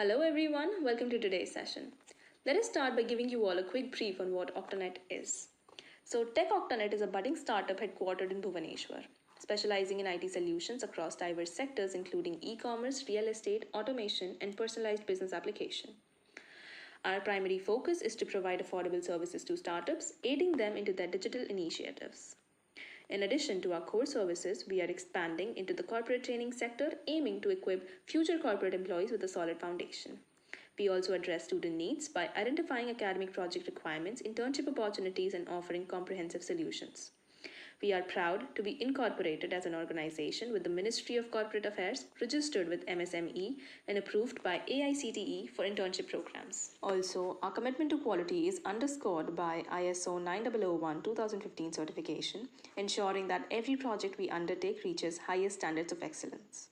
Hello everyone, welcome to today's session. Let us start by giving you all a quick brief on what Octanet is. So, Tech Octanet is a budding startup headquartered in Bhubaneswar, specializing in IT solutions across diverse sectors including e-commerce, real estate, automation, and personalized business application. Our primary focus is to provide affordable services to startups, aiding them into their digital initiatives. In addition to our core services, we are expanding into the corporate training sector, aiming to equip future corporate employees with a solid foundation. We also address student needs by identifying academic project requirements, internship opportunities, and offering comprehensive solutions. We are proud to be incorporated as an organization with the Ministry of Corporate Affairs, registered with MSME, and approved by AICTE for internship programs. Also, our commitment to quality is underscored by ISO 9001 2015 certification, ensuring that every project we undertake reaches highest standards of excellence.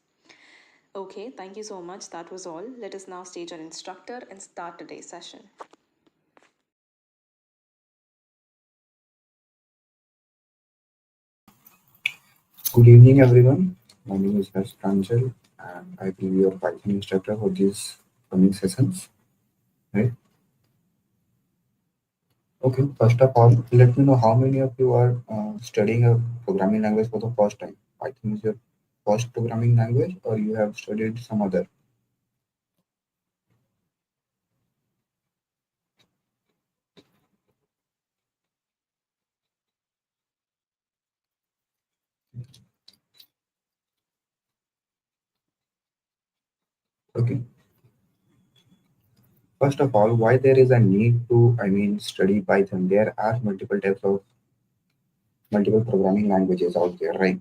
Okay, thank you so much. That was all. Let us now stage our instructor and start today's session. Good evening, everyone. My name is Harsh Pranjal, and I will be your Python instructor for these coming sessions. Right? Okay. First of all, let me know how many of you are studying a programming language for the first time. Python is your first programming language, or you have studied some other. Okay. First of all, why there is a need to, study Python? There are multiple types of multiple programming languages out there, right?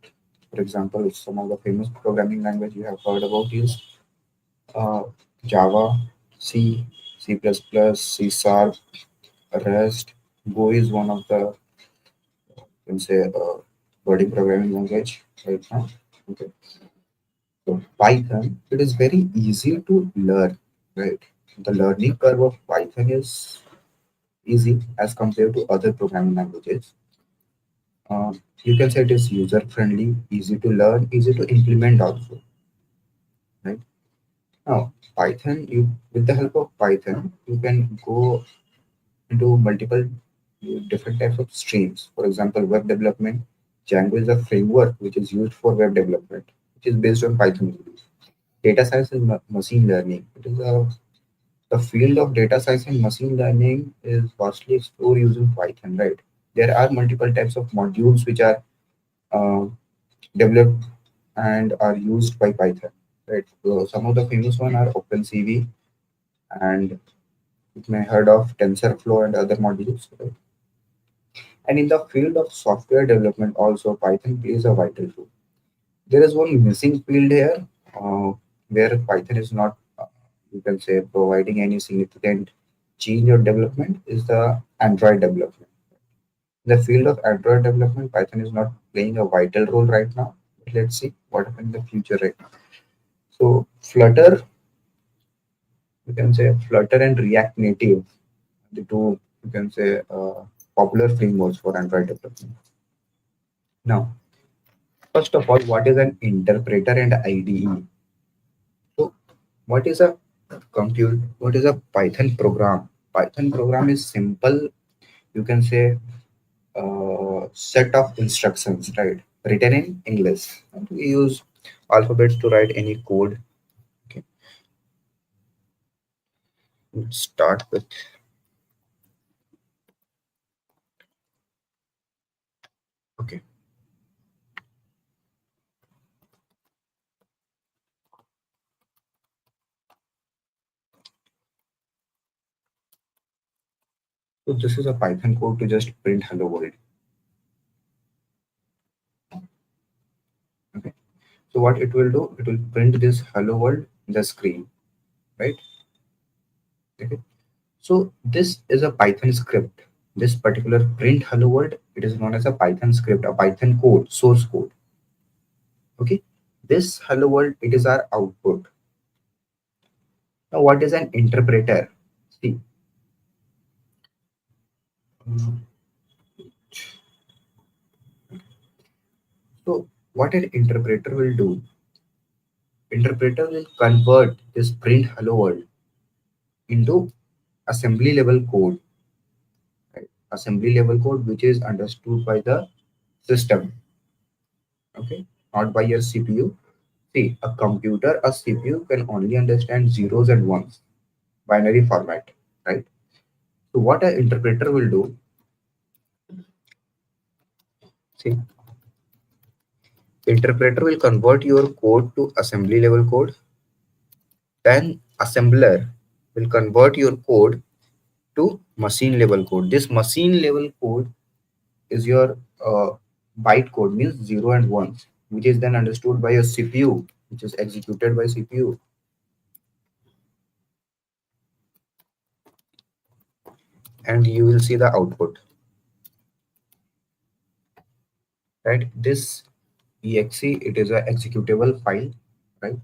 For example, some of the famous programming language you have heard about is uh, Java, C, C++, C Sharp, Rust. Go is one of the, you can say, coding programming language right now. Okay. So Python, it is very easy to learn, right? The learning curve of Python is easy as compared to other programming languages. You can say it is user friendly, easy to learn, easy to implement also, right? Now, Python, you with the help of Python, you can go into multiple different types of streams. For example, web development. Django is a framework which is used for web development, which is based on Python. Data science and machine learning. It is the field of data science and machine learning is vastly explored using Python, right? There are multiple types of modules which are uh, developed and are used by Python, right? So some of the famous one are OpenCV, and you may heard of TensorFlow and other modules, right? And in the field of software development, also Python plays a vital role. There is one missing field here where Python is not, you can say, providing any significant change or development is the Android development. In the field of Android development, Python is not playing a vital role right now. But let's see what happens in the future right now. So Flutter, you can say Flutter and React Native, the two, you can say, popular frameworks for Android development. Now, first of all, what is an interpreter and IDE? So, what is a compute? What is a Python program? Python program is simple. You can say set of instructions, right? Written in English. And we use alphabets to write any code. Okay. Let's start with. Okay. So this is a Python code to just print hello world. Okay. So what it will do? It will print this hello world in the screen, right? Okay. So this is a Python script. This particular print hello world, it is known as a Python script, a Python code, source code. Okay. This hello world, it is our output. Now, what is an interpreter? See, um, so what an interpreter will do? Interpreter will convert this print hello world. into assembly level code, right? Assembly level code which is understood by the system, okay, not by your CPU. See, a computer, a CPU can only understand zeros and ones, binary format, right? So what an interpreter will do, see, interpreter will convert your code to assembly level code, then assembler will convert your code to machine level code. This machine level code is your byte code, means 0 and 1s, which is then understood by your CPU, which is executed by CPU, and you will see the output, right? This exe, it is a executable file, right?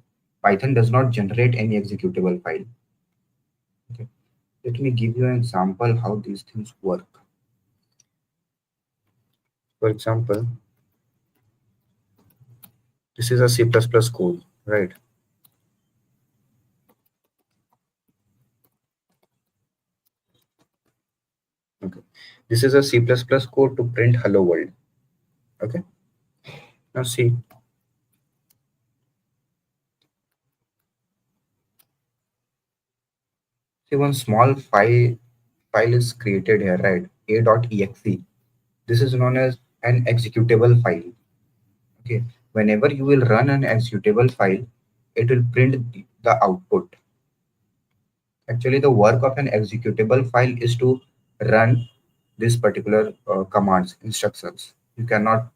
Python does not generate any executable file. Okay. Let me give you an example how these things work. For example, this is a C++ code, right? Okay. This is a C++ code to print hello world. Okay. Now see one small file is created here, right? A.exe. This is known as an executable file. Okay. Whenever you will run an executable file, it will print the output. Actually, the work of an executable file is to run this particular commands, instructions. You cannot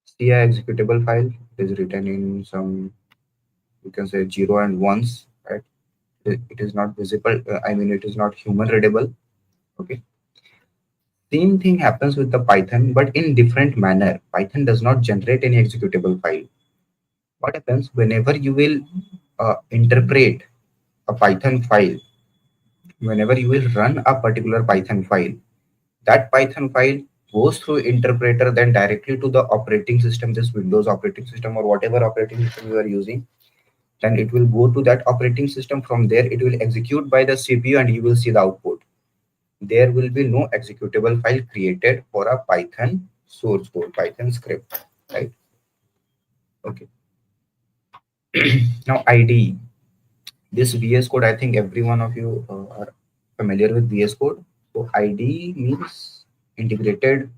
see a executable file. It is written in some, you can say, zero and ones, right? It is not visible. I mean, it is not human readable. Okay. Same thing happens with the Python, but in different manner. Python does not generate any executable file. What happens whenever you will interpret a Python file, whenever you will run a particular Python file, that Python file goes through interpreter then directly to the operating system, this Windows operating system or whatever operating system you are using. Then it will go to that operating system. From there, it will execute by the CPU and you will see the output. There will be no executable file created for a Python source code, Python script, right? Okay. Now IDE. This VS Code, I think every one of you are familiar with VS Code. So IDE means integrated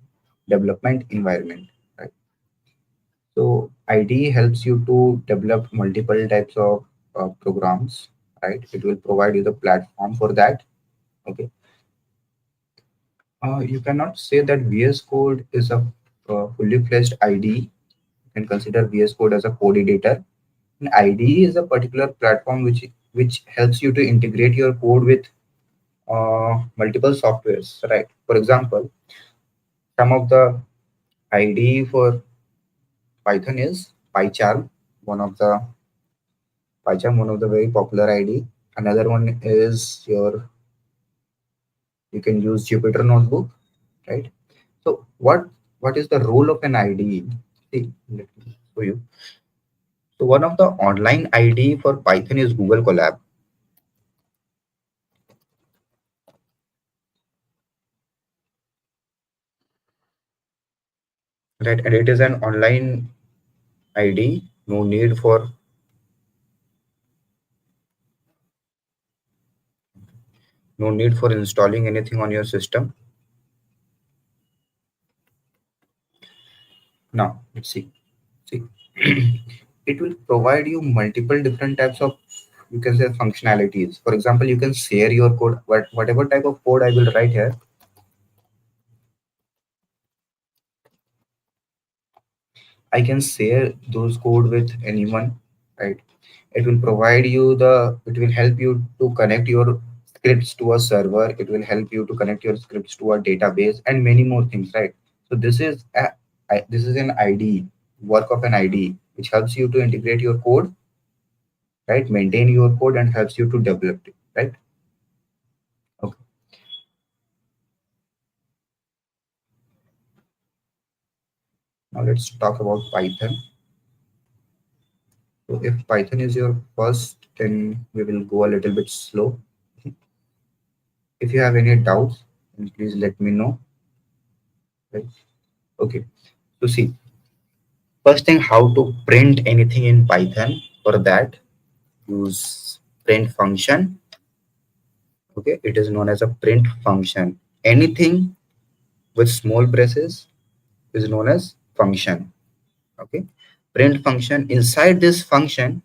development environment, right? So IDE helps you to develop multiple types of programs, right? It will provide you the platform for that. Okay. You cannot say that VS Code is a fully fledged IDE. You can consider VS Code as a code editor. An IDE is a particular platform which helps you to integrate your code with multiple softwares, right? For example, some of the IDE for Python is PyCharm, one of the very popular IDE. Another one is you can use Jupyter Notebook, right? So what is the role of an IDE? See, let me show you. So one of the online IDE for Python is Google Colab, right? And it is an online IDE. No need for installing anything on your system. Now let's see. See, it will provide you multiple different types of, you can say, functionalities. For example, you can share your code, whatever type of code I will write here, I can share those code with anyone, right? It will provide you it will help you to connect your scripts to a server. It will help you to connect your scripts to a database and many more things, right? So this is an IDE, work of an IDE, which helps you to integrate your code, right? Maintain your code and helps you to develop it, right? Okay. Now let's talk about Python. So if Python is your first, then we will go a little bit slow. If you have any doubts, then please let me know. Right? Okay. So see, first thing, how to print anything in Python. For that, use print function. Okay, it is known as a print function. Anything with small braces is known as function. Okay, print function. Inside this function,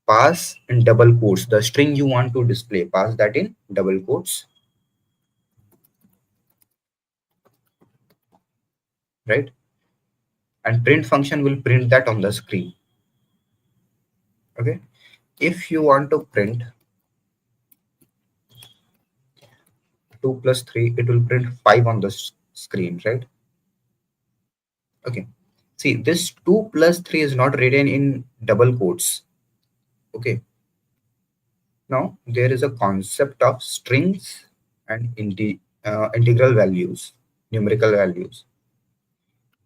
pass in double quotes the string you want to display. Pass that in double quotes, right? And print function will print that on the screen. Okay, if you want to print 2 plus 3, it will print 5 on the screen, right? Okay, see, this 2 plus 3 is not written in double quotes. Okay, now there is a concept of strings and integral values, numerical values.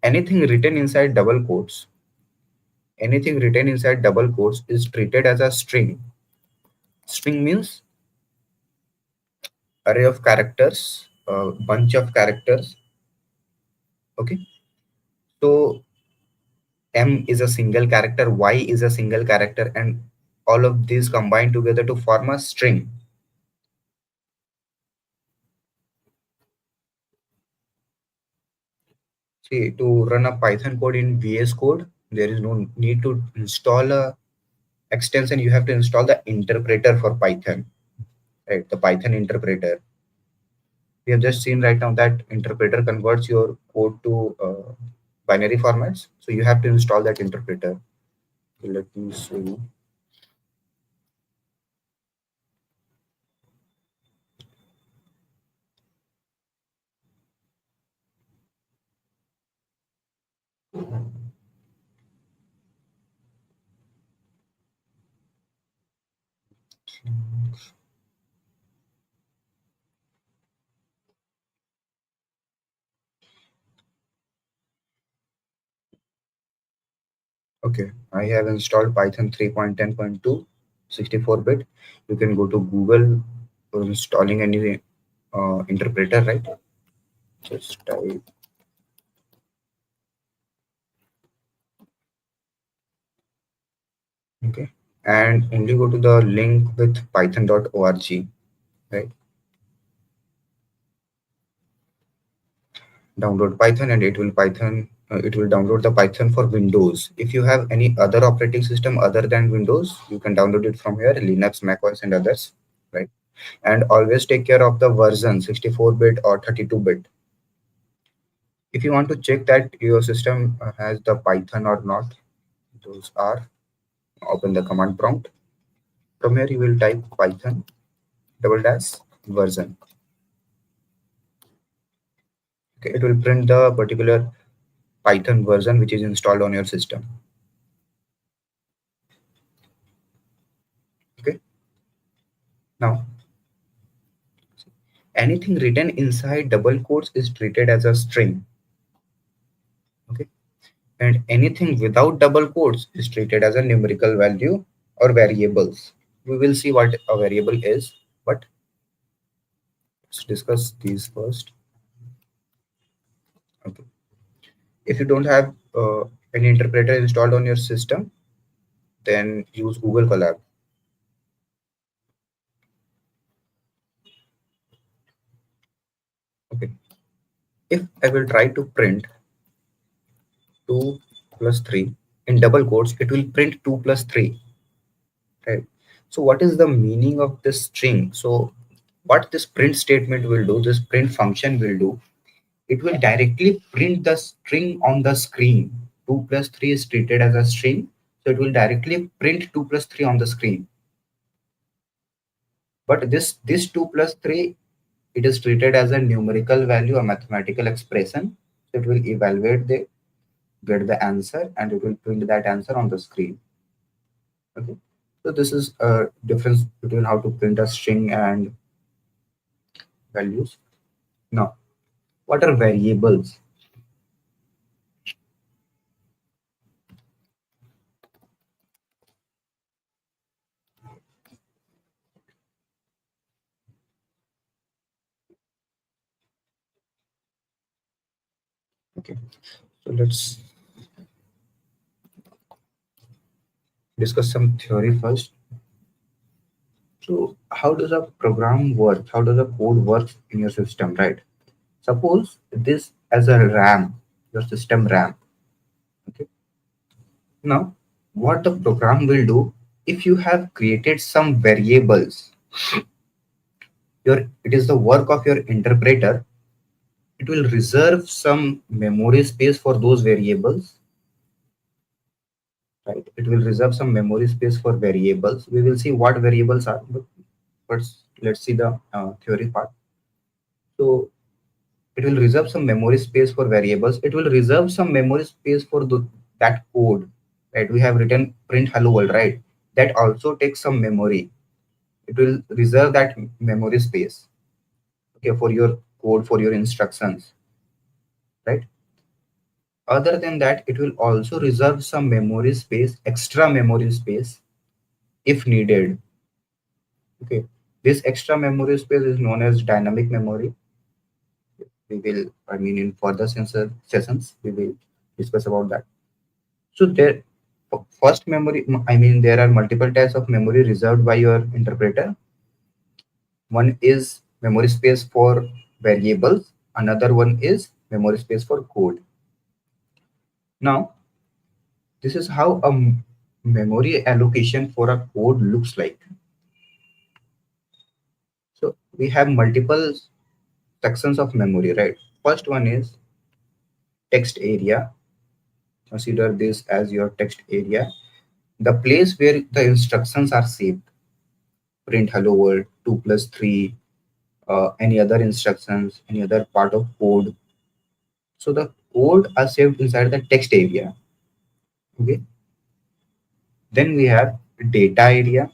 Anything written inside double quotes, anything written inside double quotes is treated as a string. String means array of characters, a bunch of characters. Okay, so M is a single character, Y is a single character, and all of these combine together to form a string. See, to run a Python code in VS Code, there is no need to install a extension. You have to install the interpreter for Python, right? The Python interpreter. We have just seen right now that interpreter converts your code to binary formats. So you have to install that interpreter. So let me show you. Okay, I have installed Python 3.10.2 64-bit. You can go to Google for installing any interpreter, right? Just type. Okay, and only go to the link with python.org, right? Download Python, and it will download the Python for Windows. If you have any other operating system other than Windows, you can download it from here, Linux, macOS, and others, right? And always take care of the version 64-bit or 32-bit. If you want to check that your system has the Python or not, those are, open the command prompt. From here you will type Python double dash version. Okay, it will print the particular Python version which is installed on your system. Okay, now anything written inside double quotes is treated as a string. Okay, and anything without double quotes is treated as a numerical value or variables. We will see what a variable is, but let's discuss these first. Okay, if you don't have any interpreter installed on your system, then use Google Colab. Okay, if I will try to print 2 plus 3 in double quotes, it will print 2 plus 3, right? So what is the meaning of this string? So what this print statement will do, this print function will do, it will directly print the string on the screen. 2 plus 3 is treated as a string, so it will directly print 2 plus 3 on the screen. But this 2 plus 3, it is treated as a numerical value, a mathematical expression. So it will evaluate the, get the answer, and it will print that answer on the screen. Okay, so this is a difference between how to print a string and values. Now, what are variables? Okay, so let's discuss some theory first. So how does a program work? How does a code work in your system, right? Suppose this as a RAM, your system RAM. Okay. Now, what the program will do, if you have created some variables, it is the work of your interpreter. It will reserve some memory space for those variables, right? It will reserve some memory space for variables. We will see what variables are, but first let's see the theory part. So it will reserve some memory space for variables. It will reserve some memory space for that code, right? We have written print hello world, right? That also takes some memory. It will reserve that memory space, okay, for your code, for your instructions, right? Other than that, it will also reserve some memory space, extra memory space, if needed. Okay, this extra memory space is known as dynamic memory. We will, I mean, in further sensor sessions, we will discuss about that. So there, first memory, I mean, there are multiple types of memory reserved by your interpreter. One is memory space for variables. Another one is memory space for code. Now, this is how a memory allocation for a code looks like. So we have multiple sections of memory, right? First one is text area. Consider this as your text area, the place where the instructions are saved. Print hello world, 2 plus 3, any other instructions, any other part of code. So the code are saved inside the text area. Okay. Then we have data area,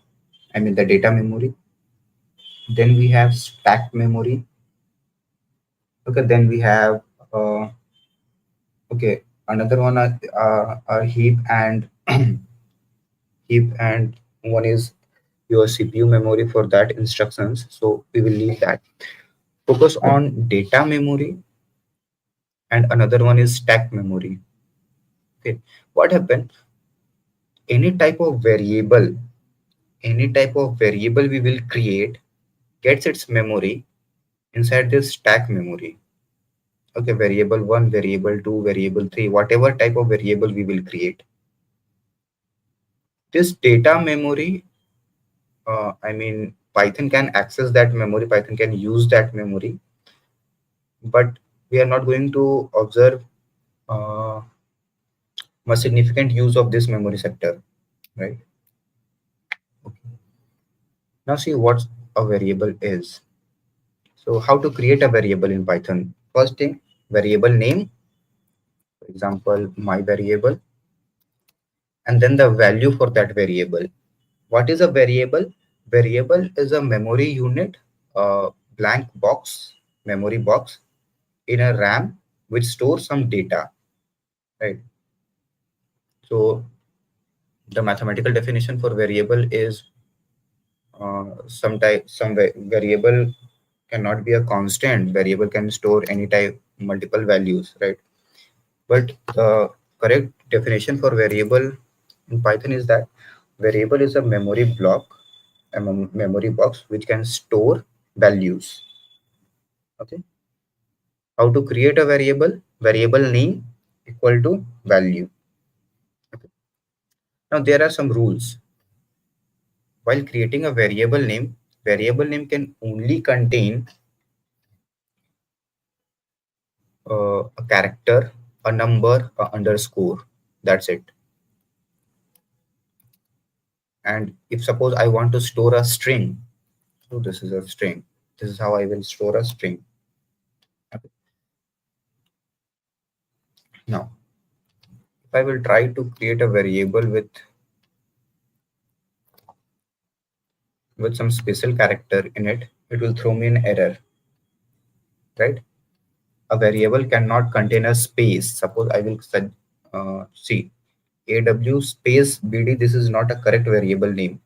I mean the data memory. Then we have stack memory. Okay. Then we have okay, another one are heap and heap, and one is your CPU memory for that instructions. So we will leave that. Focus on data memory, and another one is stack memory. Okay, what happened? Any type of variable, any type of variable we will create gets its memory inside this stack memory. Okay, variable 1, variable 2, variable 3, whatever type of variable we will create. This data memory, I mean, Python can access that memory, Python can use that memory, but we are not going to observe uh, much significant use of this memory sector, right? Okay. Now see what a variable is. So how to create a variable in Python? First thing, variable name, for example, my variable, and then the value for that variable. What is a variable? Variable is a memory unit, a blank box, memory box in a RAM which stores some data, right? So the mathematical definition for variable is variable cannot be a constant. Variable can store any type, multiple values, right? But the correct definition for variable in Python is that variable is a memory block, a memory box which can store values. Okay. How to create a variable? Variable name equal to value. Okay. Now there are some rules. While creating a variable name can only contain a character, a number, a underscore. That's it. And if suppose I want to store a string, so this is a string. This is how I will store a string. Okay. Now, if I will try to create a variable with some special character in it, it will throw me an error, right? A variable cannot contain a space. Suppose I will see aw space bd. This is not a correct variable name.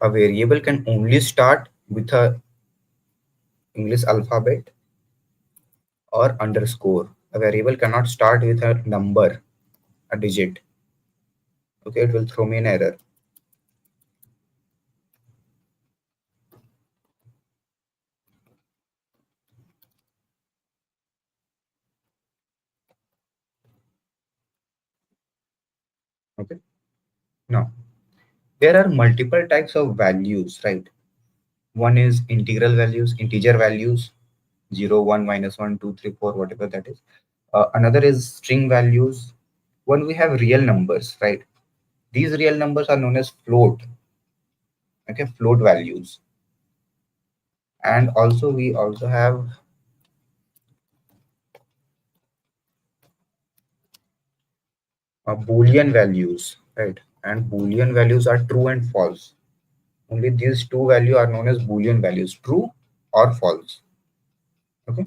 A variable can only start with a English alphabet or underscore. A variable cannot start with a number, a digit. Okay, it will throw me an error. Okay. Now, there are multiple types of values, right? One is integral values, integer values, 0, 1, -1, 2, 3, 4, whatever that is. Another is string values. One we have real numbers, right? These real numbers are known as float, okay, float values. And also we also have Boolean values, right? And Boolean values are true and false. Only these two values are known as Boolean values, true or false. Okay.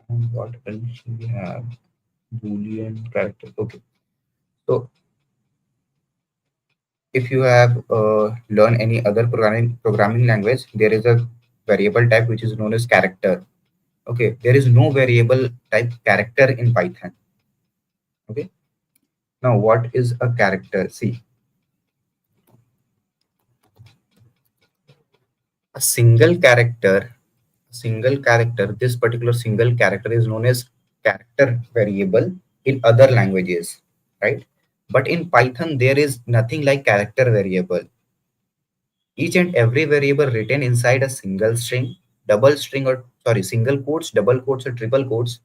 And what else we have? Boolean character. Okay. So if you have learned any other programming language, there is a variable type which is known as character. Okay. There is no variable type character in Python. Okay. Now, what is a character? See, a single character, this particular single character is known as character variable in other languages, right? But in Python there is nothing like character variable. Each and every variable written inside a single string, double string, or sorry, single quotes, double quotes, or triple quotes,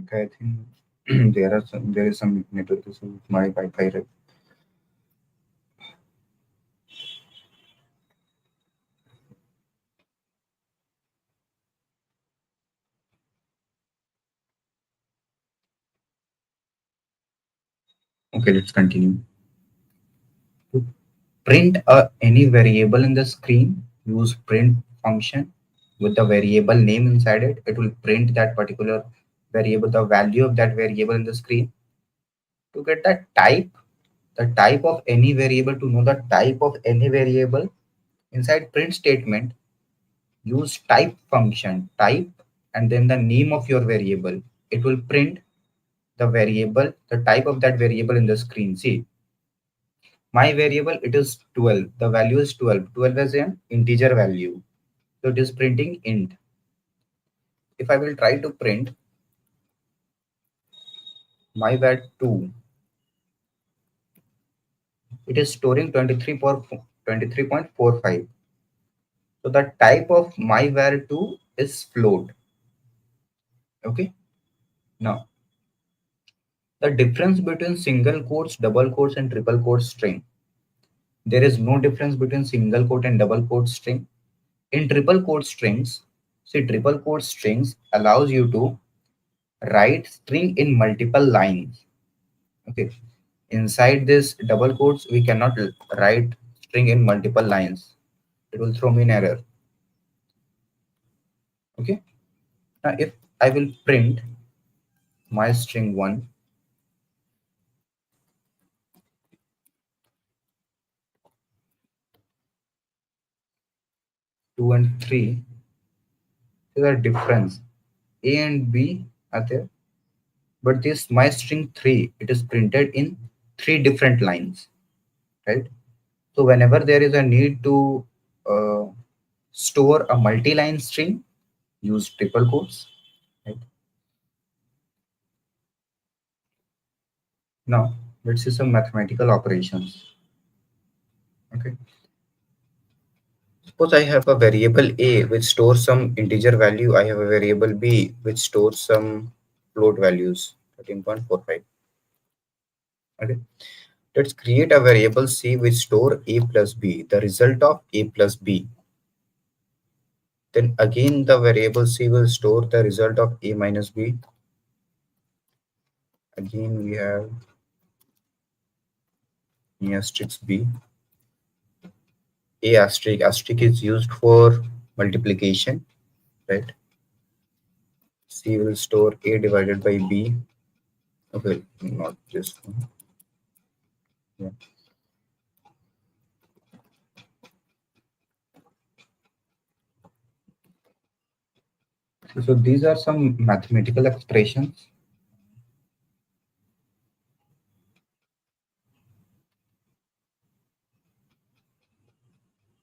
Okay, I think there is some network issue with my Wi-Fi. Right? Okay, let's continue. To print any variable in the screen, use print function with the variable name inside it. It will print that particular variable, the value of that variable in the screen. To get the type of any variable, to know the type of any variable inside print statement, use type function, type, and then the name of your variable. It will print the variable, the type of that variable in the screen. See, my variable, it is 12. The value is 12. 12 is an integer value. So it is printing int. If I will try to print my var 2, it is storing 23.45. So the type of my var 2 is float. Okay. Now, the difference between single quotes, double quotes, and triple quote string. There is no difference between single quote and double quote string. In triple quote strings, see, triple quote strings allows you to write string in multiple lines. Okay. Inside this double quotes, we cannot write string in multiple lines. It will throw me an error. Okay. Now, if I will print my string 1, 2, and 3, there are difference. A and B are there, but this my string 3, it is printed in 3 different lines, right? So whenever there is a need to uh, store a multi-line string, use triple quotes, right? Now let's see some mathematical operations. Okay, suppose I have a variable A which stores some integer value. I have a variable B which stores some float values, 13.45. Okay, let's create a variable C which store A plus B, the result of A plus B. Then again the variable C will store the result of A minus B. Again we have A asterisk B. A asterisk is used for multiplication, right? C will store A divided by B. Okay, not this one. Yeah. So these are some mathematical expressions.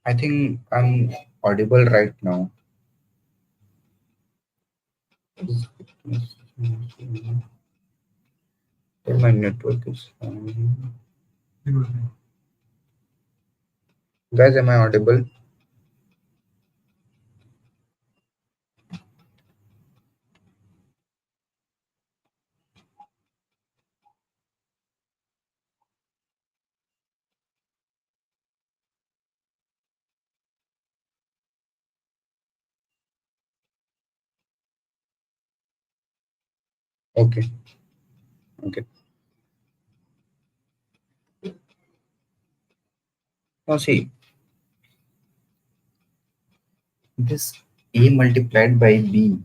I think I'm audible right now. My network is fine. Guys, am I audible? Okay. Okay. Now see, this A multiplied by B,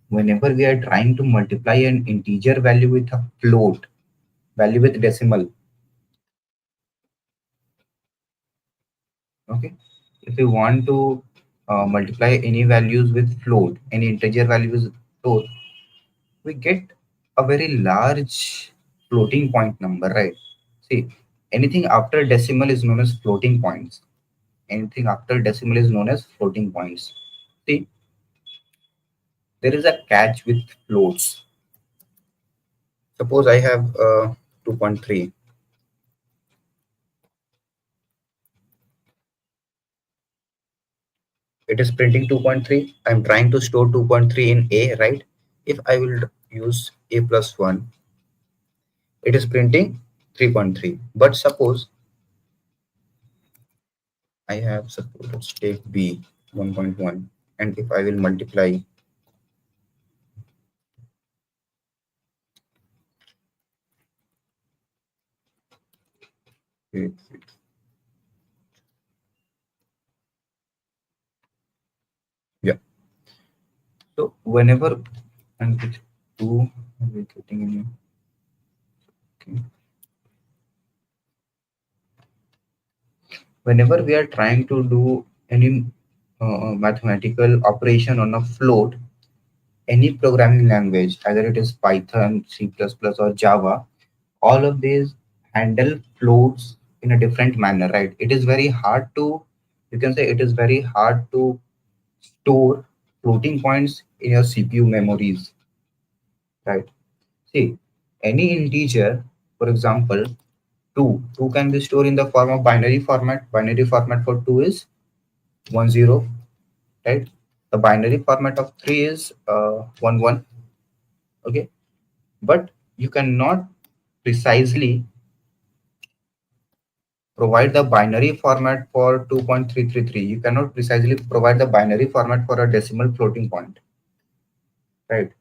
whenever we are trying to multiply an integer value with a float, value with decimal, okay, if we want to multiply any values with float, any integer values with float, we get a very large floating point number, right? See, anything after decimal is known as floating points. Anything after decimal is known as floating points. See, there is a catch with floats. Suppose I have 2.3. It is printing 2.3. I'm trying to store 2.3 in A, right? If I will use a plus 1, it is printing 3.3. But suppose I have, suppose let's take b 1.1, and if I will multiply it, yeah. So whenever I'm with 2, we're getting any, okay. Whenever we are trying to do any mathematical operation on a float, any programming language, either it is Python, C++, or Java, all of these handle floats in a different manner, right? It is very hard to, you can say it is very hard to store floating points in your CPU memories, right? See, any integer, for example, 2 can be stored in the form of binary format. Binary format for 2 is 10, right? The binary format of 3 is 11, okay? But you cannot precisely provide the binary format for 2.333. You cannot precisely provide the binary format for a decimal floating point, right?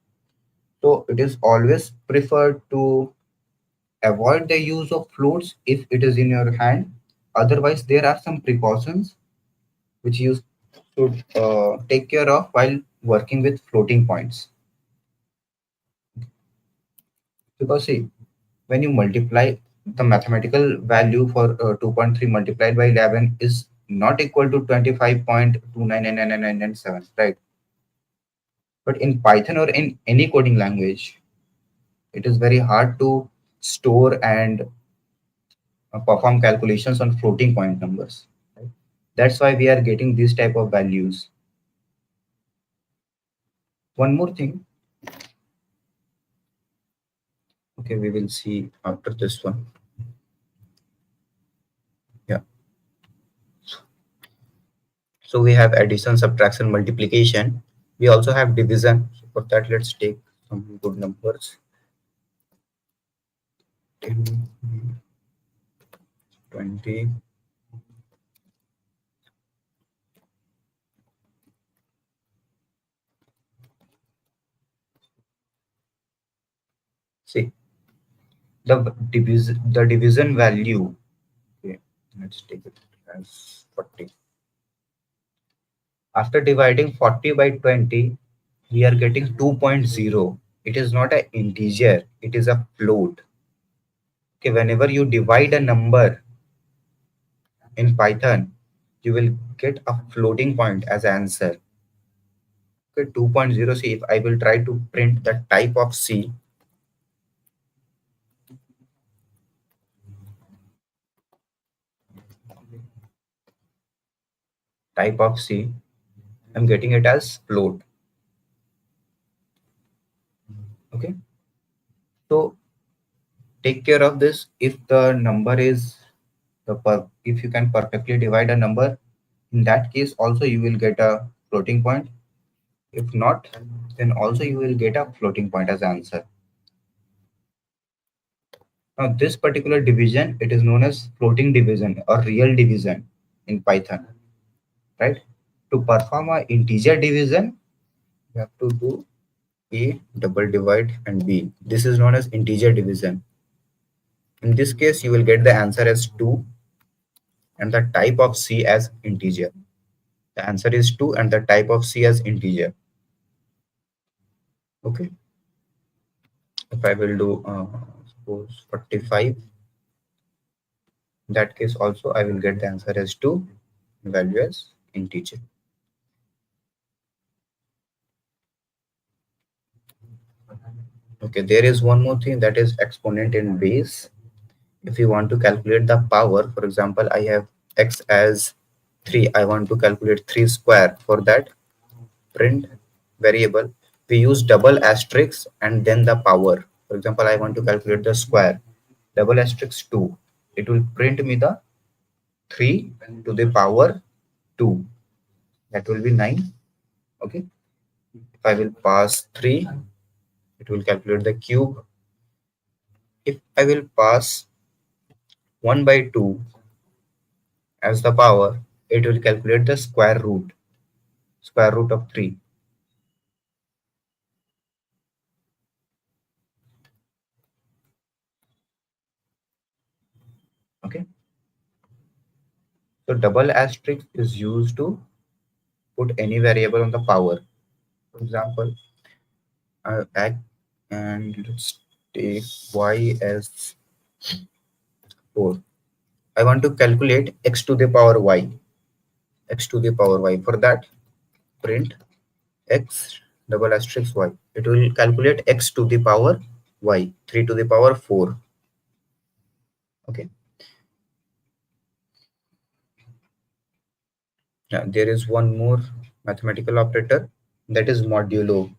So it is always preferred to avoid the use of floats if it is in your hand. Otherwise, there are some precautions which you should take care of while working with floating points. Because see, when you multiply the mathematical value for 2.3 multiplied by 11 is not equal to 25.2999997, right? But in Python or in any coding language, it is very hard to store and perform calculations on floating point numbers, right? That's why we are getting this type of values. One more thing, okay, we will see after this one. Yeah. So we have addition, subtraction, multiplication. We also have division. So for that, let's take some good numbers. 10, 20. See, the division value. Okay, let's take it as 40. After dividing 40 by 20, we are getting 2.0. It is not an integer, it is a float. Okay, whenever you divide a number in Python, you will get a floating point as answer. Okay, 2.0. See, if I will try to print the type of C, I'm getting it as float. Okay, so take care of this. If the number is if you can perfectly divide a number, in that case also you will get a floating point. If not, then also you will get a floating point as answer. Now this particular division, it is known as floating division or real division in Python, right? To perform a integer division, you have to do a double divide and b. This is known as integer division. In this case, you will get the answer as 2 and the type of C as integer. The answer is 2 and the type of C as integer. Okay. If I will do suppose 45, in that case also I will get the answer as 2, value as integer. Okay, there is one more thing, that is exponent in base. If you want to calculate the power, for example, I have x as 3, I want to calculate 3 square. For that, print variable, we use double asterisk and then the power. For example, I want to calculate the square, double asterisk 2, it will print me the 3 to the power 2, that will be 9. Okay, if I will pass 3 it will calculate the cube. If I will pass 1 by 2 as the power, it will calculate the square root of 3. Okay, so double asterisk is used to put any variable on the power. For example, add, and let's take y as 4. I want to calculate x to the power y. X to the power y. For that, print x double asterisk y. It will calculate x to the power y, 3 to the power 4. Okay. Yeah, there is one more mathematical operator, that is modulo.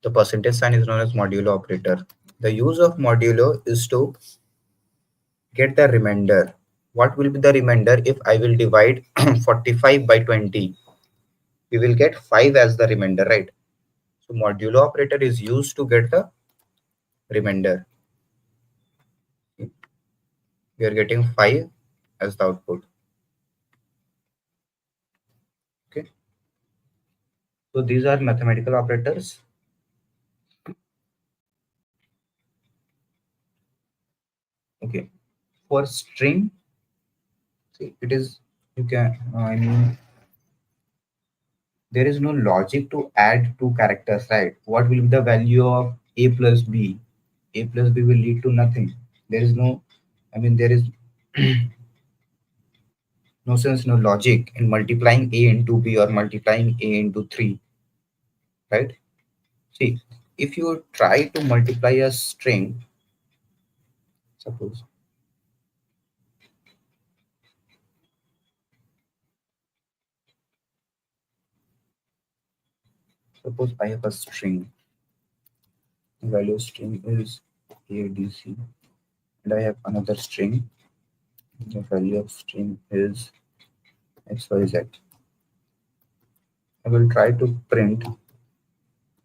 The percentage sign is known as modulo operator. The use of modulo is to get the remainder. What will be the remainder if I will divide 45 by 20? We will get 5 as the remainder, right? So modulo operator is used to get the remainder. We are getting 5 as the output. Okay. So these are mathematical operators. Okay. For string, see, it is, you can, I mean, there is no logic to add two characters, right? What will be the value of a plus b? A plus b will lead to nothing. There is no, I mean, there is no sense, no logic in multiplying a into b or multiplying a into 3, right? See, if you try to multiply a string, suppose, I have a string, value of string is ADC, and I have another string, the value of string is XYZ. I will try to print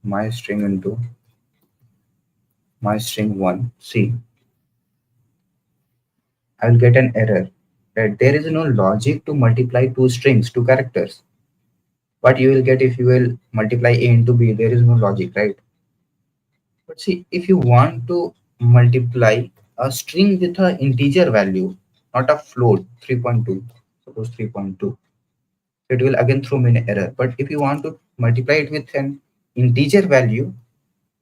my string into my string 1. See, I will get an error. Right? There is no logic to multiply two strings, two characters. What you will get if you will multiply a into b, there is no logic, right? But see, if you want to multiply a string with an integer value, not a float, 3.2, suppose 3.2, it will again throw me an error. But if you want to multiply it with an integer value,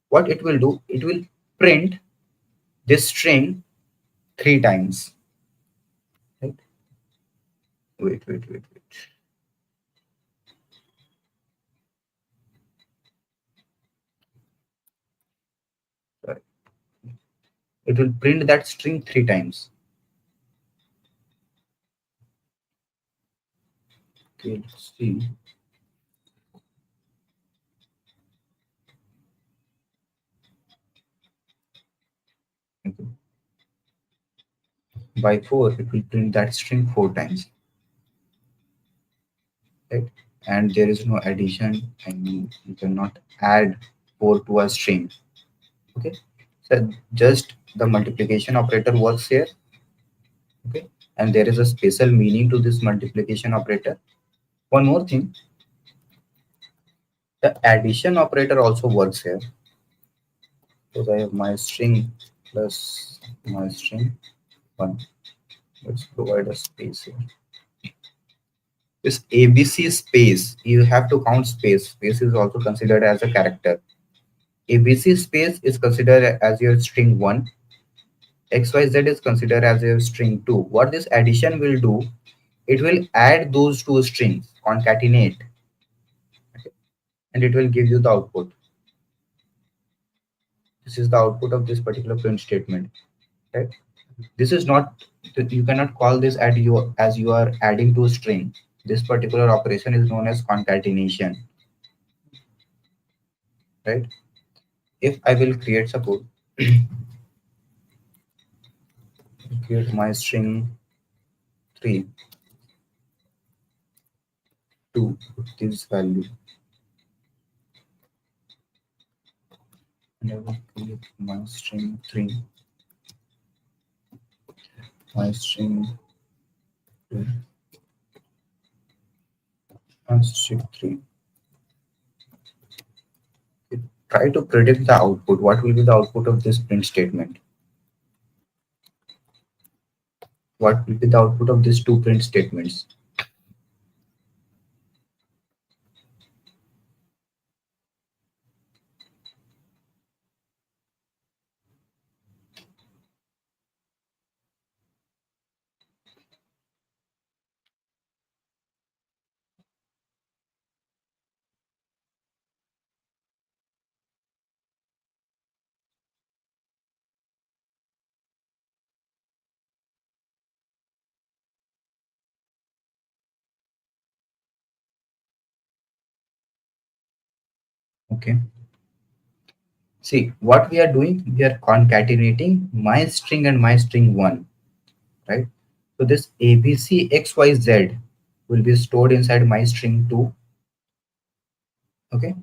what it will do, it will print this string 3 times. Right? Wait. Sorry. It will print that string 3 times. Okay, let's see. Okay. By 4, it will print that string 4 times. Right? And there is no addition, and you cannot add 4 to a string. Okay. So just the multiplication operator works here. Okay. And there is a special meaning to this multiplication operator. One more thing, the addition operator also works here. Because I have my string plus my string 1. Let's provide a space here. This ABC space, you have to count space. Space is also considered as a character. ABC space is considered as your string 1. XYZ is considered as your string 2. What this addition will do, it will add those two strings, concatenate, okay, and it will give you the output. This is the output of this particular print statement, right? This is not, you cannot call this as you are adding to a string. This particular operation is known as concatenation, right? If I will create, suppose, create my string 3 to this value, and I will create my string 3, my string 2, and string 3. Try to predict the output. What will be the output of this print statement? What will be the output of these two print statements? Okay. See, what we are doing, we are concatenating my string and my string 1, right? So this ABC XYZ will be stored inside my string 2. Okay.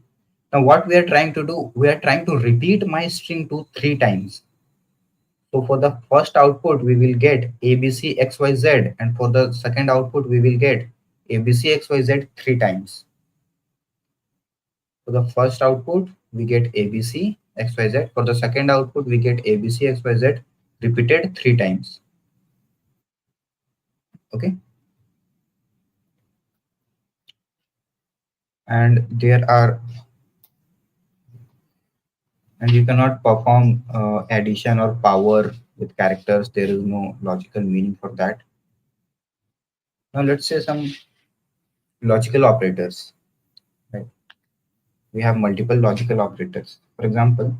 Now what we are trying to do, we are trying to repeat my string 2 3 times. So for the first output, we will get ABC XYZ, and for the second output, we will get ABC XYZ 3 times. For the first output, we get ABC XYZ. For the second output, we get ABC XYZ repeated 3 times. Okay. And there are, and you cannot perform addition or power with characters. There is no logical meaning for that. Now let's say some logical operators. Right? We have multiple logical operators. For example,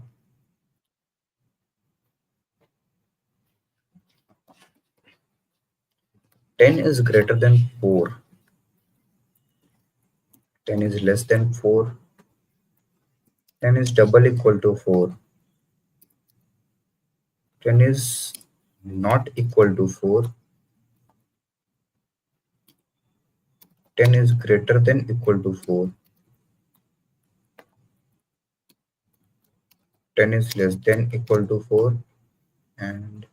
10 is greater than 4. 10 is less than 4. 10 is double equal to 4. 10 is not equal to 4. 10 is greater than equal to 4. 10 is less than equal to 4. And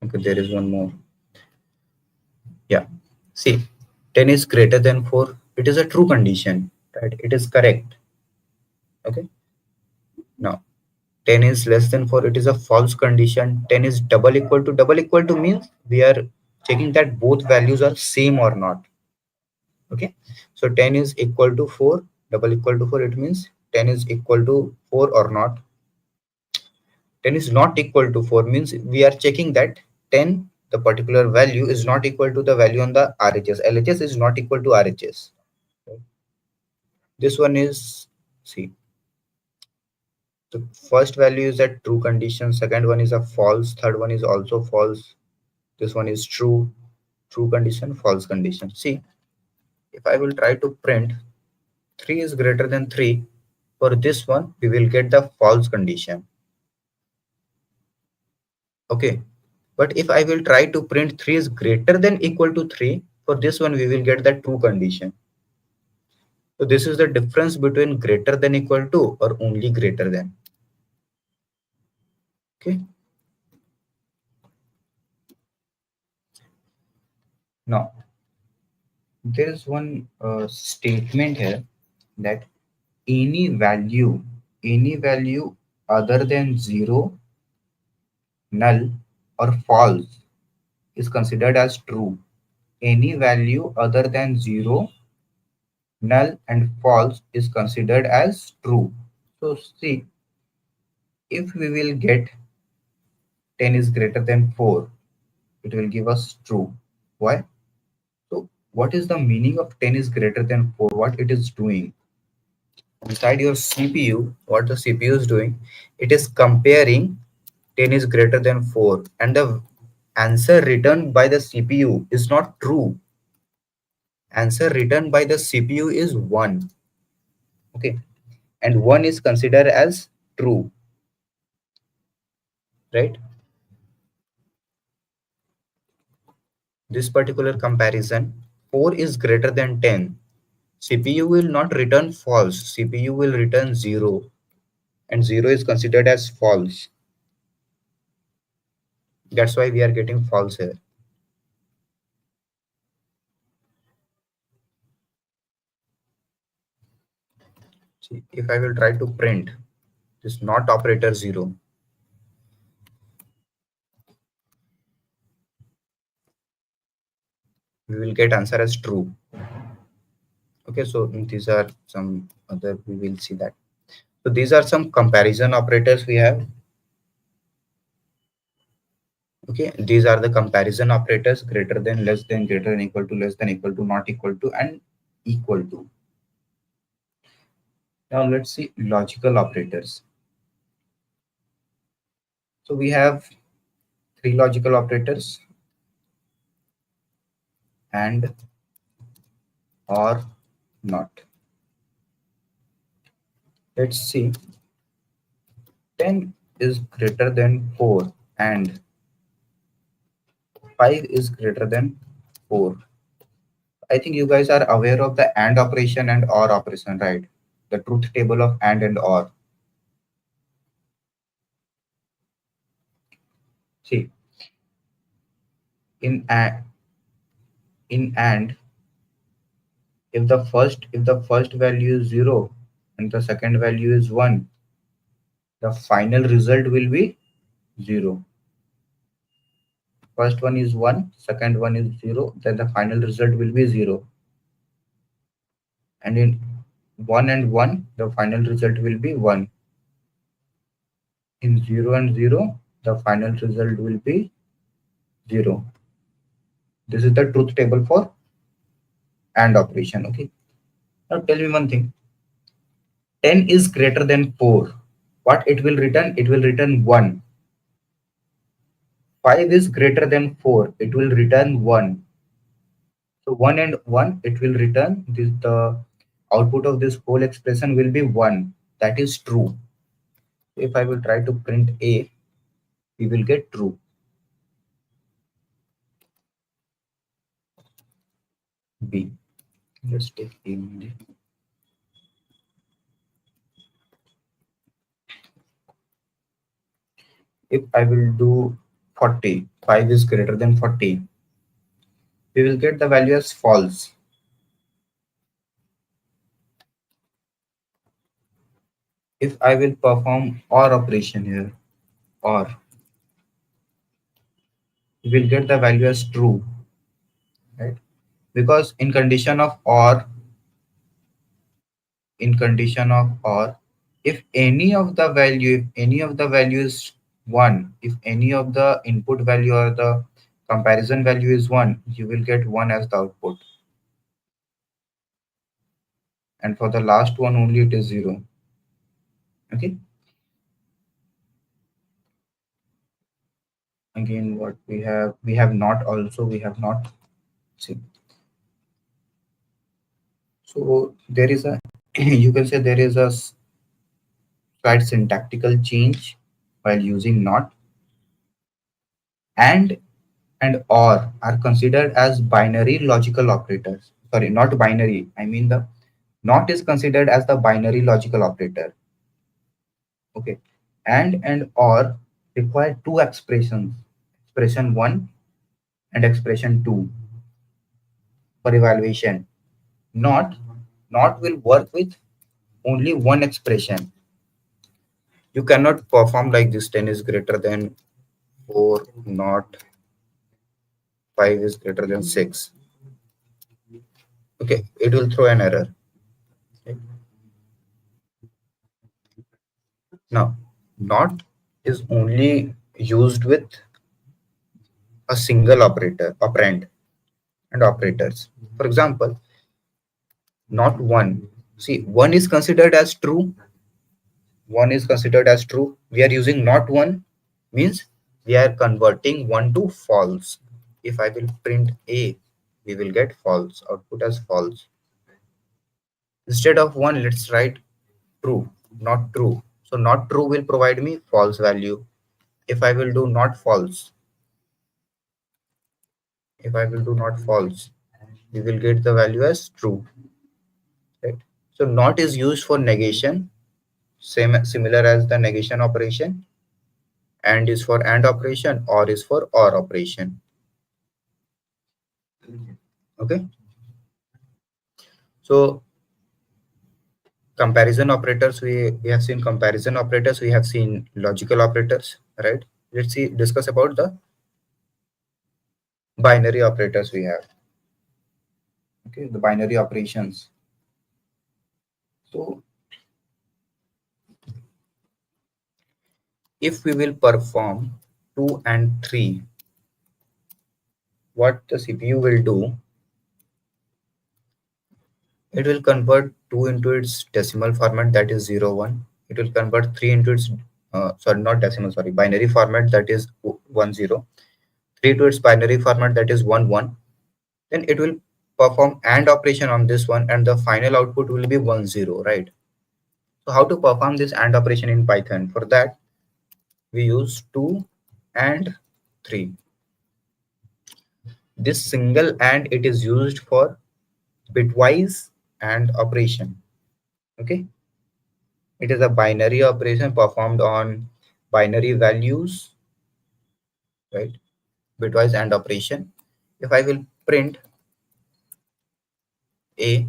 okay, there is one more. Yeah. See, 10 is greater than 4. It is a true condition, right? It is correct. Okay. Now, 10 is less than 4. It is a false condition. 10 is double equal to. Double equal to means we are checking that both values are same or not. Okay. So 10 is equal to 4. Double equal to 4. It means 10 is equal to 4 or not. 10 is not equal to 4 means we are checking that 10, the particular value, is not equal to the value on the RHS. LHS is not equal to RHS. This one is, see, the first value is a true condition, second one is a false, third one is also false, this one is true, true condition, false condition. See, if I will try to print 3 is greater than 3, for this one we will get the false condition. Okay, but if I will try to print 3 is greater than equal to 3, for this one we will get the true condition. So this is the difference between greater than equal to or only greater than. Okay. Now there is one statement here that any value other than 0, null, or false is considered as true. Any value other than 0, null, and false is considered as true. So see, if we will get 10 is greater than 4, it will give us true. Why? So what is the meaning of 10 is greater than 4? What it is doing? Inside your CPU, what the CPU is doing, it is comparing 10 is greater than 4, and the answer returned by the CPU is not true. Answer returned by the CPU is 1. Okay, and 1 is considered as true, right? This particular comparison 4 is greater than 10, CPU will not return false, CPU will return 0, and 0 is considered as false. That's why we are getting false here. See, if I will try to print this not operator 0, we will get answer as true. Okay, so these are some other, we will see that. So these are some comparison operators we have. Okay, these are the comparison operators: greater than, less than, greater than, equal to, less than, equal to, not equal to, and equal to. Now let's see logical operators. So we have three logical operators: and, or, not. Let's see. 10 is greater than 4 and 5 is greater than 4. I think you guys are aware of the AND operation and OR operation, right? The truth table of AND OR. See, in AND, if the first value is 0 and the second value is 1, the final result will be 0. First one is 1, second one is 0, then the final result will be 0. And in 1 and 1, the final result will be 1. In 0 and 0, the final result will be 0. This is the truth table for AND operation. Okay. Now tell me one thing. 10 is greater than 4. What it will return? It will return 1. 5 is greater than 4. It will return 1. So 1 and 1, it will return this. The output of this whole expression will be 1. That is true. If I will try to print A, we will get true. B. Let's take A only. If I will do 40, 5 is greater than 40, we will get the value as false. If I will perform OR operation here, OR, we will get the value as true, right? Because in condition of OR, if any of the value is 1, if any of the input value or the comparison value is 1, you will get 1 as the output. And for the last one only it is 0. Okay. Again, what we have not also, we have not. See. So there is a, you can say there is a slight syntactical change while using not. And or are considered as binary logical operators. Sorry, not binary. I mean the not is considered as the binary logical operator. Okay. And or require two expressions, expression 1 and expression 2 for evaluation. Not will work with only one expression. You cannot perform like this: 10 is greater than 4, not 5 is greater than 6. Okay, it will throw an error. Okay. Now, not is only used with a single operator, operand, and operators. For example, not 1. See, 1 is considered as true. 1 is considered as true. We are using not 1, means we are converting 1 to false. If I will print A, we will get false, output as false. Instead of 1, let's write true, not true. So not true will provide me false value. If I will do not false, we will get the value as true, right? So not is used for negation, similar as the negation operation, and is for and operation, or is for or operation. Okay, so comparison operators, we have seen comparison operators, we have seen logical operators, right? Let's see, discuss about the binary operators we have. Okay, the binary operations. So if we will perform 2 and 3, what the CPU will do, it will convert 2 into its decimal format, that is 0 1. It will convert 3 into its sorry, not decimal, sorry, binary format, that is 1 0. 3 to its binary format, that is 1 1. Then it will perform AND operation on this one, and the final output will be 1 0, right? So how to perform this AND operation in Python? For that, we use 2 and 3. This single AND, it is used for bitwise AND operation. Okay, it is a binary operation performed on binary values, right? Bitwise AND operation. If I will print A,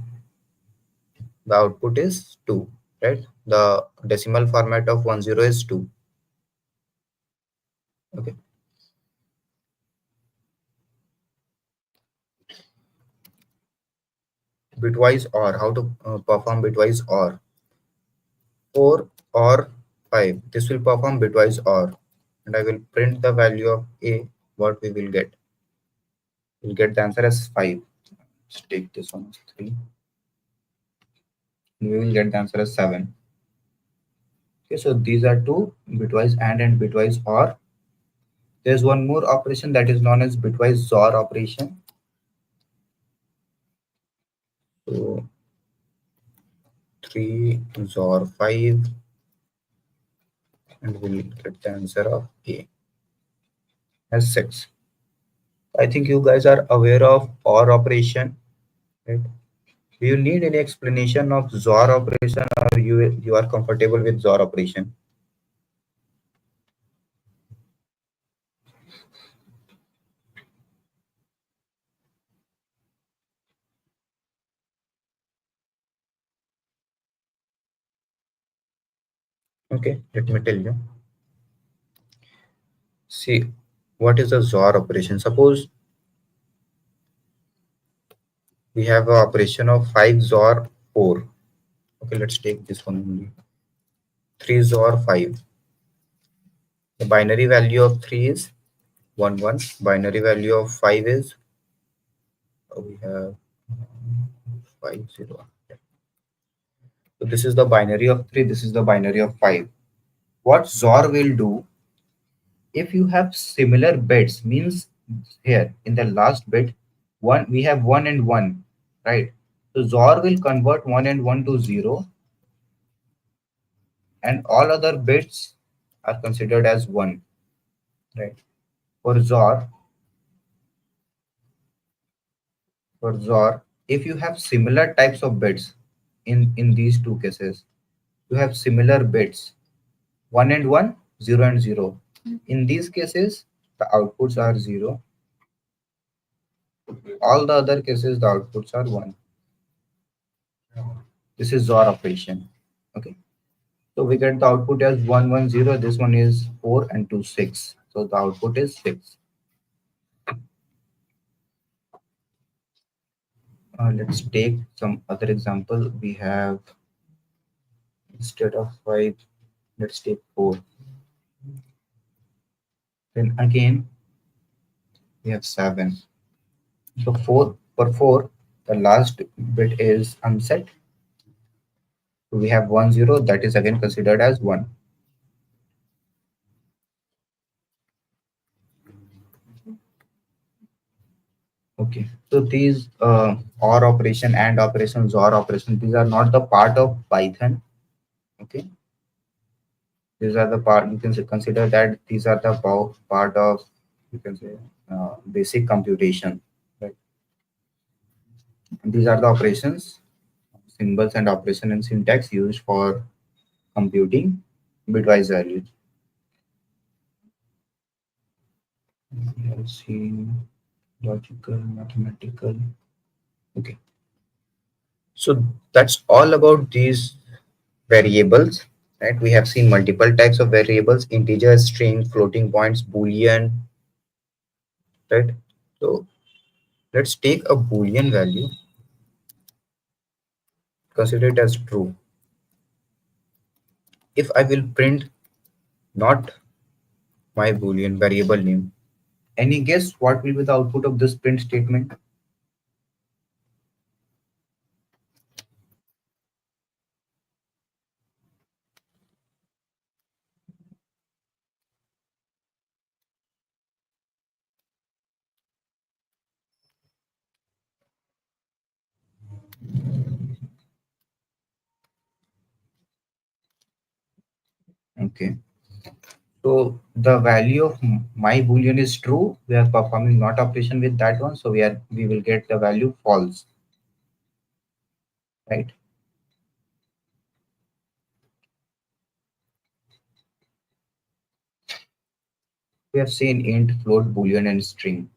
the output is 2, right? The decimal format of 1 0 is 2. Okay, bitwise OR, how to perform bitwise OR. 4 or 5, this will perform bitwise OR, and I will print the value of A. What we will get, we'll get the answer as 5. Let's take this one as 3, we will get the answer as 7. Okay, so these are two, bitwise and bitwise OR. There's one more operation that is known as bitwise XOR operation. So 3 XOR 5, and we'll get the answer of A as 6. I think you guys are aware of OR operation, right? Do you need any explanation of XOR operation, or you are comfortable with XOR operation? Okay, let me tell you. See, what is a XOR operation? Suppose we have an operation of 5 XOR 4. Okay, let's take this one only. 3 XOR 5. The binary value of 3 is 1 1. Binary value of 5 is, we have 5 0. So this is the binary of 3. This is the binary of 5. What XOR will do, if you have similar bits, means here in the last bit, one, we have 1 and 1, right? So XOR will convert 1 and 1 to 0, and all other bits are considered as 1, right? For XOR, if you have similar types of bits, in these two cases, you have similar bits, 1 and 1, 0 and 0. In these cases, the outputs are 0. All the other cases, the outputs are 1. This is XOR operation. Okay. So we get the output as 1 1 0. This one is 4 and 2 6. So the output is 6. Let's take some other example. We have, instead of 5, let's take 4. Then again, we have 7. So 4, for 4, the last bit is unset. So we have 1 0, that is again considered as 1. Okay, so these OR operation and operations, OR operation, these are not the part of Python. Okay, these are the part, you can consider that these are the part of, you can say, basic computation, right? These are the operations, symbols and operation and syntax used for computing bitwise values. Let's see, logical, mathematical. Okay, so that's all about these variables, right? We have seen multiple types of variables: integer, string, floating points, boolean, right? So let's take a boolean value, consider it as true. If I will print not my boolean variable name, any guess what will be the output of this print statement? Okay, so the value of my boolean is true. We are performing not operation with that one, so we will get the value false, right? We have seen int, float, boolean, and string.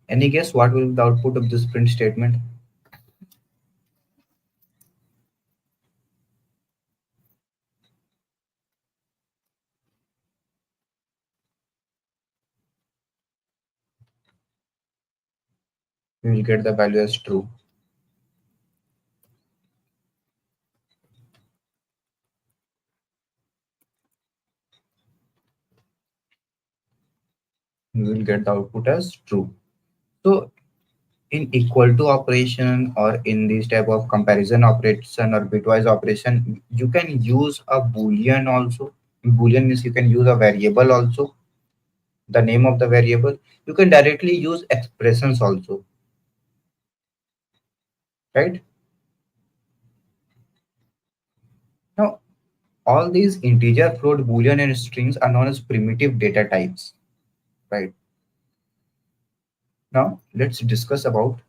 Any guess what will be the output of this print statement? We will get the value as true. We will get the output as true. So in equal to operation or in this type of comparison operation or bitwise operation, you can use a boolean also. Boolean means you can use a variable also, the name of the variable. You can directly use expressions also, right? Now all these integer, float, boolean, and strings are known as primitive data types, right? Now let's discuss about,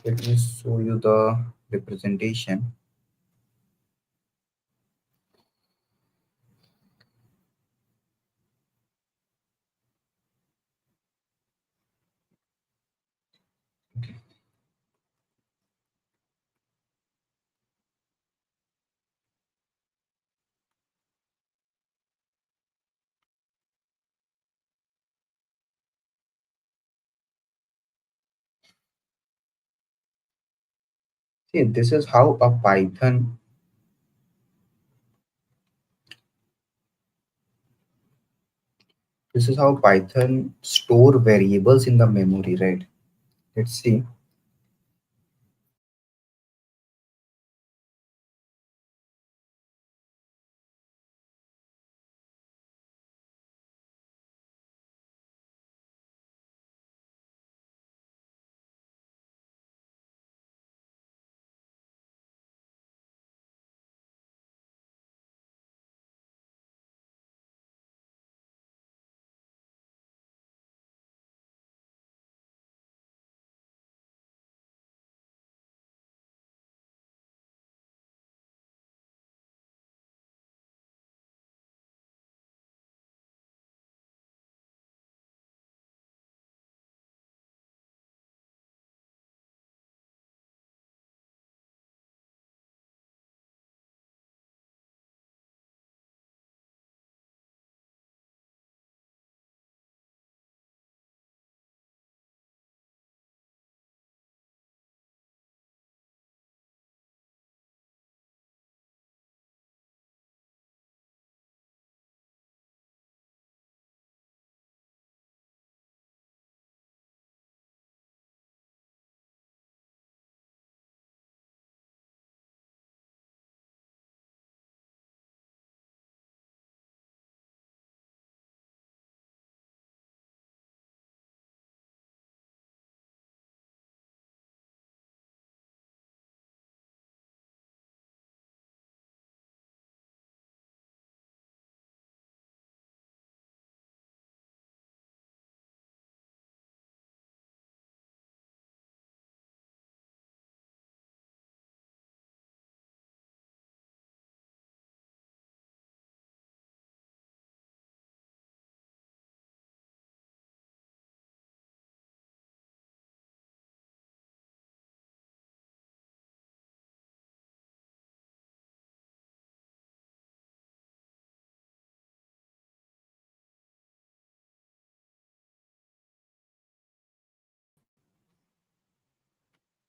let me show you the representation. See, this is how a Python, this is how Python store variables in the memory, right? Let's see.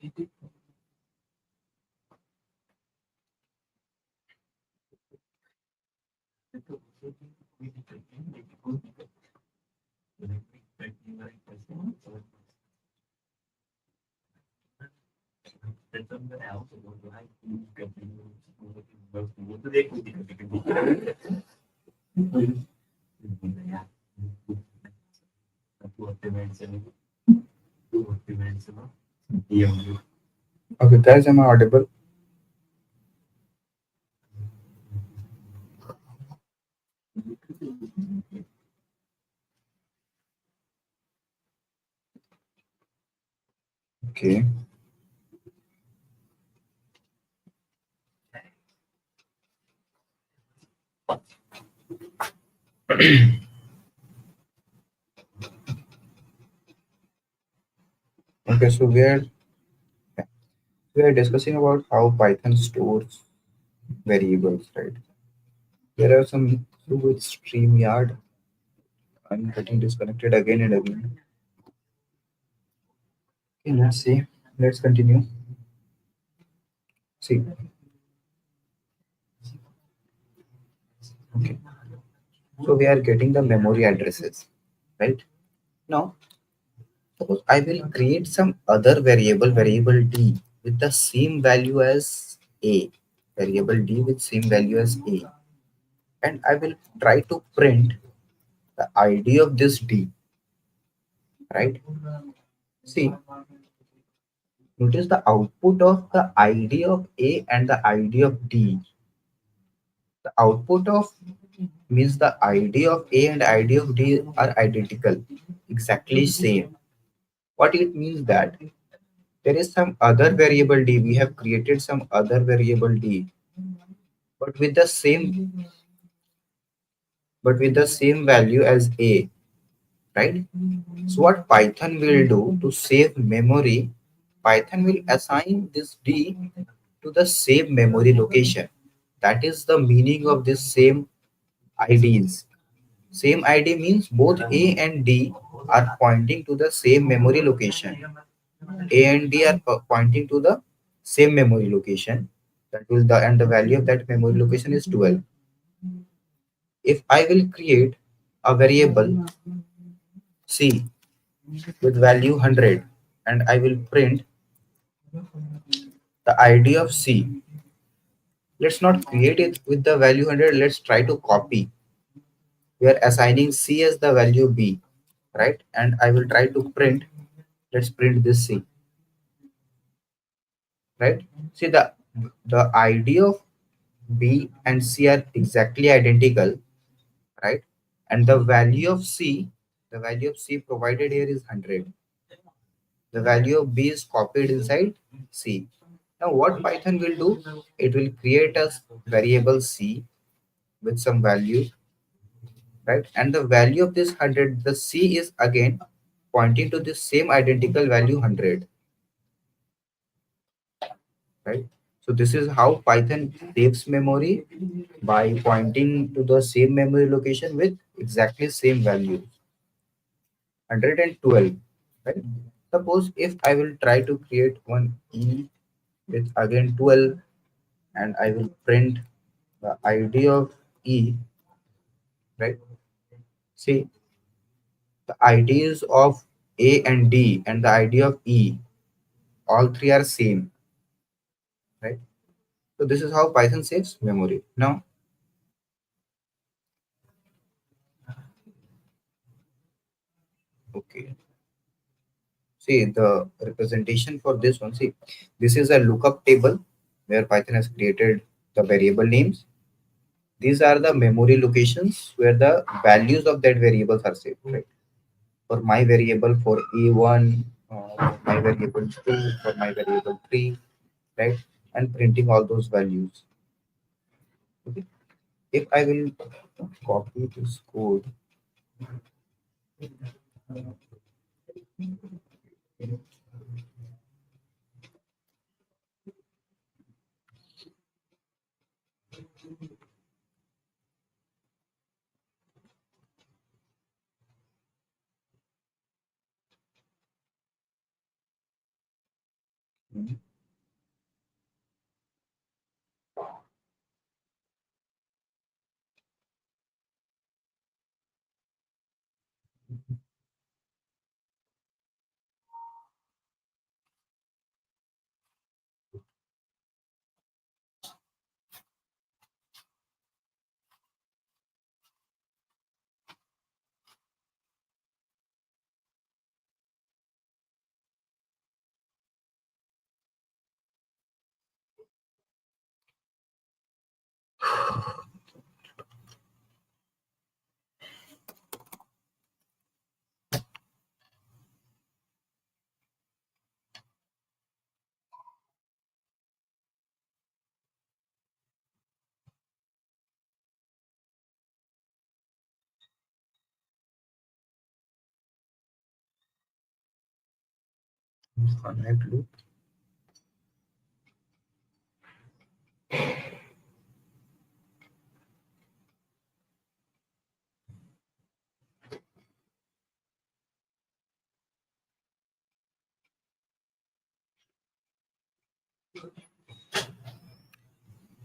Okay, guys, am I audible? Okay. Okay, so we are discussing about how Python stores variables, right? There are some issue with StreamYard. I'm getting disconnected again and again. Okay, let's see. Let's continue. See, okay. So we are getting the memory addresses, right? Now, suppose I will create some other variable D, with the same value as A. Variable D with same value as A. And I will try to print the ID of this D, right? See, notice the output of the ID of A and the ID of D. The output of means the ID of A and ID of D are identical, exactly same. What it means that there is some other variable D. We have created some other variable D, but with the same value as A, right? So what Python will do to save memory, Python will assign this D to the same memory location. That is the meaning of this same IDs. Same ID means both A and D are pointing to the same memory location. A and D are pointing to the same memory location. That will the and the value of that memory location is 12. If I will create a variable C with value 100 and I will print the ID of C. Let's not create it with the value 100. Let's try to copy. We are assigning C as the value B, right? And I will try to print. Let's print this C, right? See the ID of B and C are exactly identical, right? And the value of C provided here is 100. The value of B is copied inside C. Now what Python will do? It will create a variable C with some value, right? And the value of this 100, the C is again pointing to this same identical value 100, right? So this is how Python saves memory, by pointing to the same memory location with exactly same value, 112, right? Suppose if I will try to create one E with again 12 and I will print the ID of E, right? See, the IDs of A and D and the ID of E, all three are same, right? So this is how Python saves memory. Now, okay, see the representation for this one. See, this is a lookup table where Python has created the variable names. These are the memory locations where the values of that variables are saved, right? For my variable for A1, for my variable 2, for my variable 3, right? And printing all those values. Okay. If I will copy this code, Finite loop.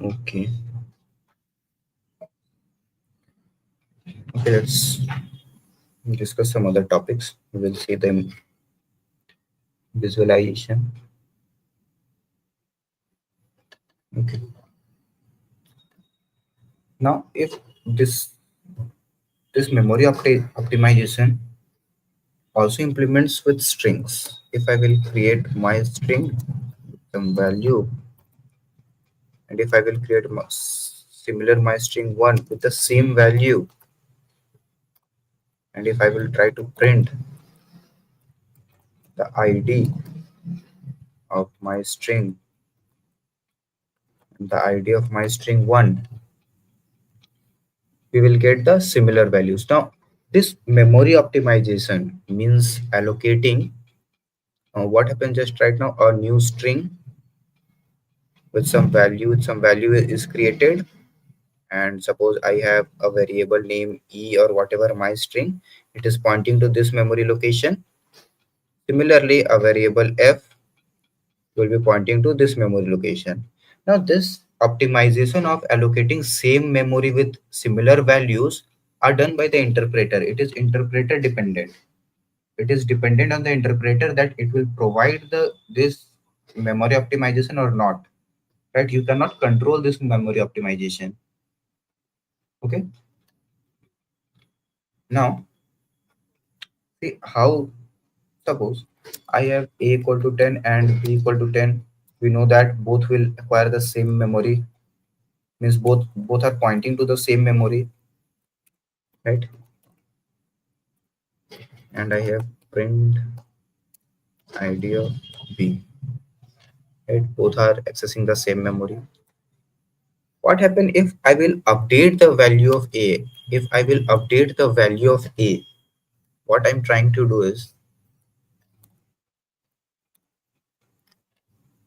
Okay. Okay, let's discuss some other topics. We will see them visualization. Okay. Now, if this memory optimization also implements with strings. If I will create my string some value, and if I will create similar my string one with the same value, and if I will try to print the ID of my string and the ID of my string one, we will get the similar values. Now, this memory optimization means allocating what happened just right now, a new string with some value is created, and suppose I have a variable name e or whatever my string, it is pointing to this memory location. Similarly, a variable f will be pointing to this memory location. Now, this optimization of allocating same memory with similar values are done by the interpreter. It is interpreter dependent. It is dependent on the interpreter that it will provide this memory optimization or not. Right? You cannot control this memory optimization. Okay. Now, see how, suppose I have a equal to 10 and b equal to 10. We know that both will acquire the same memory, means both are pointing to the same memory, right? And I have print id of b, right? Both are accessing the same memory. What happen if I will update the value of a? If I will update the value of a, what I'm trying to do is,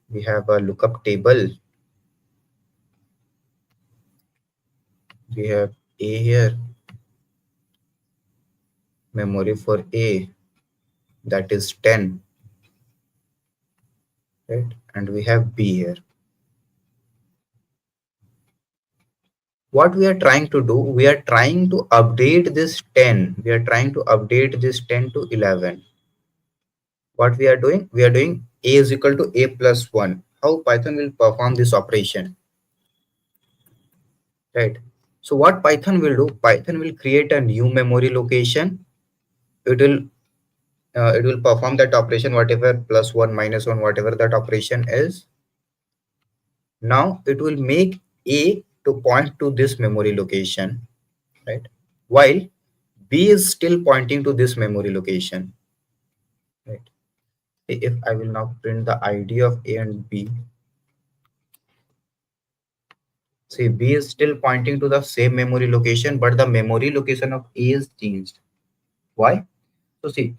we have a lookup table. We have a here, memory for a, that is 10, right? And we have b here. What we are trying to do, we are trying to update this 10, we are trying to update this 10 to 11. What we are doing, we are doing a is equal to a plus 1. How Python will perform this operation, right? So what Python will do, Python will create a new memory location. It will perform that operation, whatever plus 1 minus 1, whatever that operation is. Now it will make a to point to this memory location, right? While b is still pointing to this memory location, right? If I will now print the id of a and b, see b is still pointing to the same memory location, but the memory location of a is changed. Why? So see,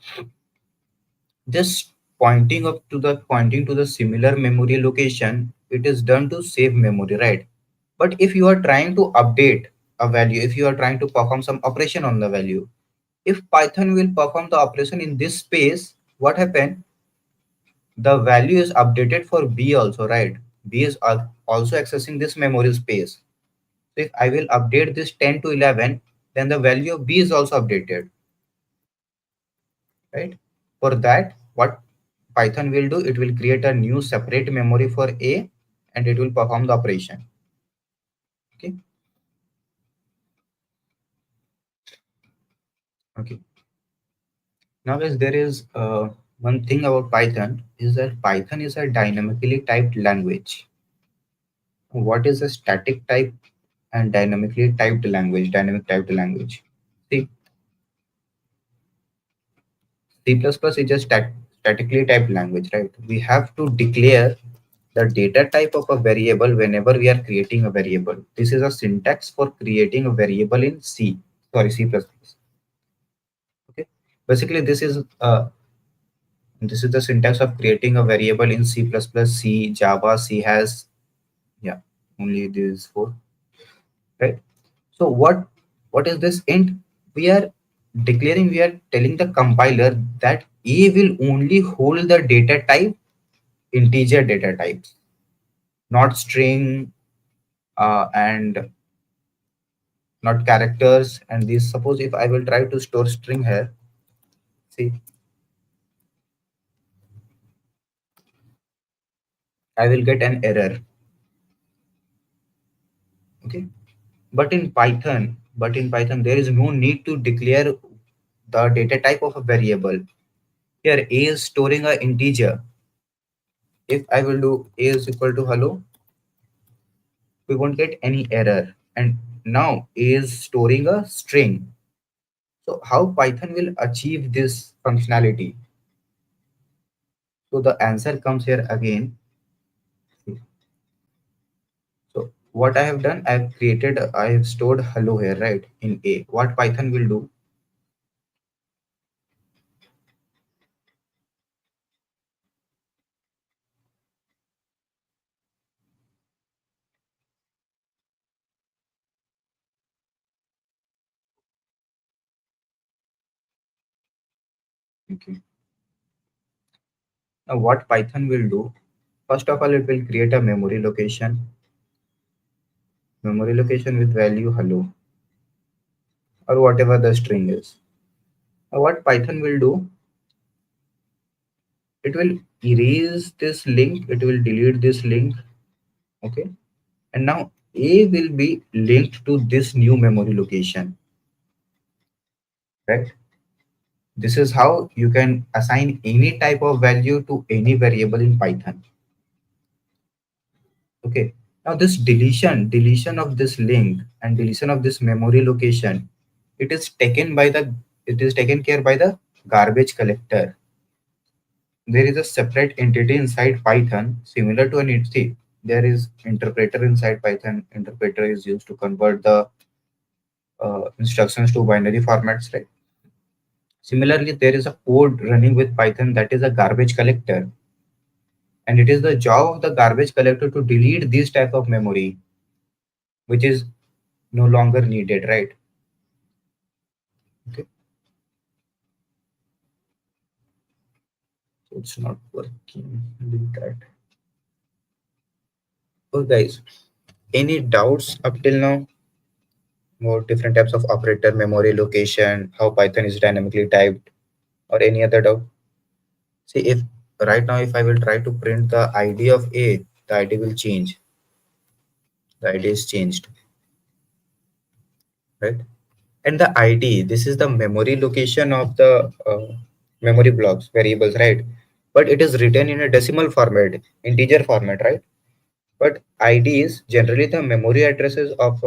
this pointing to the similar memory location, it is done to save memory, right? But if you are trying to update a value, if you are trying to perform some operation on the value, if Python will perform the operation in this space, what happen? the value is updated for B also, right? B is also accessing this memory space. So if I will update this 10 to 11, then the value of B is also updated, right? For that, what Python will do, it will create a new separate memory for A and it will perform the operation. Okay. Okay. Now, guys, there is one thing about Python is that Python is a dynamically typed language. What is a static type and dynamically typed language? Dynamic typed language. See, C++ is a statically typed language, right? We have to declare the data type of a variable whenever we are creating a variable. This is a syntax for creating a variable in C++. Okay. Basically, this is the syntax of creating a variable in C++, C, Java, C has, yeah, only these four, right? So what is this int? We are we are telling the compiler that A will only hold the data type, integer data types, not string and not characters. And these, suppose if I will try to store string here, see, I will get an error. Okay. But in Python, there is no need to declare the data type of a variable. Here, A is storing a integer. If I will do A is equal to hello, we won't get any error. And now A is storing a string. So how Python will achieve this functionality? So the answer comes here again. So what I have done, I have stored hello here, right, in A. What Python will do, okay. Now what Python will do, first of all, it will create a memory location with value hello or whatever the string is. Now what Python will do, it will erase this link, it will delete this link, okay. And now A will be linked to this new memory location, right? This is how you can assign any type of value to any variable in Python. Okay. Now this deletion of this link and deletion of this memory location, it is taken care by the garbage collector. There is a separate entity inside Python similar to an see, there is interpreter inside Python. Interpreter is used to convert the instructions to binary formats, right? Similarly, there is a code running with Python that is a garbage collector, and it is the job of the garbage collector to delete this type of memory which is no longer needed, right? Okay, so it's not working. Delete that. Oh, guys, any doubts up till now about different types of operator, memory location, how Python is dynamically typed, or any other doubt? See, if right now if I will try to print the ID of A, the ID will change. The ID is changed, right? And the id, this is the memory location of the memory blocks variables, right? But it is written in a decimal format, integer format, right? But id is generally the memory addresses of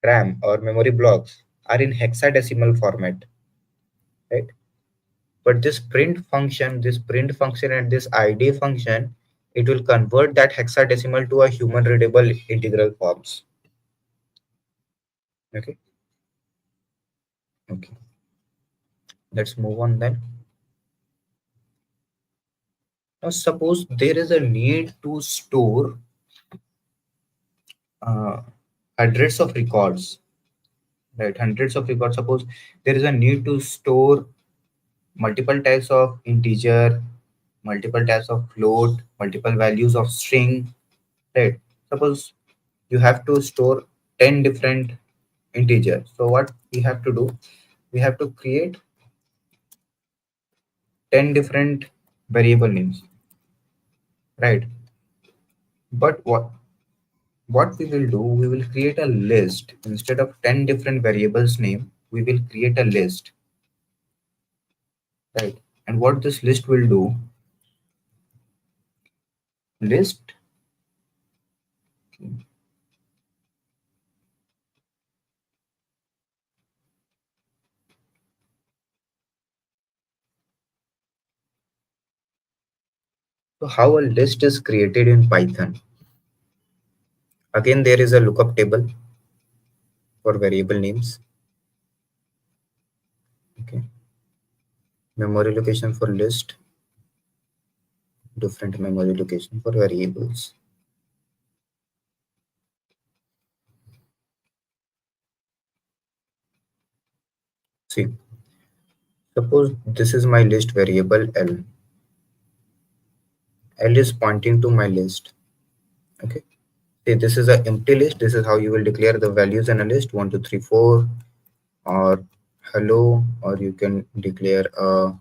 ram or memory blocks are in hexadecimal format, right? But this print function and this id function, it will convert that hexadecimal to a human readable integral forms. Okay. Okay, let's move on then. Now, suppose there is a need to store uh, hundreds of records, right? Hundreds of records. Suppose there is a need to store multiple types of integer, multiple types of float, multiple values of string, right? Suppose you have to store 10 different integers. So what we have to do, we have to create 10 different variable names, right? But what we will do, we will create a list. Instead of 10 different variables name, we will create a list, right? And what this list will do, list, so how a list is created in Python. Again, there is a lookup table for variable names. Okay, memory location for list, different memory location for variables. See, suppose this is my list variable L. L is pointing to my list. Okay. See, this is an empty list. This is how you will declare the values in a list 1, 2, 3, 4, or hello, or you can declare a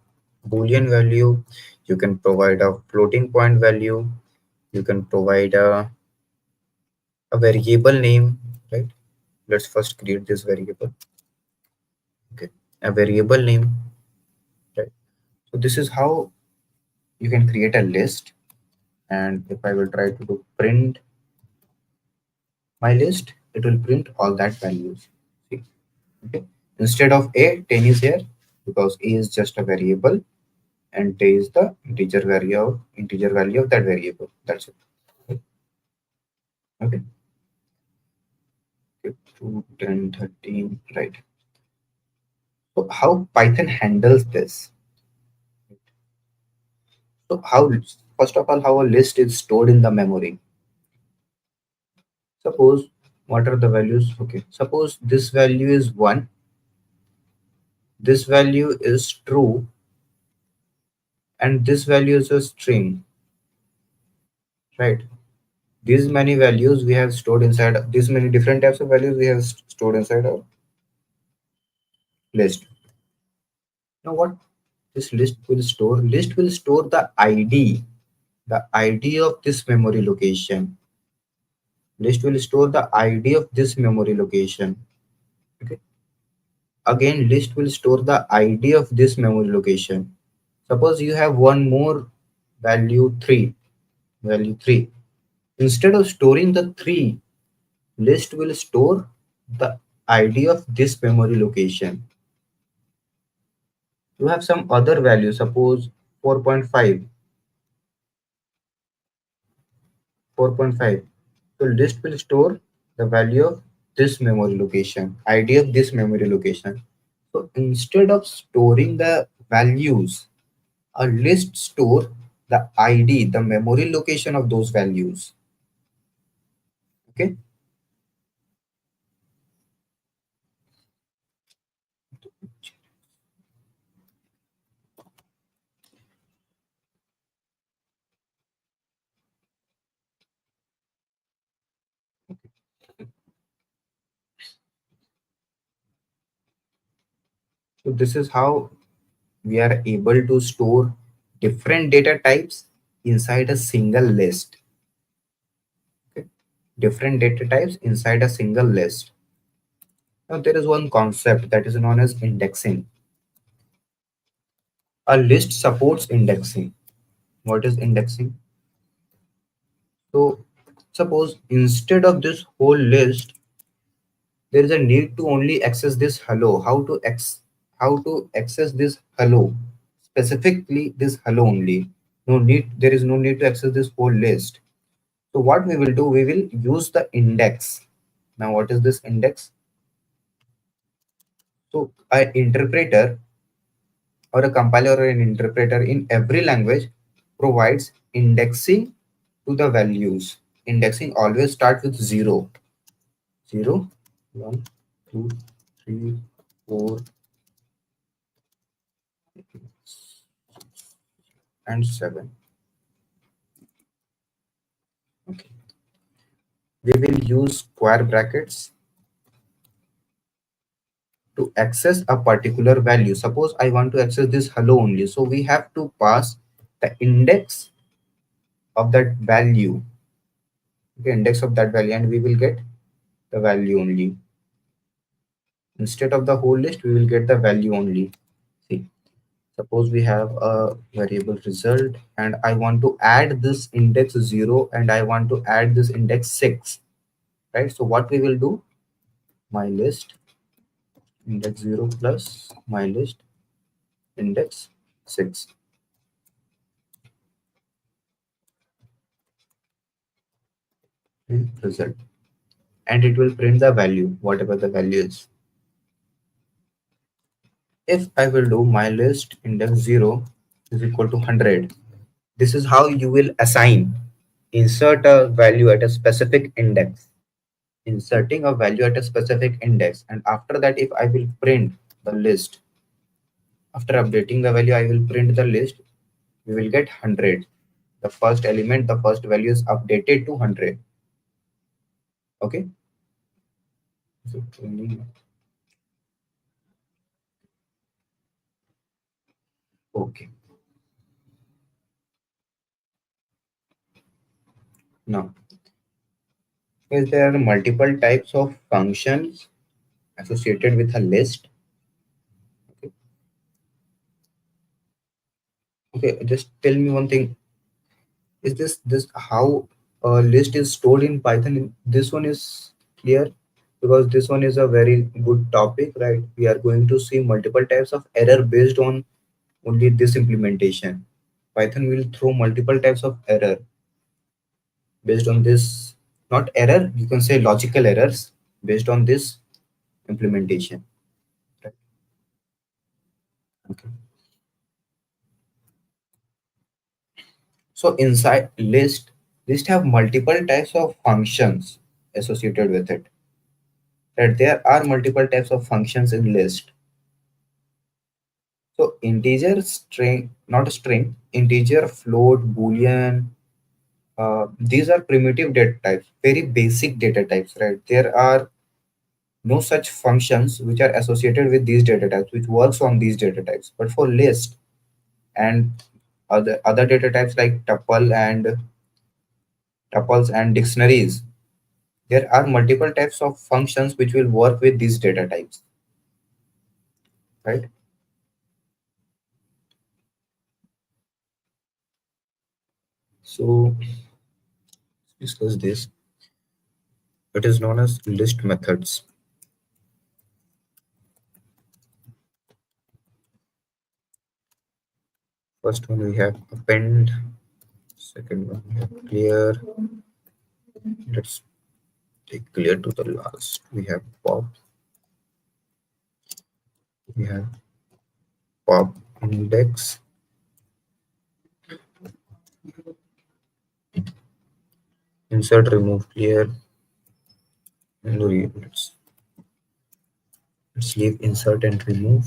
Boolean value. You can provide a floating point value. You can provide a variable name, right? Let's first create this variable. Okay, a variable name, right? So this is how you can create a list. And if I will try to do print my list, it will print all that values. See, okay. Instead of a, 10 is here because a is just a variable and t is the integer value of that variable. That's it. Okay. Okay. 2, 10, 13, right. So how Python handles this? So how, first of all, how a list is stored in the memory. Suppose what are the values? Okay. Suppose this value is 1. This value is true and this value is a string, right? These many values we have stored inside, these many different types of values we have stored inside our list. Now what this list will store? List will store the id of this memory location. List will store the id of this memory location. Okay. Again, list will store the id of this memory location. Suppose you have one more value 3, value 3. Instead of storing the 3, list will store the id of this memory location. You have some other value, suppose 4.5. 4.5. So list will store the value of this memory location, id of this memory location. So instead of storing the values, a list store the id, the memory location of those values. Okay. So this is how we are able to store different data types inside a single list. Okay. Different data types inside a single list. Now there is one concept that is known as indexing. A list supports indexing. What is indexing? So suppose instead of this whole list, there is a need to only access this hello. How to access this hello? Specifically this hello only. No need, there is no need to access this whole list. So what we will do, we will use the index. Now what is this index? So an interpreter or a compiler or an interpreter in every language provides indexing to the values. Indexing always starts with 0. 0, 1, 2, 3, 4. and 7. Okay. We will use square brackets to access a particular value. Suppose I want to access this hello only. So we have to pass the index of that value. Okay, index of that value, and we will get the value only. Instead of the whole list, we will get the value only. See, suppose we have a variable result and I want to add this index 0 and I want to add this index 6, right? So what we will do, my list index 0 plus my list index 6, result, and it will print the value, whatever the value is. If I will do my list index 0 is equal to 100, this is how you will assign, insert a value at a specific index, inserting a value at a specific index, and after that if I will print the list, after updating the value I will print the list, we will get 100. The first element, the first value is updated to 100. Okay, so okay, now is there are multiple types of functions associated with a list. Okay, okay, just tell me one thing, is this how a list is stored in Python? This one is clear, because this one is a very good topic, right? We are going to see multiple types of error based on only this implementation. Python will throw multiple types of error based on this, not error, you can say logical errors based on this implementation, right? Okay, so inside list have multiple types of functions associated with it, that there are multiple types of functions in list. So integer, string, not string, integer, float, boolean, these are primitive data types, very basic data types, right? There are no such functions which are associated with these data types, which works on these data types. But for list and other data types like tuples and dictionaries, there are multiple types of functions which will work with these data types, right? So discuss this. It is known as list methods. First one we have append, second one we have clear. Let's take clear to the last. We have pop, we have pop index, insert, remove, clear, and let's leave insert and remove,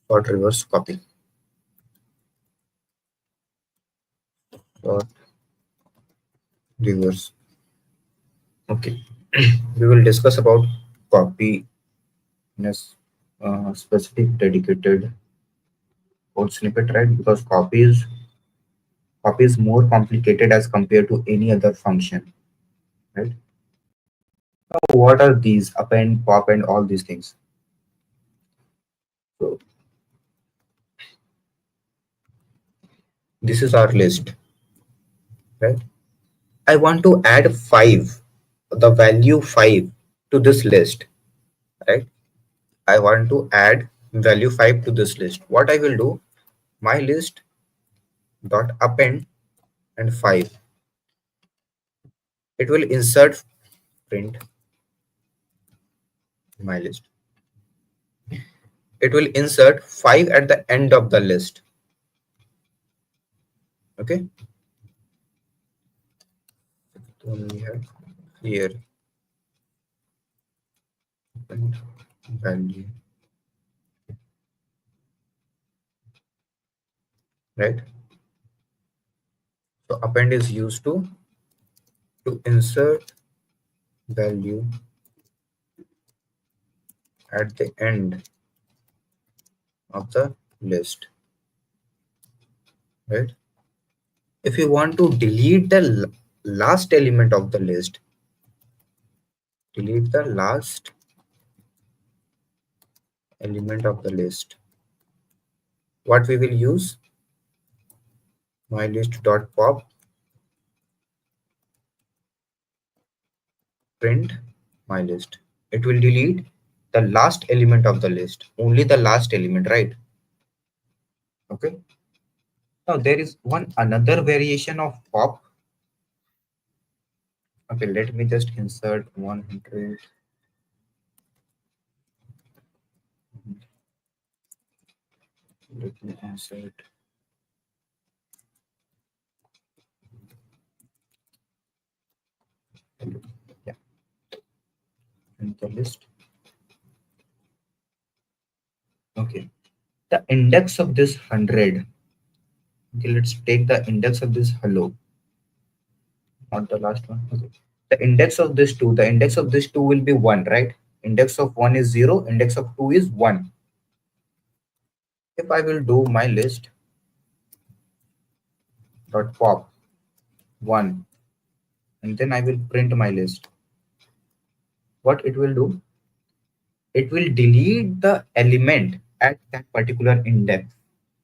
sort, reverse, copy, sort, reverse. Okay, we will discuss about copy in a specific dedicated code snippet, right? Because copy is more complicated as compared to any other function, right? Now, what are these append, pop, and all these things? So this is our list, right? I want to add 5, the value 5 to this list, right? I want to add value 5 to this list. What I will do, my list dot append and 5. It will insert, print my list. It will insert 5 at the end of the list. Okay. So we have here value right? So append is used to insert value at the end of the list, right? If you want to delete the last element of the list, delete the last element of the list, what we will use? Mylist.pop print mylist. It will delete the last element of the list, only the last element, right? Okay. Now there is one another variation of pop. Okay, let me just insert 100. Let me insert. Yeah, in the list. Okay, the index of this 100. Okay, let's take the index of this hello, not the last one. Okay, the index of this two. The index of this two will be one, right? Index of one is 0. Index of two is 1. If I will do my list dot pop 1, and then I will print my list, what it will do? It will delete the element at that particular index.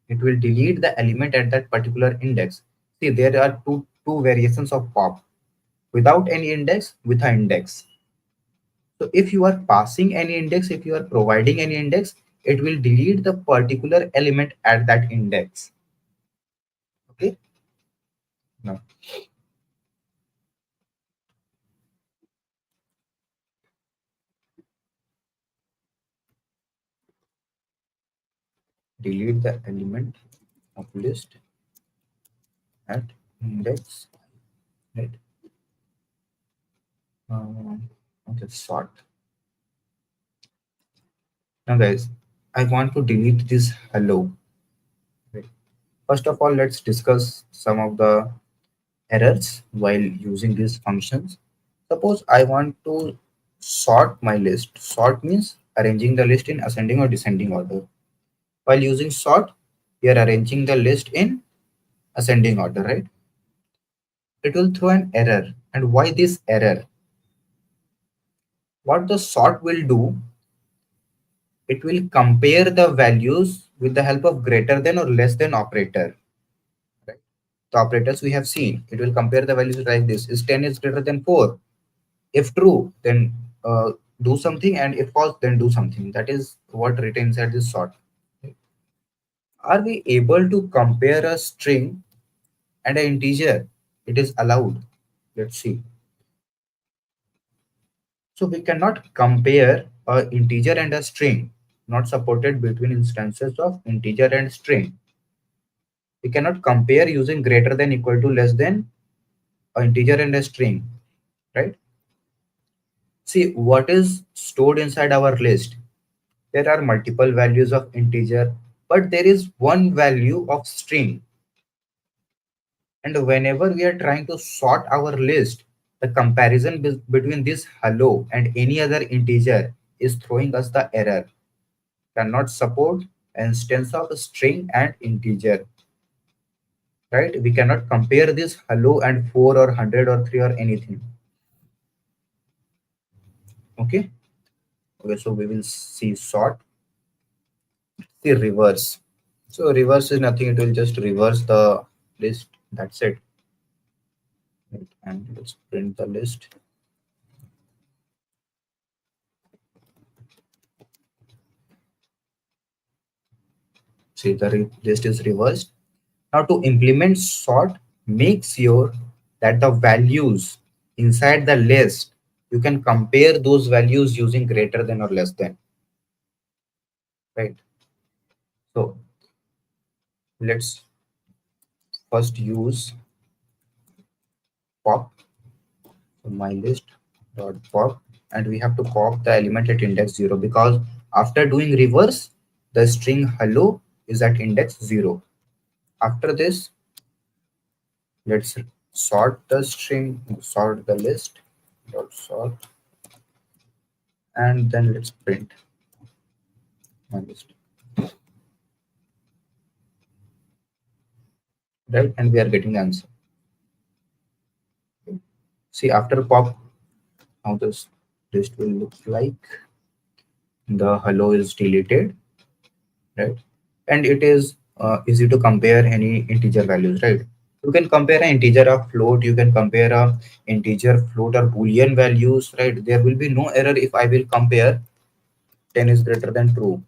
It will delete the element at that particular index. See, there are two variations of pop: without any index, with an index. So if you are passing any index, if you are providing any index, it will delete the particular element at that index. Okay. Now delete the element of list at index, right? Okay, sort. Now guys, I want to delete this hello. Right. First of all, let's discuss some of the errors while using these functions. Suppose I want to sort my list. Sort means arranging the list in ascending or descending order. While using sort, we are arranging the list in ascending order, right? It will throw an error. And why this error? What the sort will do, it will compare the values with the help of greater than or less than operator. Right? The operators we have seen, it will compare the values like this. Is 10 is greater than 4? If true, then do something, and if false, then do something. That is what written inside this sort. Are we able to compare a string and an integer? It is allowed. Let's see. So we cannot compare a integer and a string, not supported between instances of integer and string. We cannot compare using greater than, equal to, less than, a integer and a string, right? See, what is stored inside our list? There are multiple values of integer, but there is one value of string. And whenever we are trying to sort our list, the comparison between this hello and any other integer is throwing us the error. Cannot support instance of string and integer, right? We cannot compare this hello and 4 or 100 or 3 or anything. Okay. Okay, so we will see sort. See reverse. So reverse is nothing, it will just reverse the list. That's it. Right. And let's print the list. See, the list is reversed. Now to implement sort, make sure that the values inside the list, you can compare those values using greater than or less than. Right. So let's first use pop. So my list dot pop, and we have to pop the element at index 0, because after doing reverse, the string hello is at index 0. After this, let's sort the string, sort the list, dot sort, and then let's print my list, right? And we are getting the answer. See, after pop, how this list will look like. The hello is deleted, right? And it is easy to compare any integer values, right? You can compare an integer or float, you can compare a integer, float, or boolean values, right? There will be no error if I will compare 10 is greater than true.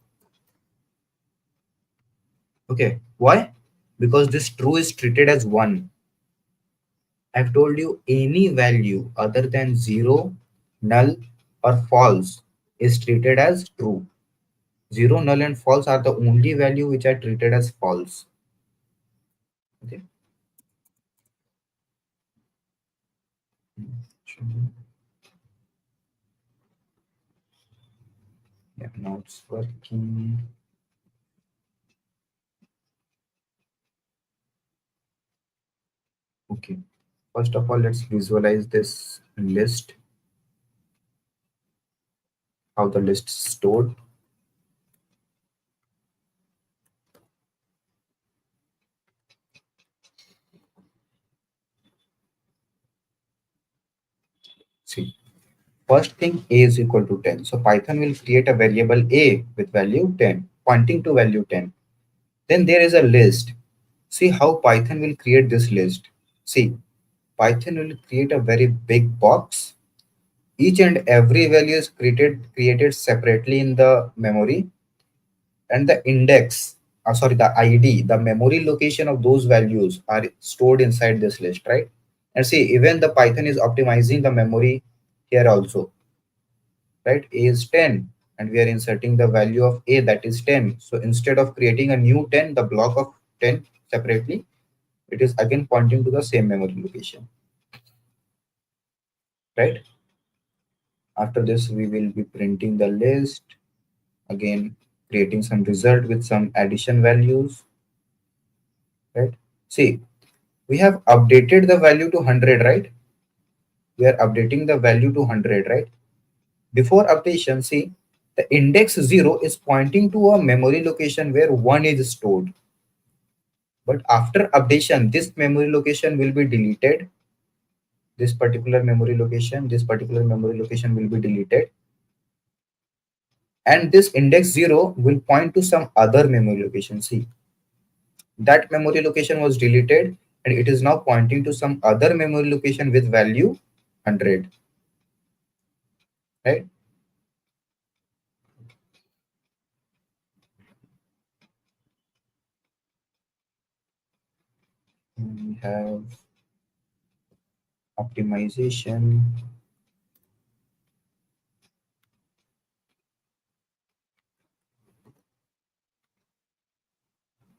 Okay, why? Because this true is treated as 1. I've told you any value other than 0, null, or false is treated as true. 0, null, and false are the only value which are treated as false. Okay. Yeah, now it's working. Okay. First of all, let's visualize this list, how the list is stored. See, first thing a is equal to 10. So Python will create a variable a with value 10, pointing to value 10. Then there is a list. See how Python will create this list. See, Python will create a very big box. Each and every value is created separately in the memory, and the index, sorry, the ID, the memory location of those values are stored inside this list, right? And see, even the Python is optimizing the memory here also, right? A is 10, and we are inserting the value of a, that is 10. So instead of creating a new 10, the block of 10 separately, it is again pointing to the same memory location, right? After this, we will be printing the list, again creating some result with some addition values, right? See, we have updated the value to 100, right? We are updating the value to 100, right? Before updation, see, the index 0 is pointing to a memory location where 1 is stored. But after updation, this memory location will be deleted. This particular memory location will be deleted. And this index 0 will point to some other memory location. See, that memory location was deleted, and it is now pointing to some other memory location with value 100, right? We have optimization.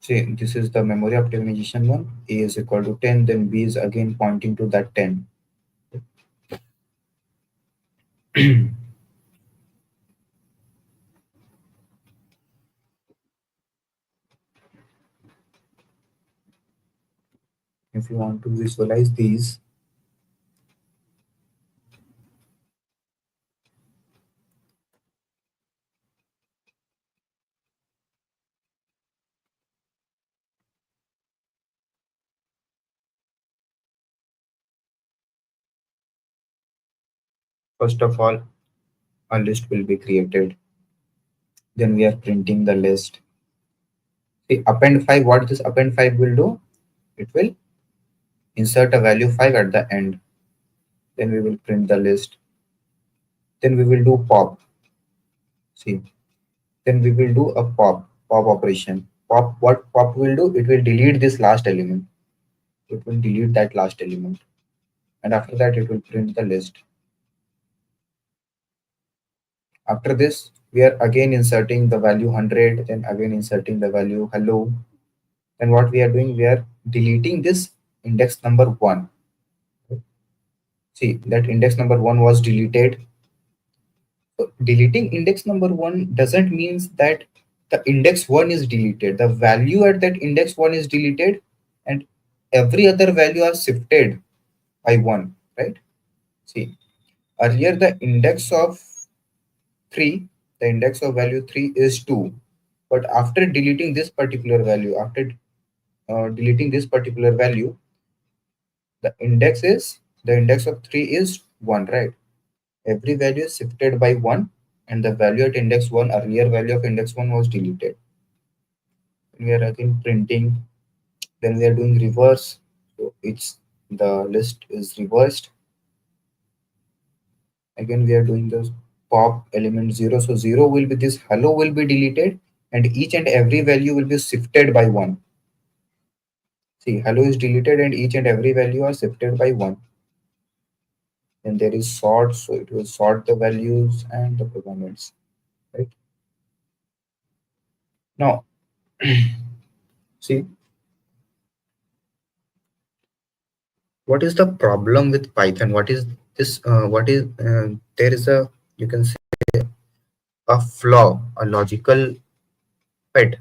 See, this is the memory optimization one. A is equal to 10, then B is again pointing to that 10. If you want to visualize these, first of all, a list will be created. Then we are printing the list. See, append 5, what this append 5 will do? It will insert a value 5 at the end. Then we will print the list. Then we will do pop. See, then we will do a pop operation. Pop, what pop will do? It will delete this last element. It will delete that last element. And after that, it will print the list. After this, we are again inserting the value 100, then again inserting the value hello. Then what we are doing, we are deleting this index number 1. See, that index number 1 was deleted. So deleting index number 1 doesn't mean that the index 1 is deleted. The value at that index 1 is deleted, every other value are shifted by 1, right? See, earlier the index of 3, the index of value 3 is 2. But after deleting this particular value, after deleting this particular value, the index of 3 is 1, right? Every value is shifted by 1, and the value at index 1, earlier value of index 1 was deleted. We are again printing, then we are doing reverse. So it's the list is reversed. Again, we are doing the pop element 0. So 0 will be this hello will be deleted, and each and every value will be shifted by 1. See, hello is deleted and each and every value are shifted by 1. And there is sort, so it will sort the values and the comments, right? Now, see, what is the problem with Python? What is this? What is there is a, you can say, a flaw, a logical pet.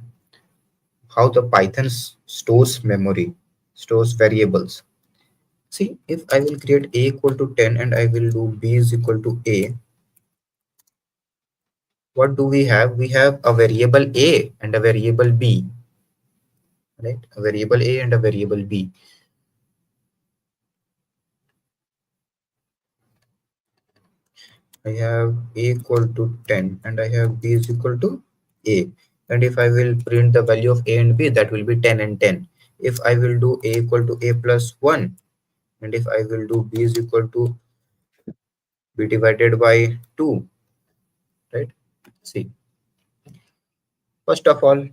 How the Python stores memory, stores variables. See, if I will create a equal to 10 and I will do b is equal to a, what do we have? We have a variable a and a variable b, right? A variable a and a variable b. I have a equal to 10 and I have b is equal to a. And if I will print the value of a and b, that will be 10 and 10. If I will do a equal to a plus 1, and if I will do b is equal to b divided by 2, right? See, first of all,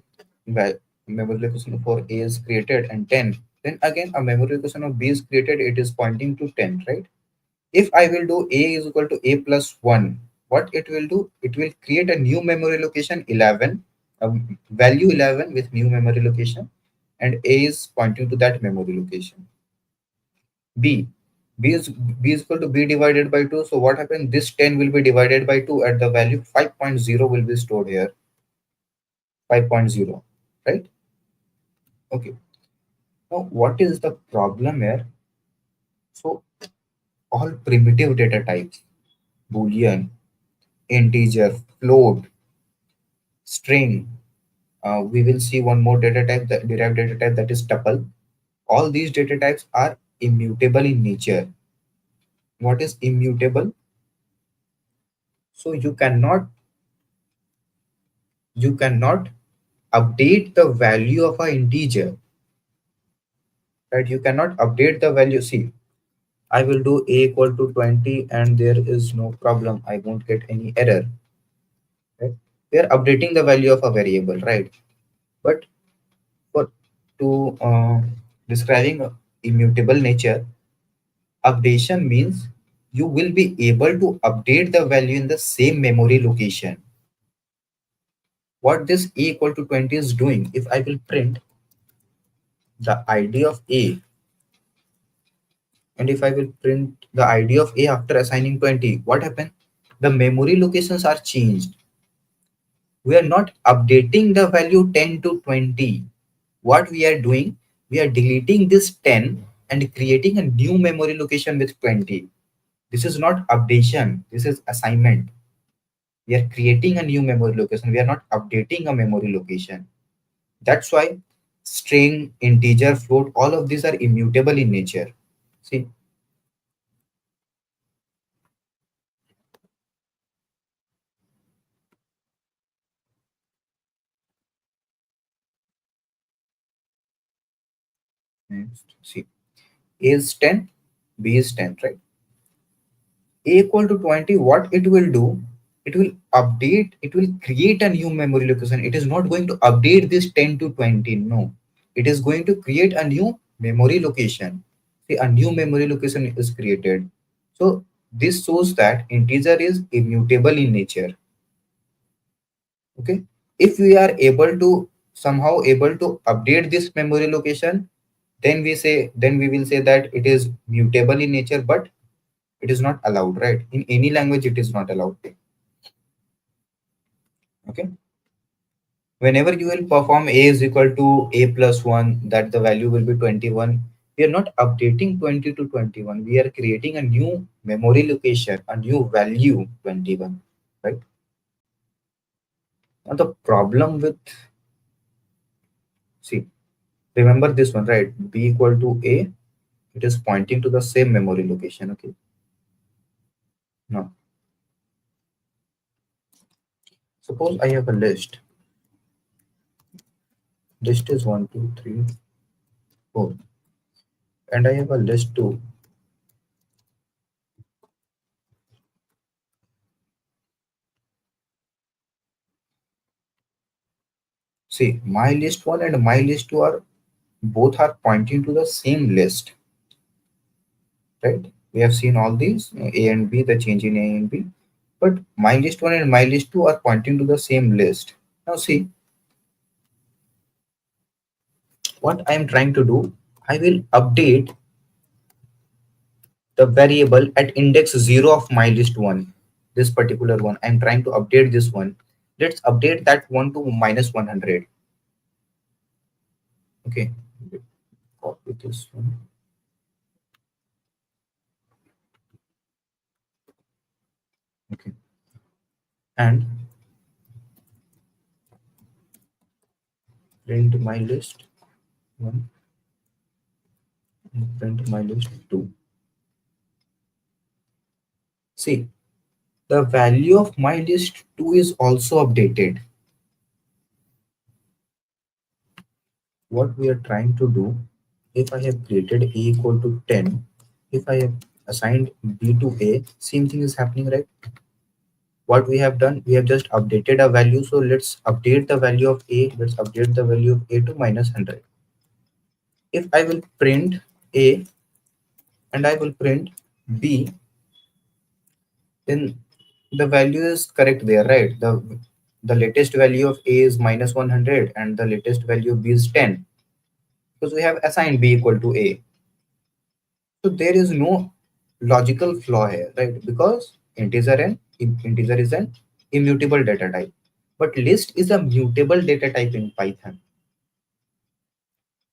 well, memory location for a is created and 10. Then again, a memory location of b is created, it is pointing to 10, right? If I will do a is equal to a plus 1, what it will do? It will create a new memory location 11, a value 11 with new memory location, and a is pointing to that memory location. B. B is equal to b divided by 2. So what happens? This 10 will be divided by 2 at the value 5.0 will be stored here. 5.0, right? Okay. Now what is the problem here? So all primitive data types, Boolean, integer, float, string. We will see one more data type, the derived data type, that is tuple. All these data types are immutable in nature. What is immutable? So you cannot update the value of an integer, right? You cannot update the value. See, I will do a equal to 20 and there is no problem. I won't get any error, right? We are updating the value of a variable, right? But for to describing immutable nature, updation means you will be able to update the value in the same memory location. What this a equal to 20 is doing, if I will print the id of a, and if I will print the id of a after assigning 20, what happened? The memory locations are changed. We are not updating the value 10 to 20. What we are doing, we are deleting this 10 and creating a new memory location with 20. This is not updation, this is assignment. We are creating a new memory location, we are not updating a memory location. That's why string, integer, float, all of these are immutable in nature. See, next, see, a is 10, b is 10, right? A equal to 20, what it will do, it will update, it will create a new memory location. It is not going to update this 10 to 20, no. It is going to create a new memory location. See, a new memory location is created. So this shows that integer is immutable in nature. Okay, if we are able to somehow able to update this memory location, then we will say that it is mutable in nature, but it is not allowed, right? In any language it is not allowed. Okay, whenever you will perform a is equal to a plus 1, that the value will be 21, We are not updating 20 to 21. We are creating a new memory location, a new value 21, right? Now the problem with, see, remember this one, right? B equal to A, it is pointing to the same memory location, okay? Now, suppose I have a list. List is 1, 2, 3, 4, and I have a list 2. See, my list 1 and my list 2 are both are pointing to the same list, right? We have seen all these A and B, the change in A and B, but my list 1 and my list 2 are pointing to the same list. Now see, what I am trying to do, I will update the variable at index 0 of my list 1. This particular one, I'm trying to update this one. Let's update that one to minus 100. Okay, copy this one. Okay, and print my list 1 and print my list 2. See, the value of my list 2 is also updated. What we are trying to do, if I have created A equal to 10, if I have assigned B to A, same thing is happening, right? What we have done, we have just updated a value. So let's update the value of A. Let's update the value of A to minus 100. If I will print A and I will print B, then the value is correct there, right? The latest value of A is minus 100 and the latest value of B is 10, because we have assigned B equal to A. So there is no logical flaw here, right? Because integer is an immutable data type, but list is a mutable data type in Python.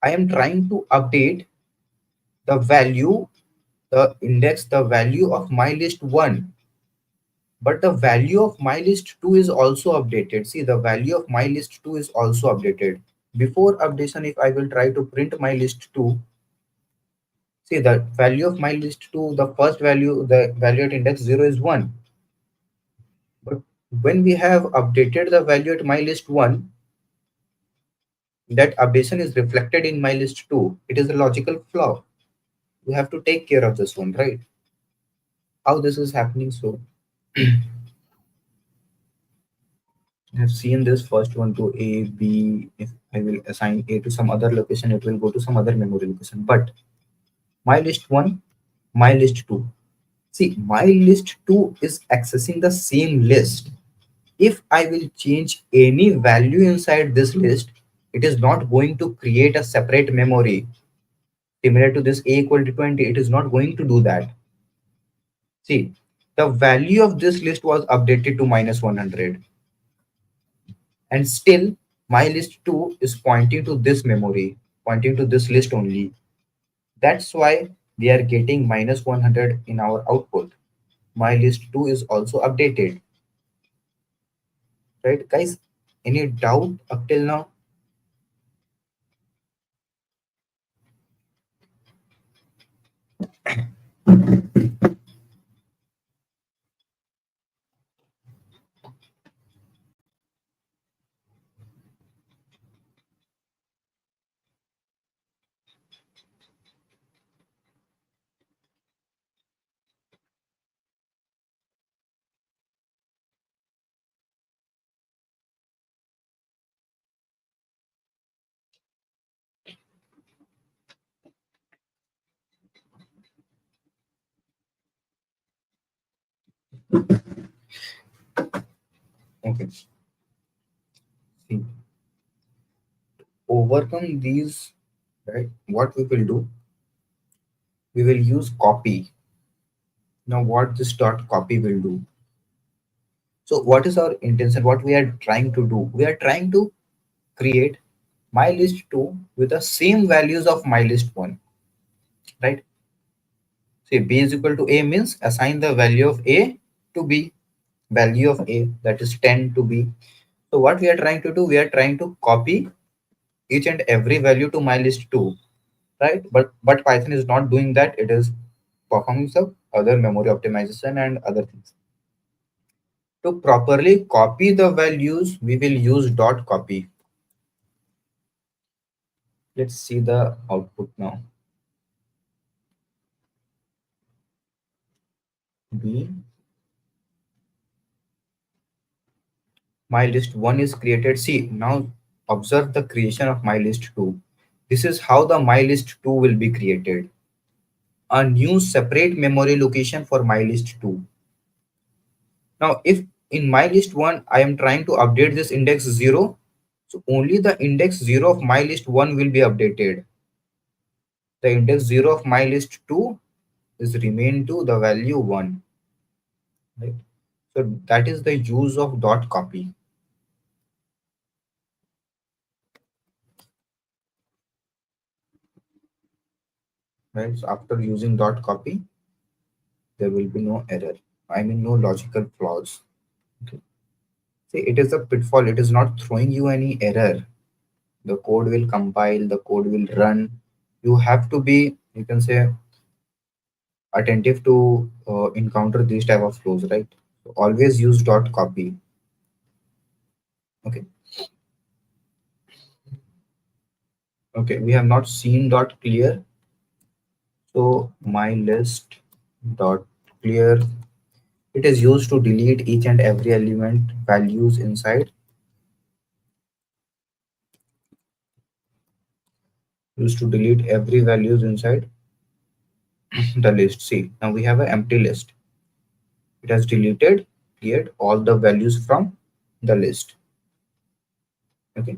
I am trying to update the value, the index, the value of my list 1, but the value of my list 2 is also updated. See, the value of my list 2 is also updated. Before updation, if I will try to print my list 2, see the value of my list 2, the first value, the value at index 0 is 1. But when we have updated the value at my list 1, that updation is reflected in my list 2. It is a logical flaw. We have to take care of this one, right? How this is happening? So I have seen this first one to A, B. If I will assign A to some other location, it will go to some other memory location. But my list 1, my list 2. See, my list 2 is accessing the same list. If I will change any value inside this list, it is not going to create a separate memory. Similar to this A equal to 20, it is not going to do that. See, the value of this list was updated to minus 100. And still, my list 2 is pointing to this memory, pointing to this list only. That's why we are getting minus 100 in our output. My list 2 is also updated. Right, guys? Any doubt up till now? Okay. See, overcome these, right? What we will do, we will use copy. Now, what this dot copy will do? So, what is our intention? What we are trying to do? We are trying to create my list 2 with the same values of my list 1. right? See, b is equal to a means assign the value of a to b, value of a, that is 10 to b. So what we are trying to do, we are trying to copy each and every value to my list 2, right? But Python is not doing that. It is performing some other memory optimization and other things. To properly copy the values, we will use dot copy. Let's see the output now. B, my list 1 is created. See, now observe the creation of my list 2. This is how the my list 2 will be created. A new separate memory location for my list 2. Now, if in my list 1, I am trying to update this index 0, so only the index 0 of my list 1 will be updated. The index 0 of my list 2 is remain to the value 1. Right? So that is the use of dot copy. Right? So after using dot copy, there will be no error. I mean no logical flaws. Okay. See, it is a pitfall. It is not throwing you any error. The code will compile, the code will run. You have to be, you can say, attentive to encounter these type of flows, right? So always use dot copy. Okay. Okay, we have not seen dot clear. So my list dot clear, it is used to delete each and every element values inside. Used to delete every values inside the list. See, now we have an empty list. It has cleared all the values from the list. Okay.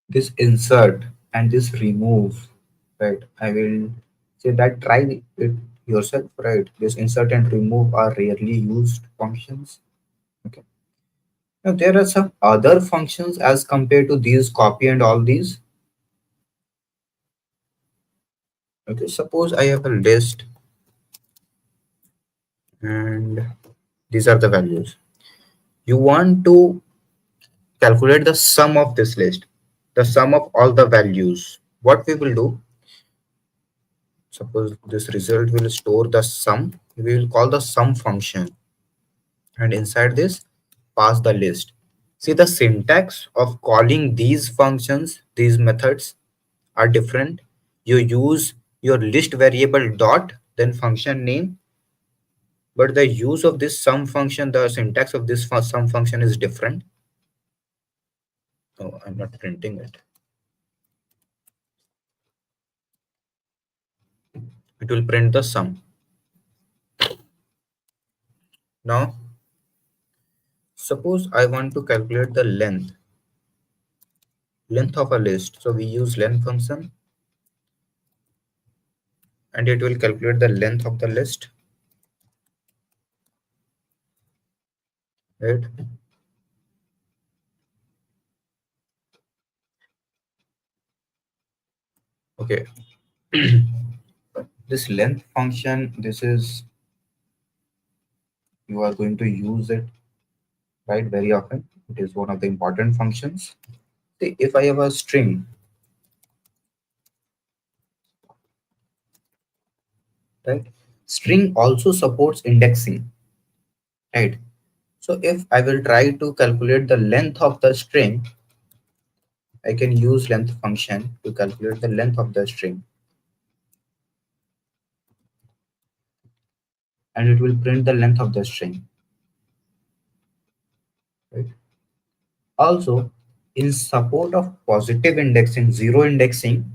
This insert and this remove, right? I will say that try it yourself, right? This insert and remove are rarely used functions. Okay. Now there are some other functions as compared to these copy and all these. Okay, suppose I have a list and these are the values. You want to calculate the sum of this list, the sum of all the values. What we will do, suppose this result will store the sum, we will call the sum function, and inside this pass the list. See, the syntax of calling these functions, these methods are different. You use your list variable dot, then function name, but the use of this sum function, the syntax of this sum function is different. Oh, I'm not printing it. It will print the sum. Now, suppose I want to calculate the length of a list. So we use length function and it will calculate the length of the list. Right? Okay. This length function, this is, you are going to use it, right, very often. It is one of the important functions. See, if I have a string, right, string also supports indexing, right? So if I will try to calculate the length of the string, I can use length function to calculate the length of the string, and it will print the length of the string, right? Also, in support of positive indexing, zero indexing,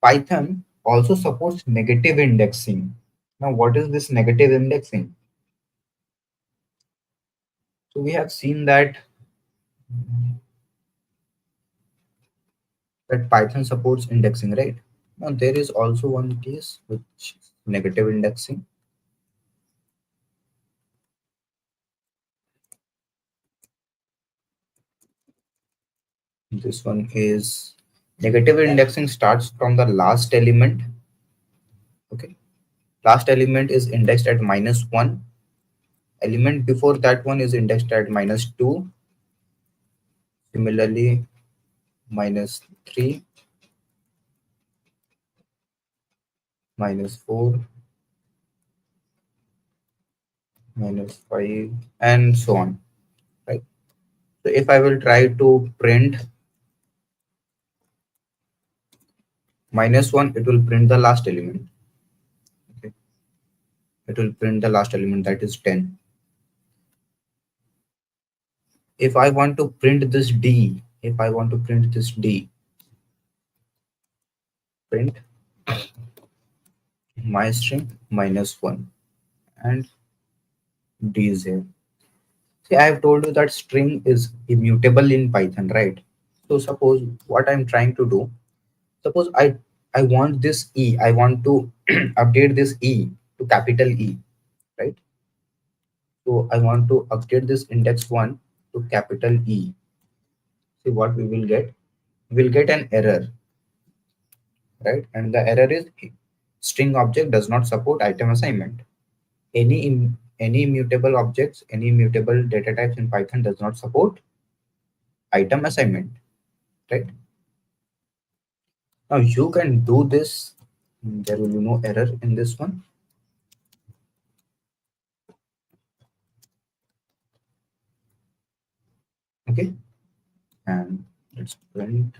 Python also supports negative indexing. Now, what is this negative indexing? So we have seen that Python supports indexing, right? Now there is also one case which is negative indexing. This one is negative indexing starts from the last element. Okay, last element is indexed at -1. Element before that one is indexed at -2. Similarly, -3, -4, -5, and so on. Right. So if I will try to print -1, it will print the last element. Okay. It will print the last element, that is 10. If I want to print this D, if I want to print this D, print my string -1 and D is here. See, I have told you that string is immutable in Python, right? So suppose what I'm trying to do, suppose I want this E, I want to update this E to capital E, right? So I want to update this index 1 to capital E. See what we will get? We'll get an error, right? And the error is string object does not support item assignment. Any immutable objects, any immutable data types in Python does not support item assignment, right? Now you can do this. There will be no error in this one. Okay, and let's print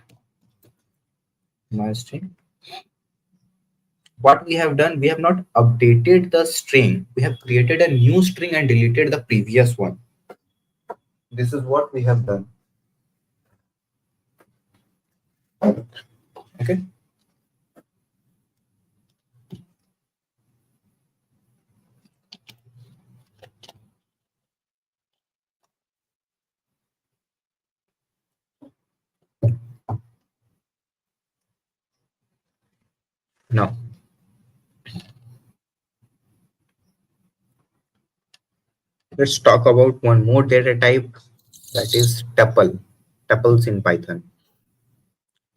my string. What we have done, we have not updated the string. We have created a new string and deleted the previous one. This is what we have done. Okay. Now let's talk about one more data type, that is tuple. Tuples in Python.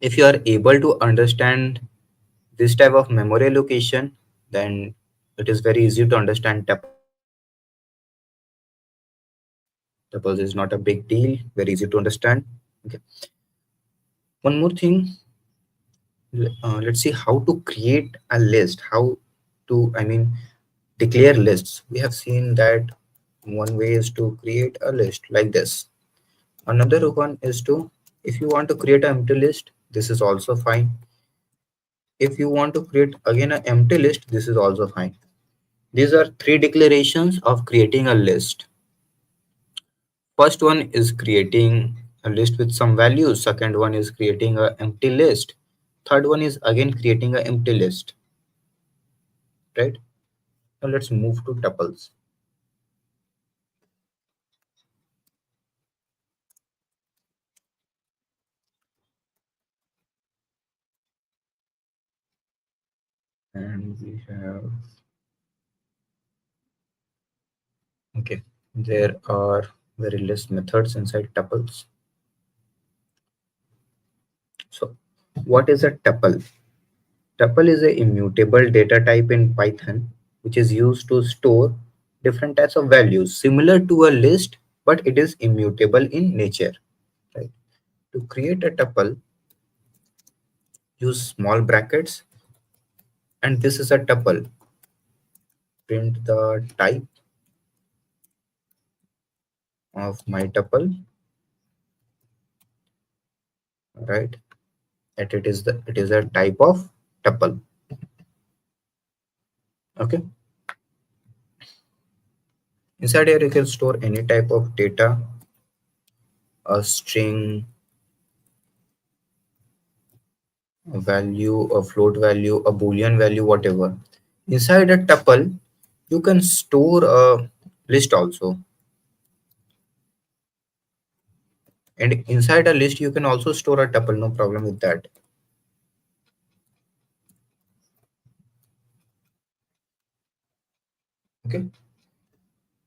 If you are able to understand this type of memory allocation, then it is very easy to understand tuples. Tuples is not a big deal, very easy to understand. Okay. One more thing, let's see how to create a list, how to, declare lists. We have seen that one way is to create a list like this. Another one is to, if you want to create an empty list, this is also fine. If you want to create again an empty list, this is also fine. These are three declarations of creating a list. First one is creating a list with some values. Second one is creating an empty list. Third one is again creating an empty list. Right? Now let's move to tuples. And we have, okay, there are very less methods inside tuples. So what is a tuple? Tuple is a immutable data type in Python, which is used to store different types of values similar to a list, but it is immutable in nature. Right? To create a tuple, use small brackets, and this is a tuple. Print the type of my tuple, right? And it is a type of tuple. Okay. Inside here, you can store any type of data, a string, a value, a float value, a boolean value, whatever. Inside a tuple, you can store a list also. And inside a list, you can also store a tuple, no problem with that. Okay.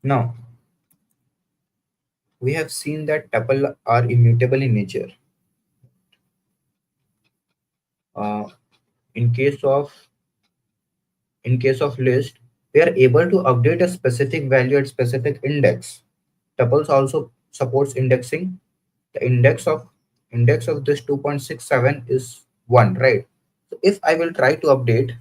Now, we have seen that tuple are immutable in nature. uh, in case of list, we are able to update a specific value at specific index. Tuples also supports indexing. The index of this 2.67 is 1, right? So if I will try to update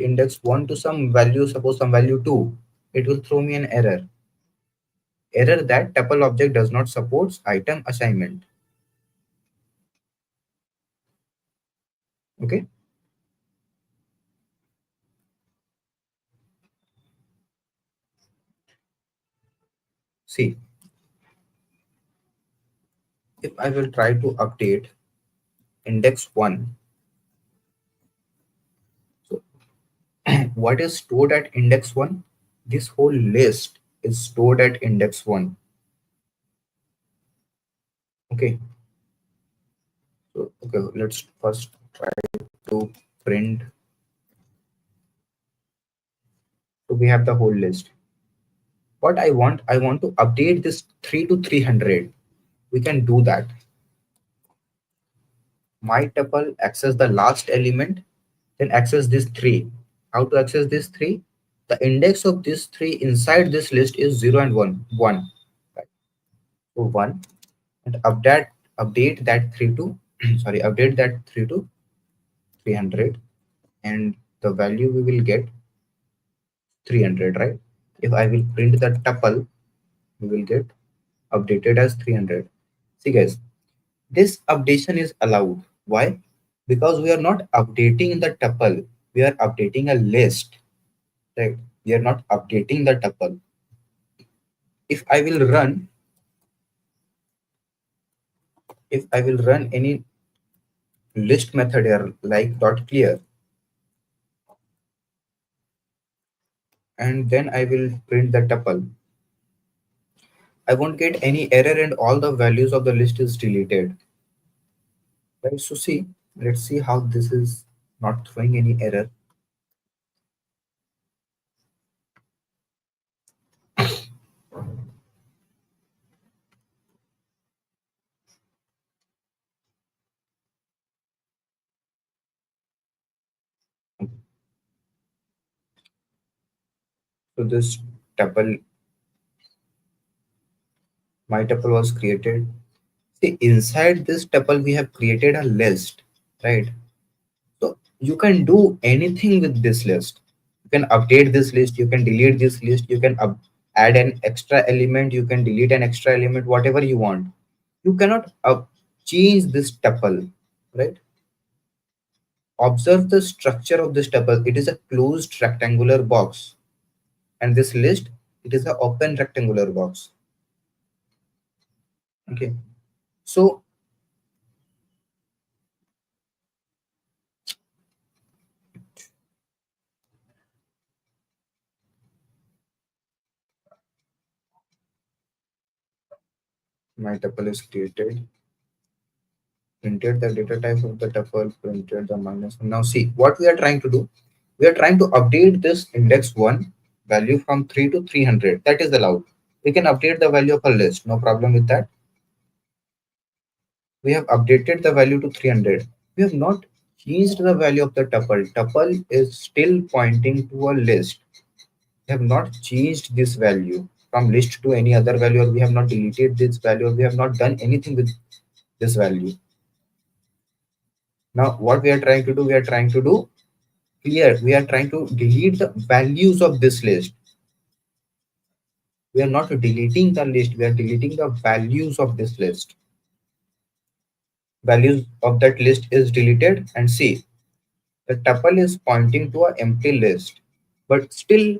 index 1 to some value, suppose some value 2, it will throw me an error. Error that tuple object does not support item assignment. Okay. See, if I will try to update index 1, so what is stored at index 1? This whole list is stored at index 1. Okay. So, okay, let's first try to print. So we have the whole list. What I want to update this 3 to 300. We can do that. My tuple access the last element, then access this 3. How to access this 3? The index of this 3 inside this list is 0 and 1. 1. Right. So 1, and update that 3 to sorry, update that 3 to 300, and the value we will get 300, right? If I will print the tuple, we will get updated as 300. See guys, this updation is allowed. Why? Because we are not updating the tuple, we are updating a list, right? We are not updating the tuple. If I will run, if I will run any list method here like dot clear, and then I will print the tuple, I won't get any error and all the values of the list is deleted. Right? So see, let's see how this is not throwing any error. So this tuple, my tuple was created. See, inside this tuple we have created a list, right? So you can do anything with this list. You can update this list, you can delete this list, you can add an extra element, you can delete an extra element, whatever you want. You cannot change this tuple, right? Observe the structure of this tuple. It is a closed rectangular box, and this list, it is an open rectangular box. Okay, so my tuple is created, printed the data type of the tuple, printed the minus one. Now see what we are trying to do. We are trying to update this index 1 value from 3 to 300. That is allowed. We can update the value of a list, no problem with that. We have updated the value to 300. We have not changed the value of the tuple. Tuple is still pointing to a list. We have not changed this value from list to any other value, or we have not deleted this value, or we have not done anything with this value. Now what we are trying to do, we are trying to do clear, we are trying to delete the values of this list. We are not deleting the list, we are deleting the values of this list. Values of that list is deleted, and see, the tuple is pointing to an empty list, but still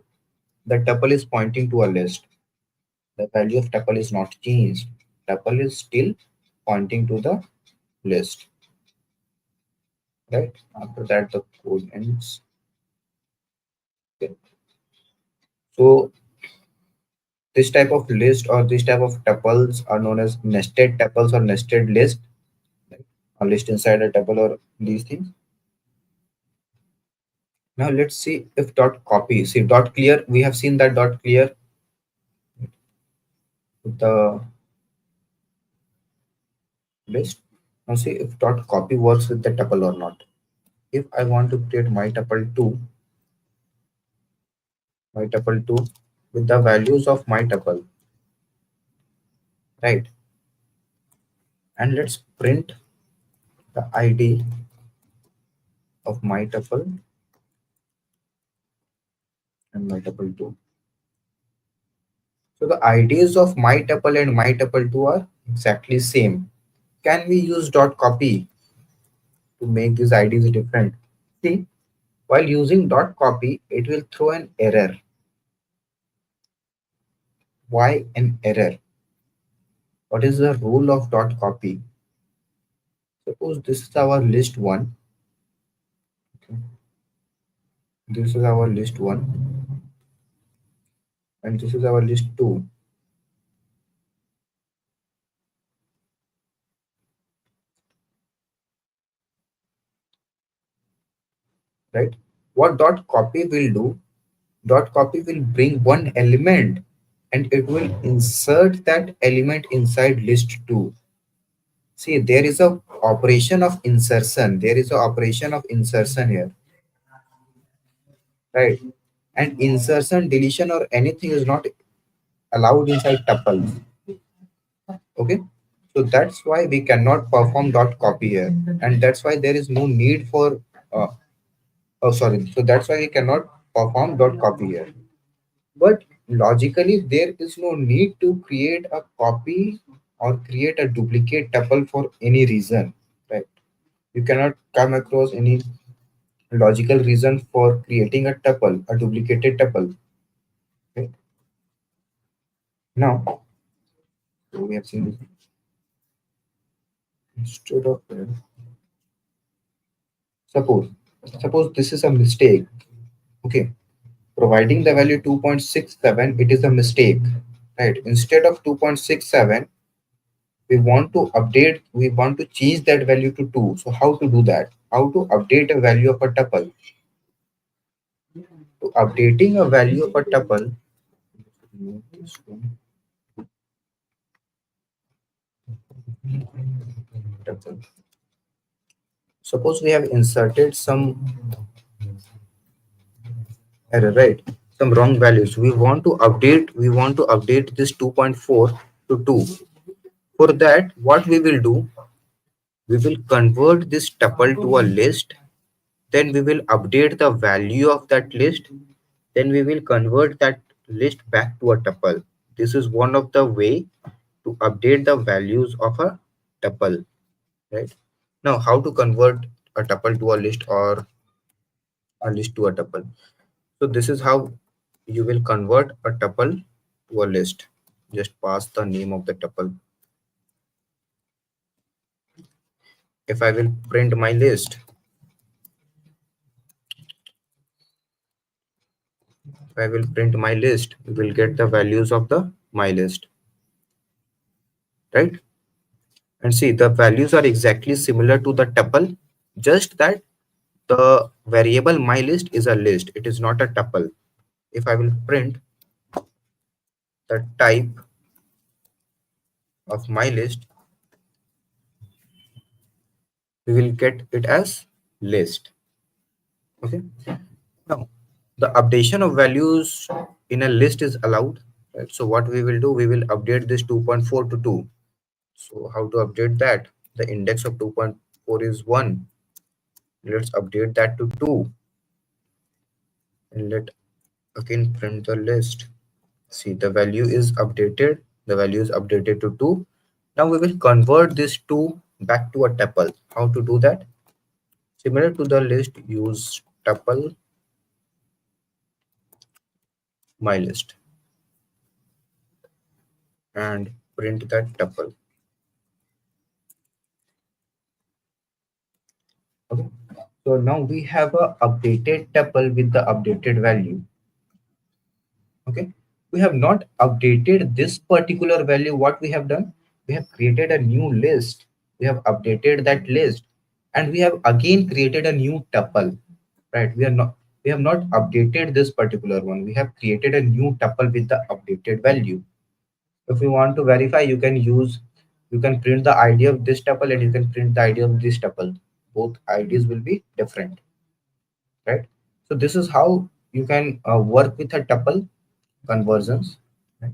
the tuple is pointing to a list. The value of tuple is not changed. Tuple is still pointing to the list, right? After that the code ends. Okay. So this type of list or this type of tuples are known as nested tuples or nested list, like a list inside a tuple or these things. Now let's see if dot copy. See dot clear. We have seen that dot clear with the list. Now see if dot copy works with the tuple or not. If I want to create my tuple 2, with the values of my tuple, right? And let's print the ID of my tuple and my tuple 2. So the IDs of my tuple and my tuple 2 are exactly same. Can we use dot copy to make these IDs different? See, while using dot copy, it will throw an error. Why an error? What is the rule of dot copy? Suppose this is our list 1. Okay. This is our list 1 and this is our list 2. Right? What dot copy will do? Dot copy will bring one element and it will insert that element inside list 2. See, there is a operation of insertion. There is a operation of insertion here, right? And insertion, deletion, or anything is not allowed inside tuples. Okay, so that's why we cannot perform dot copy here, and that's why there is no need for. Oh, sorry. So that's why we cannot perform dot copy here. But logically, there is no need to create a copy or create a duplicate tuple for any reason, right? You cannot come across any logical reason for creating a tuple, a duplicated tuple. Okay. Now, so we have seen this. Instead of suppose, suppose this is a mistake. Okay, providing the value 2.67, it is a mistake, right? Instead of 2.67, we want to change that value to 2. So how to do that? How to update a value of a tuple? To updating a value of a tuple, suppose we have inserted some error, right? Some wrong values. We want to update this 2.4 to 2. For that, what we will do, we will convert this tuple to a list, then we will update the value of that list, then we will convert that list back to a tuple. This is one of the way to update the values of a tuple, right? Now, how to convert a tuple to a list or a list to a tuple? So this is how you will convert a tuple to a list. Just pass the name of the tuple. If I will print my list, if I will print my list, we will get the values of the my list, right? And see, the values are exactly similar to the tuple, just that the variable my list is a list. It is not a tuple. If I will print the type of my list, we will get it as list. Okay. Now, the updation of values in a list is allowed. Right? So what we will do, we will update this 2.4 to 2. So how to update that? The index of 2.4 is 1. Let's update that to 2. And let again print the list. See, the value is updated. The value is updated to 2. Now we will convert this 2 back to a tuple. How to do that? Similar to the list, use tuple my list and print that tuple. Okay. So now we have a updated tuple with the updated value. Okay. We have not updated this particular value. What we have done? We have created a new list. We have updated that list, and we have again created a new tuple. Right? We have not updated this particular one. We have created a new tuple with the updated value. If you want to verify, you can use You can print the ID of this tuple and you can print the ID of this tuple. Both IDs will be different, right? So this is how you can work with a tuple conversions. Right?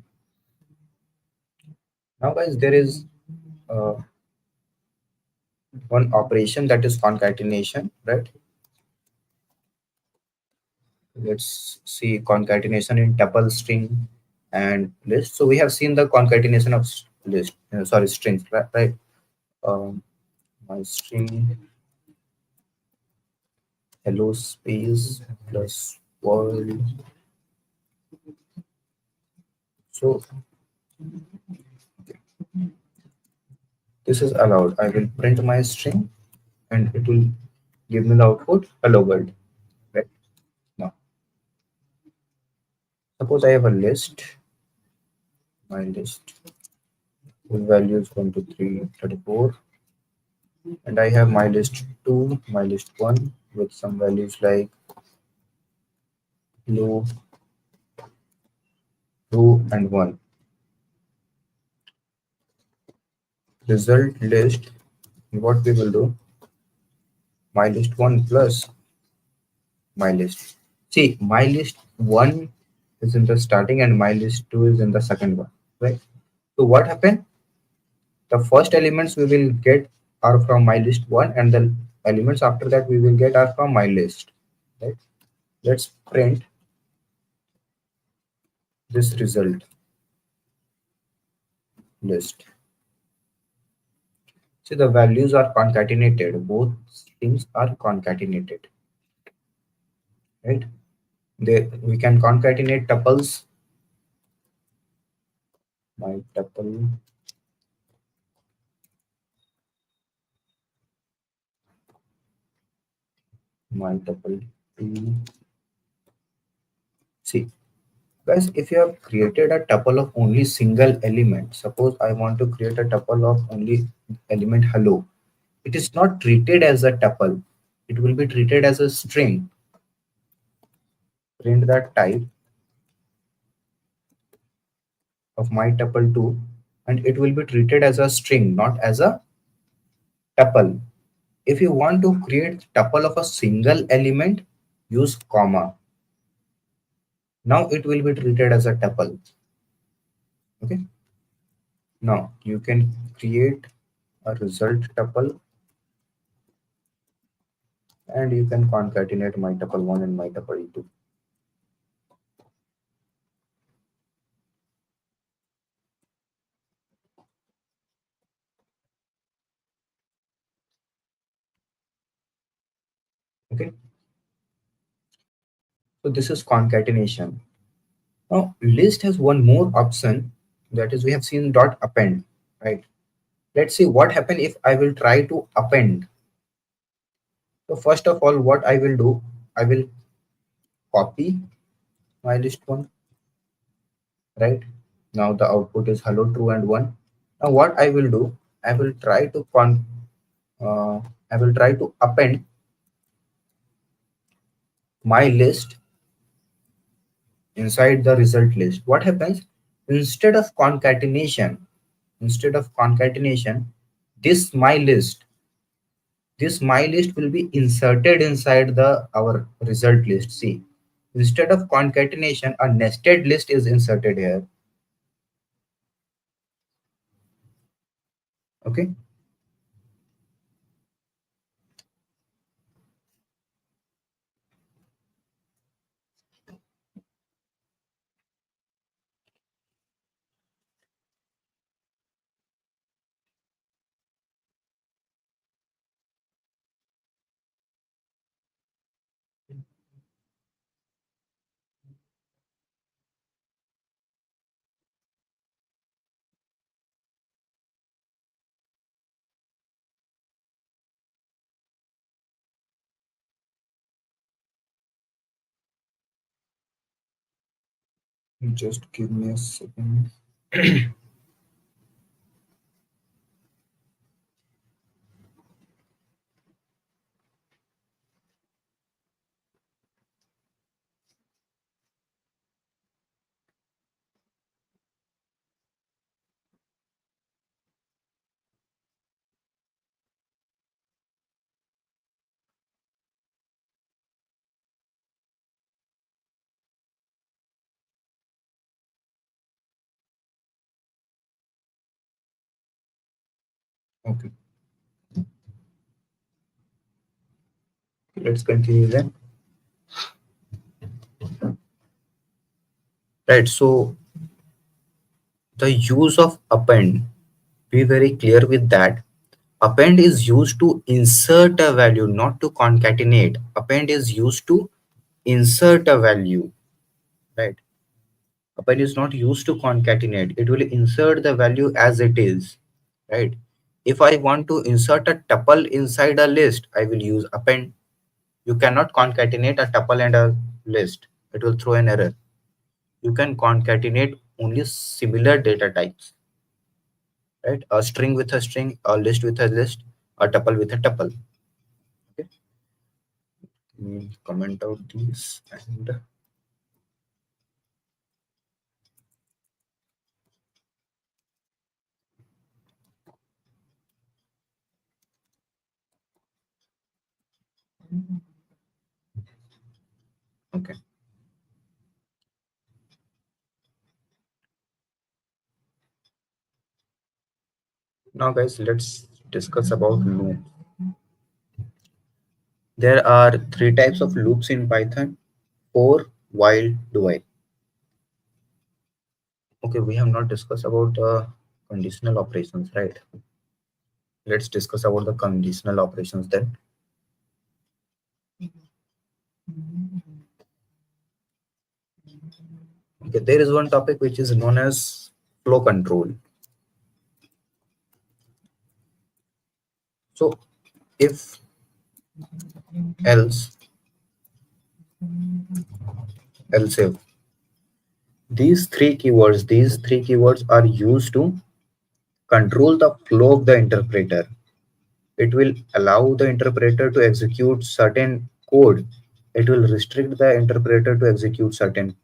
Now, guys, there is uh, one operation that is concatenation, right? Let's see concatenation in tuple, string, and list. So we have seen the concatenation of list, sorry, strings, right? Right? My string hello space plus world. So this is allowed. I will print my string and it will give me the output hello world. Right now, suppose I have a list. My list with values 1 to 3 34, and I have my list 2, my list 1 with some values like low, 2, and 1. Result list. What we will do? My list 1 plus my list. See, my list 1 is in the starting and my list 2 is in the second one, right? So what happened? The first elements we will get are from my list 1 and the elements after that we will get are from my list, right? Let's print this result list. See, the values are concatenated. Both things are concatenated, right? We can concatenate tuples. My tuple, my tuple 2. See, guys, if you have created a tuple of only single element, suppose I want to create a tuple of only element hello, it is not treated as a tuple. It will be treated as a string. Print that type of my tuple 2 and it will be treated as a string, not as a tuple. If you want to create tuple of a single element, use comma. Now it will be treated as a tuple. Okay. Now you can create a result tuple and you can concatenate my tuple 1 and my tuple 2. Okay. So this is concatenation. Now list has one more option, that is we have seen dot append, right? Let's see what happen if I will try to append. So first of all, what I will do, I will copy my list 1, right? Now the output is hello, true, and 1. Now what I will do, I will try to uh, I will try to append my list inside the result list. What happens? Instead of concatenation, instead of concatenation, this my list, this my list will be inserted inside the our result list. See, instead of concatenation, a nested list is inserted here. Okay. Just give me a second. Okay, let's continue then. Right, so the use of append, be very clear with that. Append is used to insert a value, not to concatenate. Append is used to insert a value, right? Append is not used to concatenate. It will insert the value as it is, right? If I want to insert a tuple inside a list, I will use append. You cannot concatenate a tuple and a list. It will throw an error. You can concatenate only similar data types, right? A string with a string, a list with a list, a tuple with a tuple. Okay. Comment out these and okay. Now guys, let's discuss about loop. There are three types of loops in Python: for, while, do while. Okay, we have not discussed about conditional operations, right? Let's discuss about the conditional operations then. Okay, there is one topic which is known as flow control. So if, else, else if, these three keywords are used to control the flow of the interpreter. It will allow the interpreter to execute certain code. It will restrict the interpreter to execute certain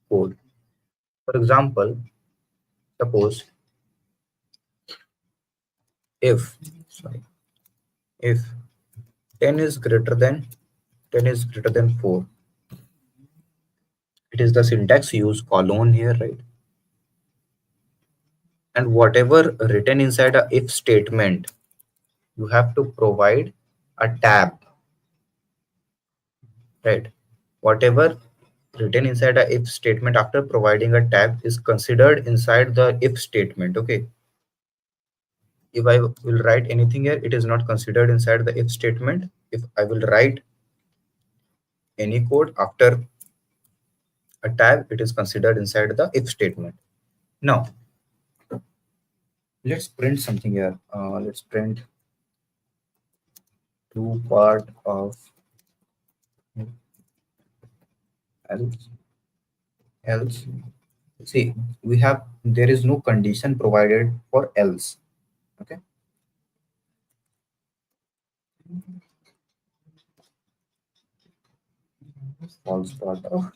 code. For example, suppose if, sorry, if 10 is greater than 4, it is the syntax use colon here, right? And whatever written inside a if statement, you have to provide a tab, right? Whatever written inside a if statement after providing a tab is considered inside the if statement. Okay, if I will write anything here, it is not considered inside the if statement. If I will write any code after a tab, it is considered inside the if statement. Now let's print something here. Let's print two part of else. Else, see, we have, there is no condition provided for else. Okay, false part of,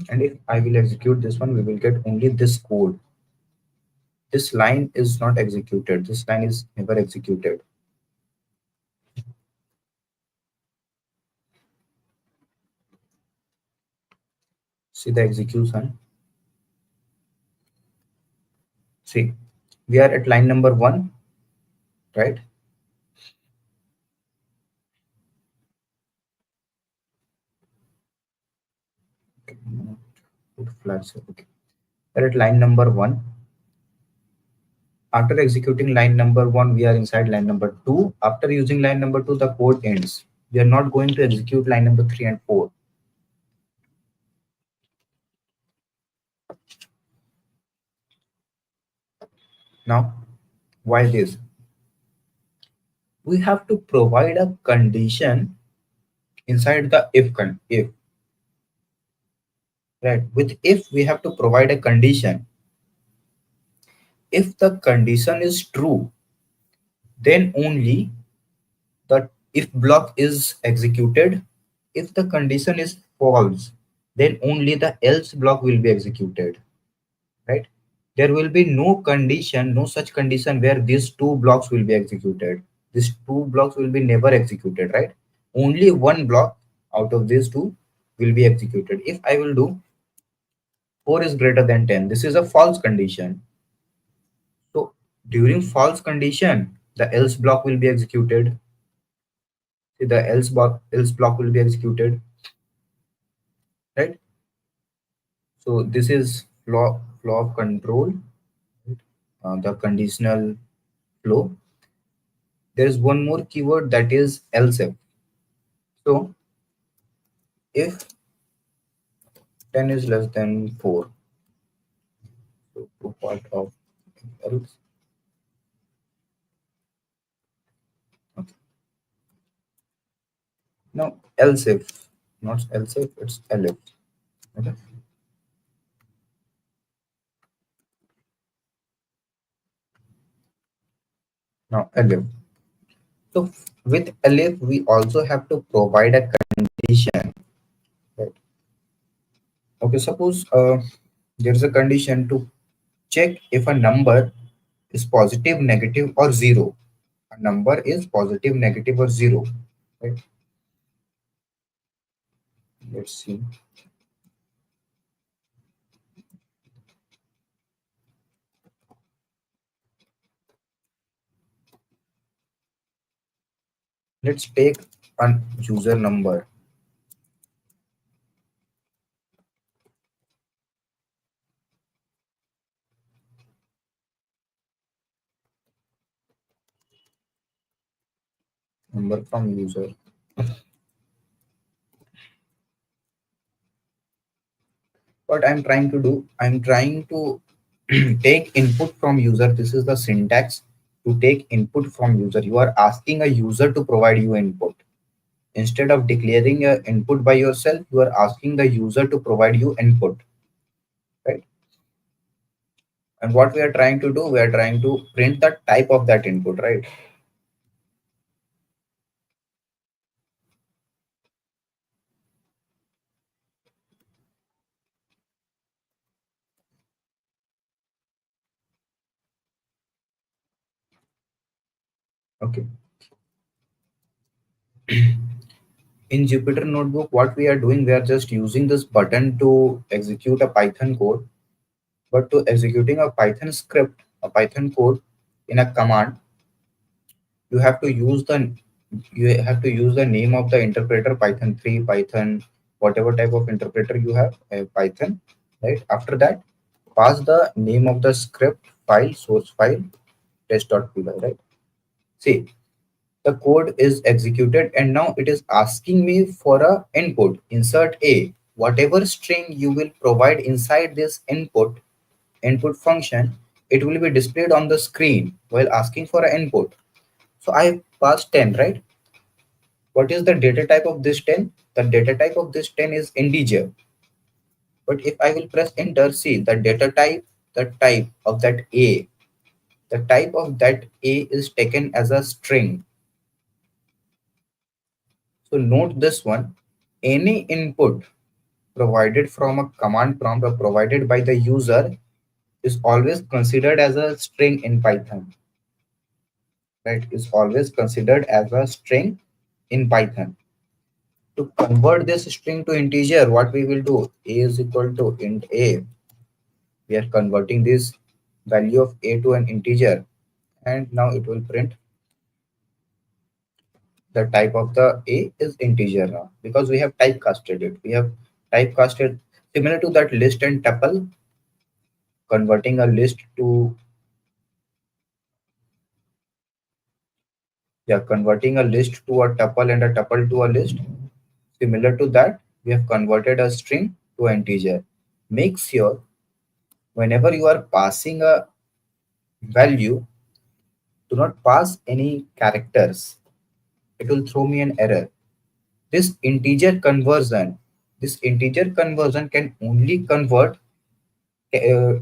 and if I will execute this one, we will get only this code. This line is not executed. This line is never executed. See the execution. See, we are at line number 1, right? Put flags. Okay, we are at line number 1. After executing line number 1, we are inside line number 2. After using line number 2, the code ends. We are not going to execute line number 3 and 4. Now, why this? We have to provide a condition inside the if, right? With if, we have to provide a condition. If the condition is true, then only the if block is executed. If the condition is false, then only the else block will be executed, right? There will be no condition, no such condition where these two blocks will be executed. These two blocks will be never executed, right? Only one block out of these two will be executed. If I will do 4 is greater than 10, this is a false condition. During false condition, the else block will be executed. See, the else block will be executed, right? So this is flow of control, the conditional flow. There is one more keyword, that is else if. So if 10 is less than 4, so part of else. Okay. Now else if, not else if, it's elif. Okay. Now elif. So with elif, we also have to provide a condition. Right? Okay, suppose there is a condition to check if a number is positive, negative, or zero. A number is positive, negative, or zero. Right? Let's see. Let's take a user number. Number from user. What I'm trying to do, I'm trying to take input from user. This is the syntax. To take input from user, you are asking a user to provide you input. Instead of declaring a input by yourself, you are asking the user to provide you input, right? And what we are trying to do, we are trying to print the type of that input, right? Okay. In Jupyter Notebook, what we are doing, we are just using this button to execute a Python code. But to executing a Python script, a Python code in a command, you have to use the name of the interpreter, Python 3, Python, whatever type of interpreter you have, Python, right? After that, pass the name of the script file, source file, test.py, right? See, the code is executed and now it is asking me for a input. Insert a, whatever string you will provide inside this input function, it will be displayed on the screen while asking for an input. So I passed 10, right? What is the data type of this 10? The data type of this 10 is integer. But if I will press enter, see the data type, the type of that a, the type of that a is taken as a string. So note this one, any input provided from a command prompt or provided by the user is always considered as a string in Python, right? Is always considered as a string in Python. To convert this string to integer, what we will do, a is equal to int a. We are converting this value of a to an integer, and now it will print the type of the a is integer now, because we have typecasted it. We have typecasted similar to that list and tuple, converting a list to, yeah, converting a list to a tuple and a tuple to a list. Similar to that, we have converted a string to an integer. Make sure whenever you are passing a value, do not pass any characters. It will throw me an error. This integer conversion, this integer conversion can only convert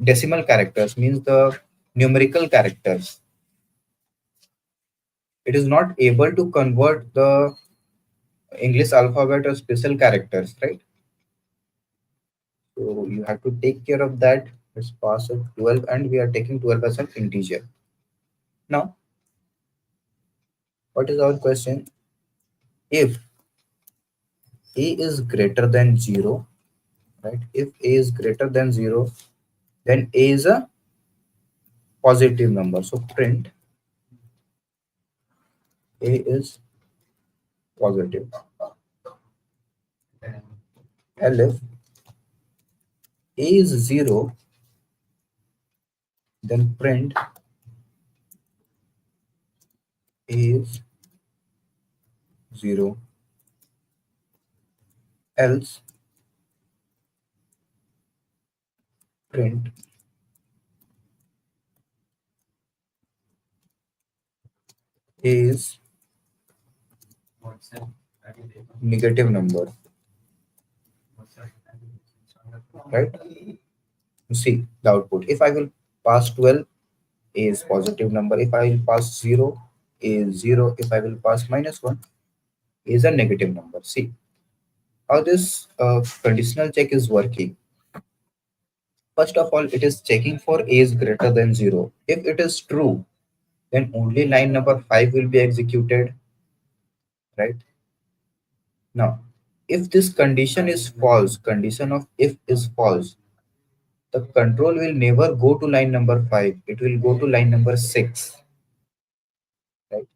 decimal characters, means the numerical characters. It is not able to convert the English alphabet or special characters, right? So you have to take care of that. Let's pass it 12 and we are taking 12 as an integer. Now, what is our question? If a is greater than 0, right? If a is greater than 0, then a is a positive number. So print A is positive. And if A is 0, then print A is 0. Else print A is negative number. Right? See the output. If I will pass 12, A is positive number. If I will pass 0, A is 0. If I will pass -1, A is a negative number. See how this conditional check is working. First of all, it is checking for A is greater than 0. If it is true, then only line number 5 will be executed, right? Now, if this condition is false, condition of if is false, the control will never go to line number 5. It will go to line number 6, right?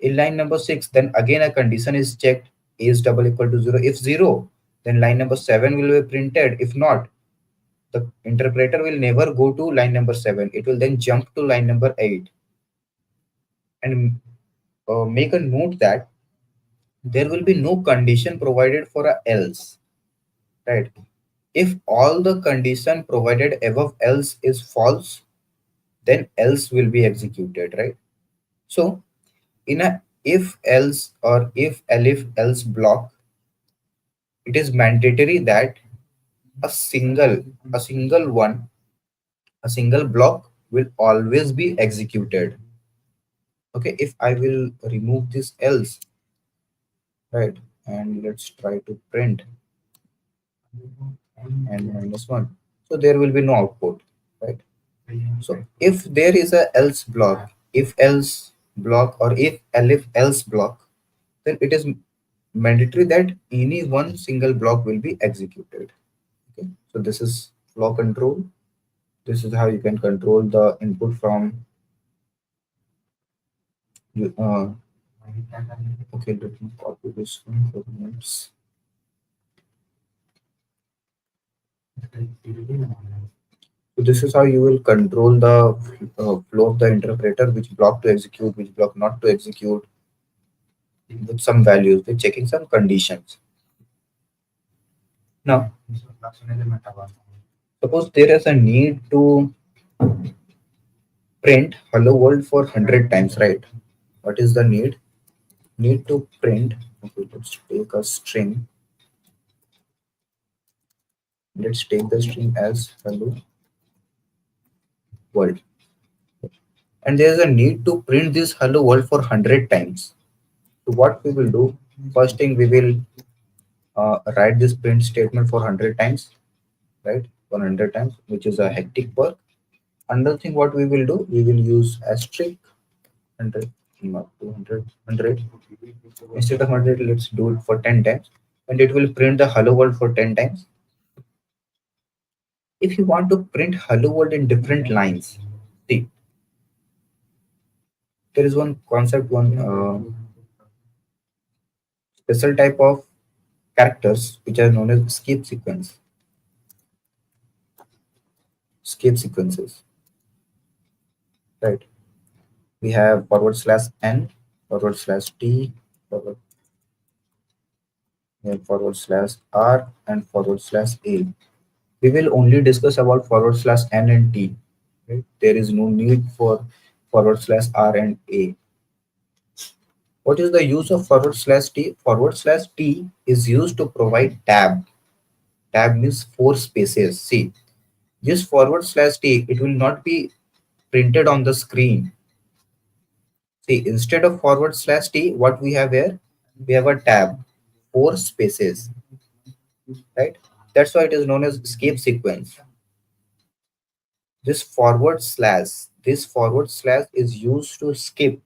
In line number 6, then again a condition is checked, A is double equal to 0. If 0, then line number 7 will be printed. If not, the interpreter will never go to line number 7. It will then jump to line number 8 and make a note that there will be no condition provided for a else, right? If all the condition provided above else is false, then else will be executed, right? So in a if else or if elif else block, it is mandatory that a single a single one a single block will always be executed. Okay, if I will remove this else, right, and let's try to print and -1, so there will be no output, right? So if there is a else block, if else block or if elif else block, then it is mandatory that any one single block will be executed. Okay, so this is flow control. This is how you can control the input from you. Okay, let me copy this one for the notes. So this is how you will control the flow of the interpreter, which block to execute, which block not to execute, with some values, with checking some conditions. Now, suppose there is a need to print hello world for 100 times, right? What is the need? Need to print, okay, let's take a string. Let's take the string as hello world. And there is a need to print this hello world for 100 times. So what we will do, first thing we will write this print statement for 100 times, right? 100 times, which is a hectic work. Another thing what we will do, we will use asterisk 100, not 200, 100. Instead of 100, let's do it for 10 times, and it will print the hello world for 10 times. If you want to print hello world in different lines, see, there is one concept, one special type of characters which are known as escape sequence. Escape sequences, right? We have /n, /t, forward, /r, and /a. We will only discuss about /n and t. Right? There is no need for /r and a. What is the use of /t? /t is used to provide tab. Tab means 4 spaces. See, this /t, it will not be printed on the screen. See, instead of /t, what we have here? We have a tab, 4 spaces, right? That's why it is known as escape sequence. This forward slash is used to skip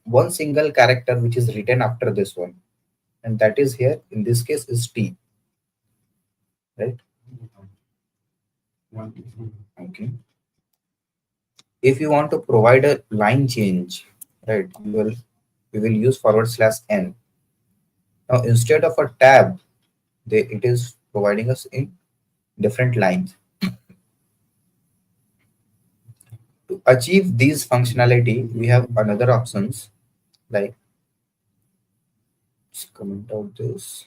one single character which is written after this one, and that is here in this case is t, right? Okay. If you want to provide a line change, right, we will use /n. Now instead of a tab, it is providing us in different lines. To achieve these functionality, we have another options like, let's comment out this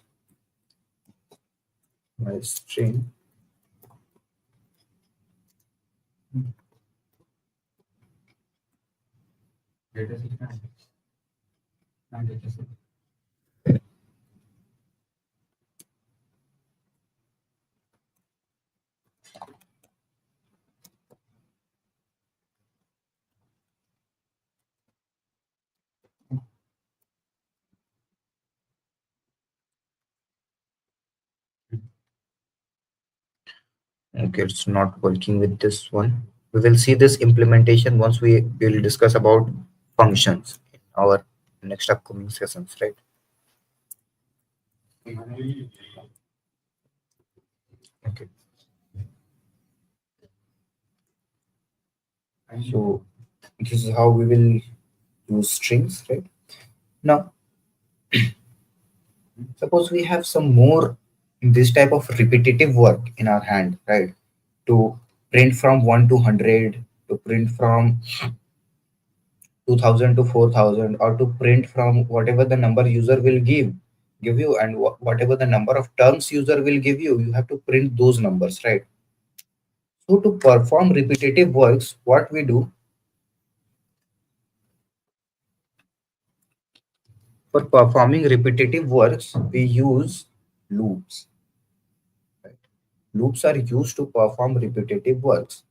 my string. Okay, it's not working with this one. We will see this implementation once we will discuss about functions in our next upcoming sessions, right? Okay. So this is how we will use strings, right? Now, suppose we have some more this type of repetitive work in our hand, right? To print from 1 to 100, to print from 2000 to 4000, or to print from whatever the number user will give you, and whatever the number of terms user will give you have to print those numbers, right? So to perform repetitive works, what we do, for performing repetitive works, we use loops, right? Loops are used to perform repetitive works.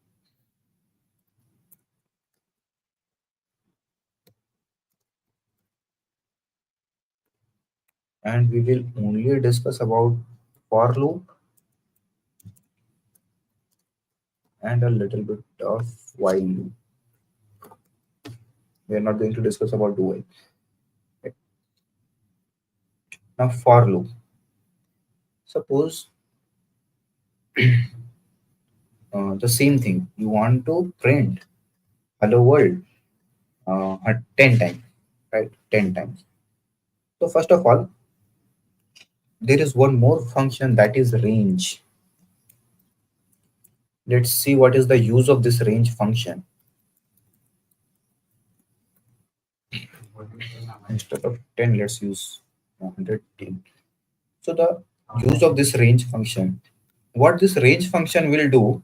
And we will only discuss about for loop and a little bit of while loop. We are not going to discuss about do while. Okay. Now for loop. Suppose the same thing. You want to print hello world at 10 times, right? 10 times. So first of all, there is one more function, that is range. Let's see what is the use of this range function. Instead of 10, let's use 110. So the use of this range function, what this range function will do,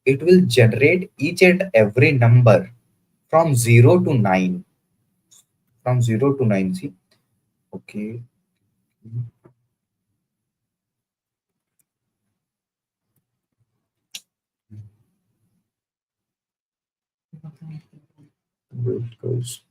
it will generate each and every number from 0 to 9. From 0 to 9, see? Okay. Wait, guys.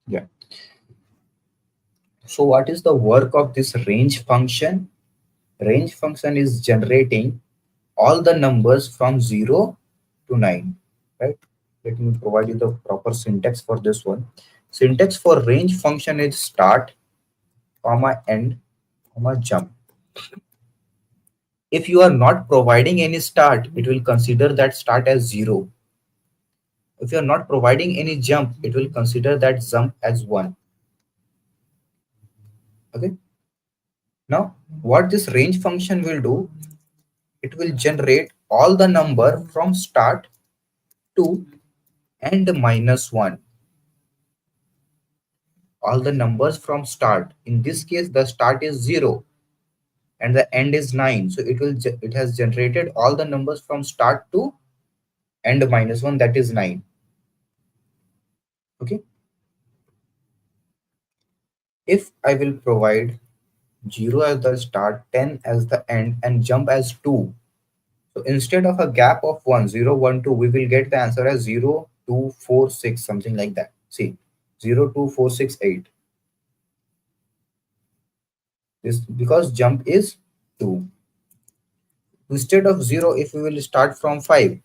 Yeah. So what is the work of this range function? Range function is generating all the numbers from 0 to 9, right? Let me provide you the proper syntax for this one. Syntax for range function is start, comma, end, comma, jump. If you are not providing any start, it will consider that start as 0. If you are not providing any jump, it will consider that jump as 1. Okay. Now, what this range function will do, it will generate all the number from start to end -1. All the numbers from start. In this case, the start is 0 and the end is 9. So it has generated all the numbers from start to end -1, that is 9. Okay. If I will provide 0 as the start, 10 as the end, and jump as 2. So instead of a gap of 1, 0, 1, 2, we will get the answer as 0, 2, 4, 6, something like that. See, 0, 2, 4, 6, 8. This because jump is 2. Instead of 0, if we will start from 5,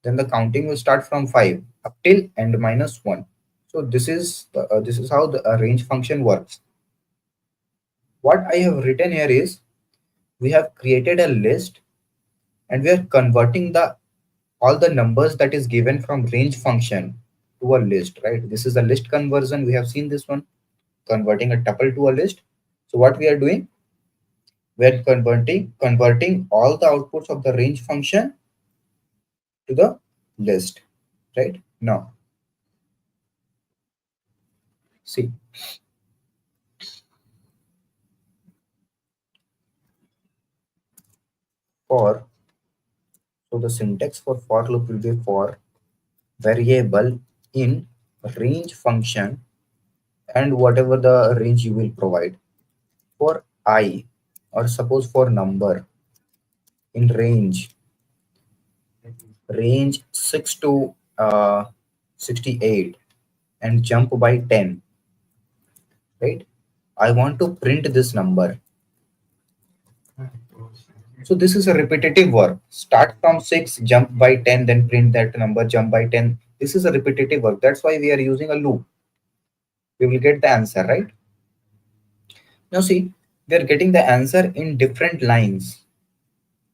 then the counting will start from 5 up till end minus 1. So this is how the range function works. What I have written here is, we have created a list and we are converting the all the numbers that is given from range function to a list, right? This is a list conversion. We have seen this one, converting a tuple to a list. So what we are doing, we are converting all the outputs of the range function to the list, right? Now see, for so the syntax for loop will be for variable in range function and whatever the range you will provide. For I, or suppose for number in range 6 to 68 and jump by 10, right? I want to print this number. So this is a repetitive work. Start from 6, jump by 10, then print that number, jump by 10. This is a repetitive work. That's why we are using a loop. We will get the answer, right? Now see, we are getting the answer in different lines.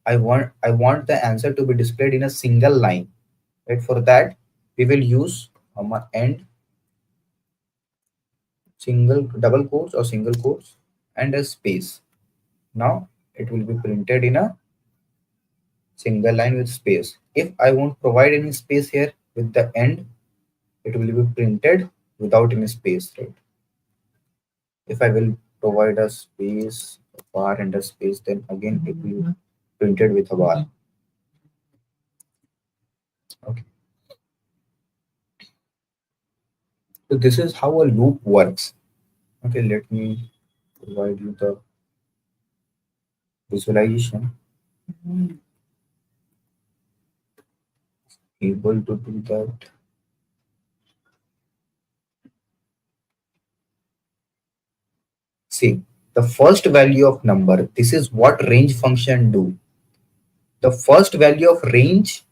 I want the answer to be displayed in a single line. Right? For that, we will use end, single double quotes or single quotes, and a space. Now it will be printed in a single line with space. If I won't provide any space here with the end, it will be printed without any space, right? If I will provide a space, a bar and a space, then again it will be printed with a bar. Okay. So this is how a loop works. Okay, let me provide you the visualization. Able to do that. See, the first value of number, this is what range function do. The first value of range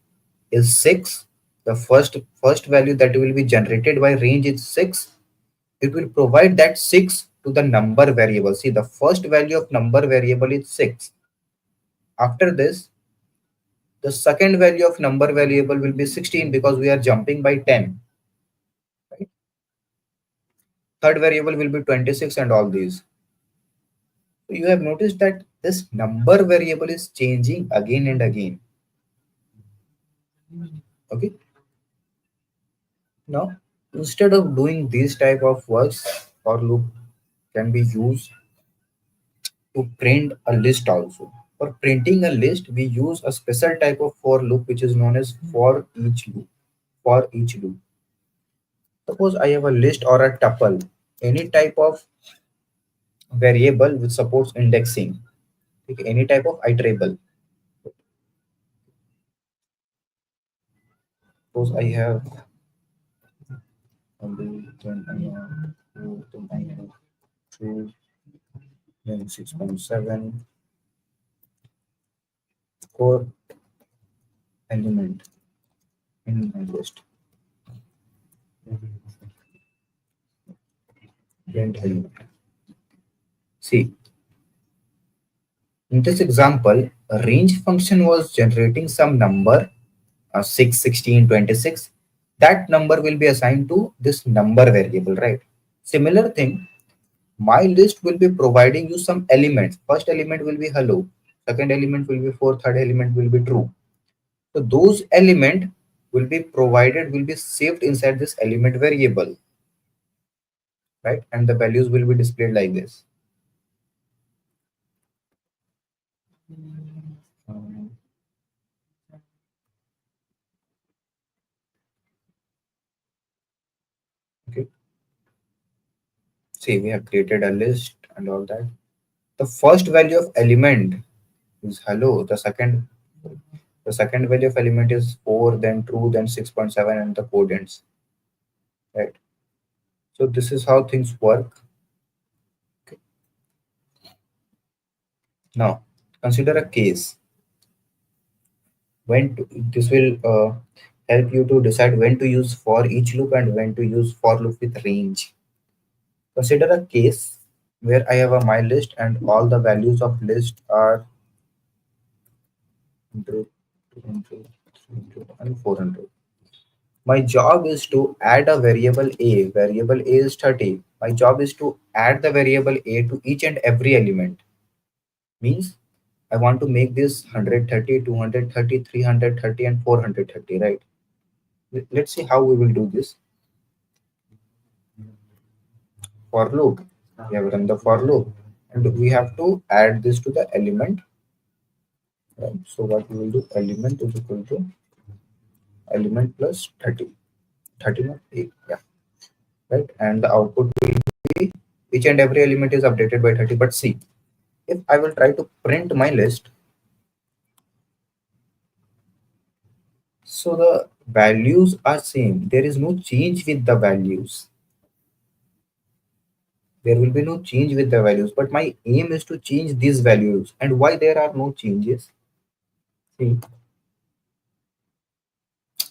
is 6. The first value that will be generated by range is 6. It will provide that 6 to the number variable. See, the first value of number variable is 6. After this, the second value of number variable will be 16 because we are jumping by 10. Right? Third variable will be 26 and all these. So you have noticed that this number variable is changing again and again. Okay. Now, instead of doing this type of works, for loop can be used to print a list also. For printing a list, we use a special type of for loop which is known as for each loop. For each loop. Suppose I have a list or a tuple, any type of variable which supports indexing, okay, any type of iterable. Suppose I have only, then I have 2, then I have 2, then 6.7, 4 element in my list. Print element. See, in this example, a range function was generating some number 6, 16, 26. That number will be assigned to this number variable, right? Similar thing, my list will be providing you some elements. First element will be hello, second element will be 4, third element will be true. So those element will be provided, will be saved inside this element variable, right? And the values will be displayed like this. Um, okay. See, we have created a list and all that. The first value of element is hello. The second value of element is 4, then true, then 6.7, and the code ends. Right. So this is how things work. Okay. Now, Consider a case when this will help you to decide when to use for each loop and when to use for loop with range. Consider a case where I have a my list and all the values of list are 100, 200, 300, and 400. My job is to add a variable a. Variable a is 30. My job is to add the variable a to each and every element. Means I want to make this 130, 230, 330, and 430, right? Let's see how we will do this. For loop. We have run the for loop. And we have to add this to the element. Right? So what we will do, element is equal to element plus 30. 30 not 8. Yeah. Right? And the output will be each and every element is updated by 30. But see, if I will try to print my list, so the values are same. There is no change with the values. There will be no change with the values, but my aim is to change these values. And why there are no changes?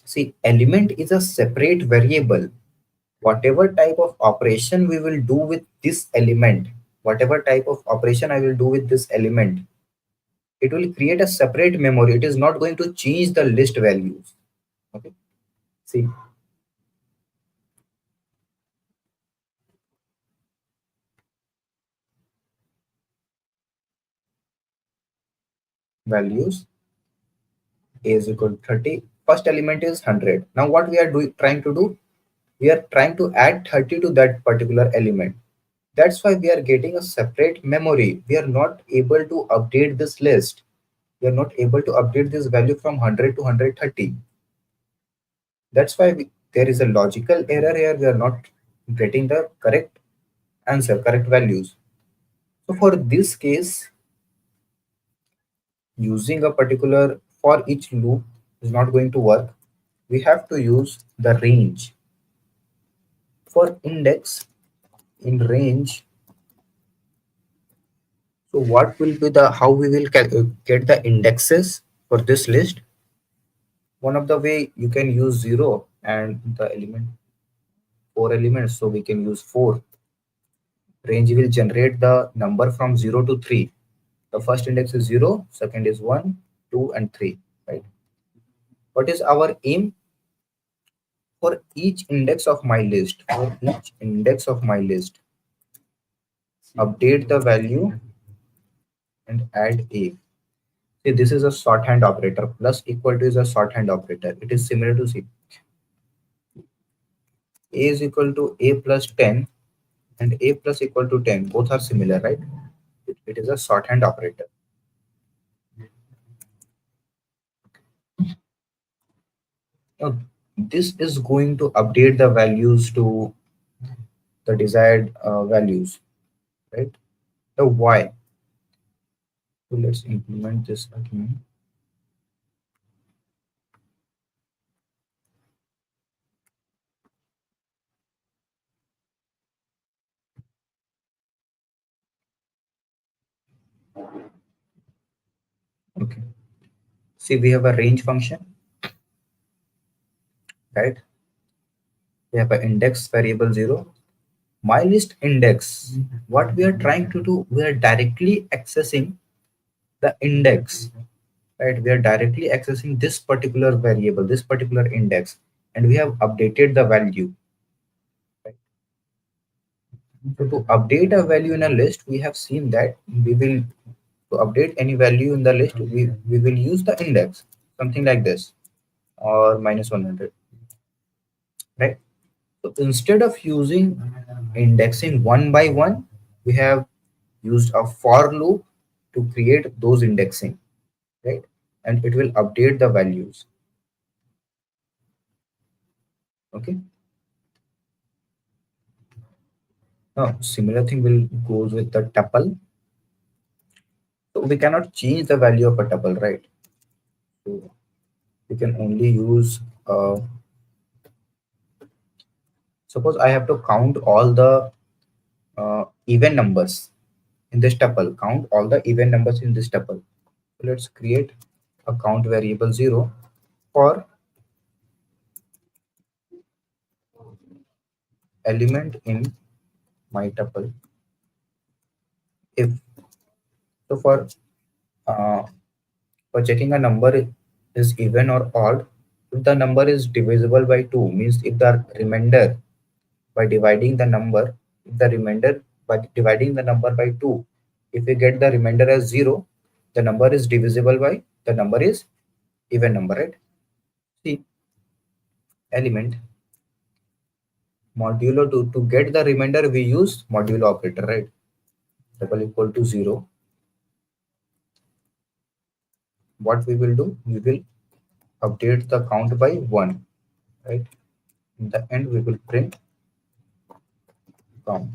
See, element is a separate variable. Whatever type of operation we will do with this element, whatever type of operation I will do with this element, it will create a separate memory. It is not going to change the list values. Okay. See, values a is equal to 30. First element is 100. Now what we are trying to do? We are trying to add 30 to that particular element. That's why we are getting a separate memory. We are not able to update this list. We are not able to update this value from 100 to 130. That's why there is a logical error here. We are not getting the correct answer, correct values. So for this case, using a particular for each loop is not going to work. We have to use the range. For index in range, so what will be the how we will get the indexes for this list? One of the way you can use 0 and the element 4 elements, so we can use 4. Range will generate the number from 0 to 3. The first index is 0, second is 1, 2, and 3. Right? What is our aim? For each index of my list, update the value and add a. See, this is a shorthand operator. Plus equal to is a shorthand operator. It is similar to C. A is equal to a plus 10 and a plus equal to 10. Both are similar, right? It is a shorthand operator. Now, this is going to update the values to the desired values, right? The why. So let's implement this again. Okay. See, we have a range function, right? We have an index variable 0. My list index. What we are trying to do, we are directly accessing the index, right? We are directly accessing this particular variable, this particular index, and we have updated the value. Right? So to update a value in a list, we have seen that we will to update any value in the list, we will use the index, something like this, or minus 100, right? So instead of using indexing one by one, we have used a for loop to create those indexing, right? And it will update the values. Okay. Now similar thing will goes with the tuple. So we cannot change the value of a tuple, right? So we can only use suppose I have to count all the even numbers in this tuple. Count all the even numbers in this tuple. Let's create a count variable 0 for element in my tuple. If so, uh, for checking a number is even or odd, if the number is divisible by 2, means if the remainder by dividing the number, if the remainder by dividing the number by 2, if we get the remainder as 0, the number is divisible by the number is even number, right? See, element modulo to get the remainder we use modulo operator, right? Double equal to 0. What we will do, we will update the count by 1, right? In the end we will print count.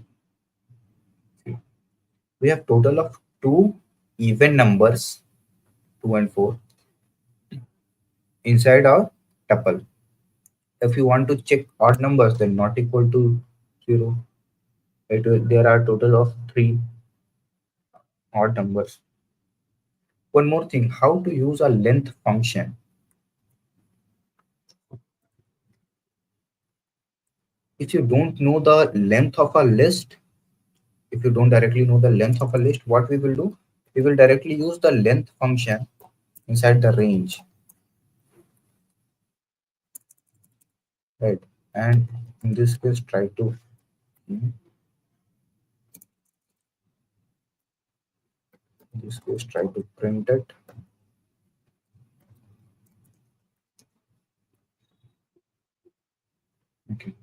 See, we have total of two even numbers 2 and 4 inside our tuple. If you want to check odd numbers, then not equal to 0. There are total of 3 odd numbers. One more thing, how to use a length function. If you don't know the length of a list, if you don't directly know the length of a list, what we will do? We will directly use the length function inside the range, right? And in this case, try to in this case try to print it. Okay.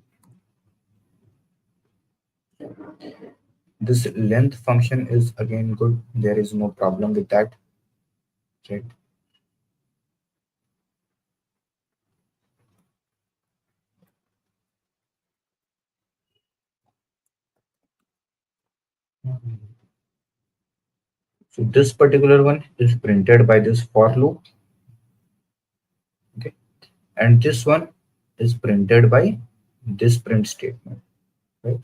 This length function is again good. There is no problem with that, right? So this particular one is printed by this for loop, okay, and this one is printed by this print statement, right?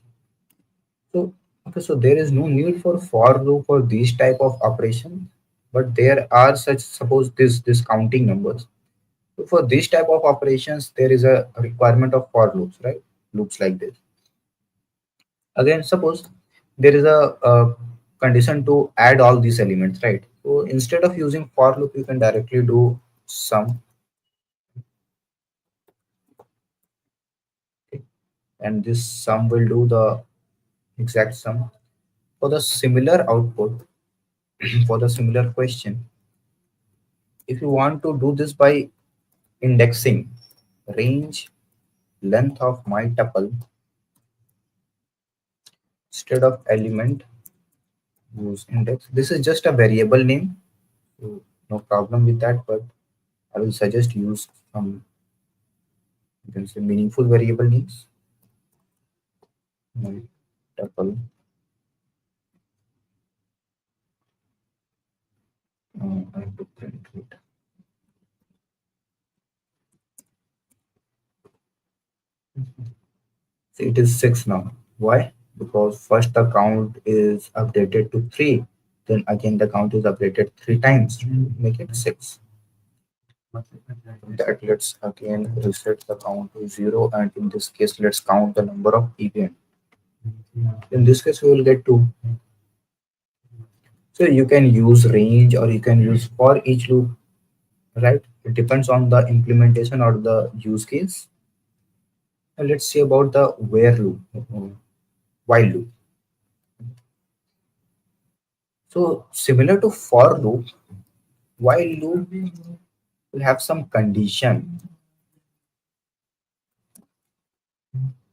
So okay, so there is no need for loop for these type of operation, but there are such, suppose this counting numbers. So for this type of operations, there is a requirement of for loops, right? Loops like this. Again, suppose there is a condition to add all these elements, right? So instead of using for loop, you can directly do sum, okay? And this sum will do the exact sum. For the similar output, for the similar question, if you want to do this by indexing range length of my tuple instead of element, use index. This is just a variable name, so no problem with that, but I will suggest use some, you can say, meaningful variable names. My tuple, I have to print it. So it is 6 now. Why? Because first the count is updated to 3, then again the count is updated 3 times, make it 6. That let's again reset the count to 0, and in this case let's count the number of event. In this case we will get 2. So you can use range or you can use for each loop, right? It depends on the implementation or the use case. And let's see about the where loop, while loop. So similar to for loop, while loop will have some condition,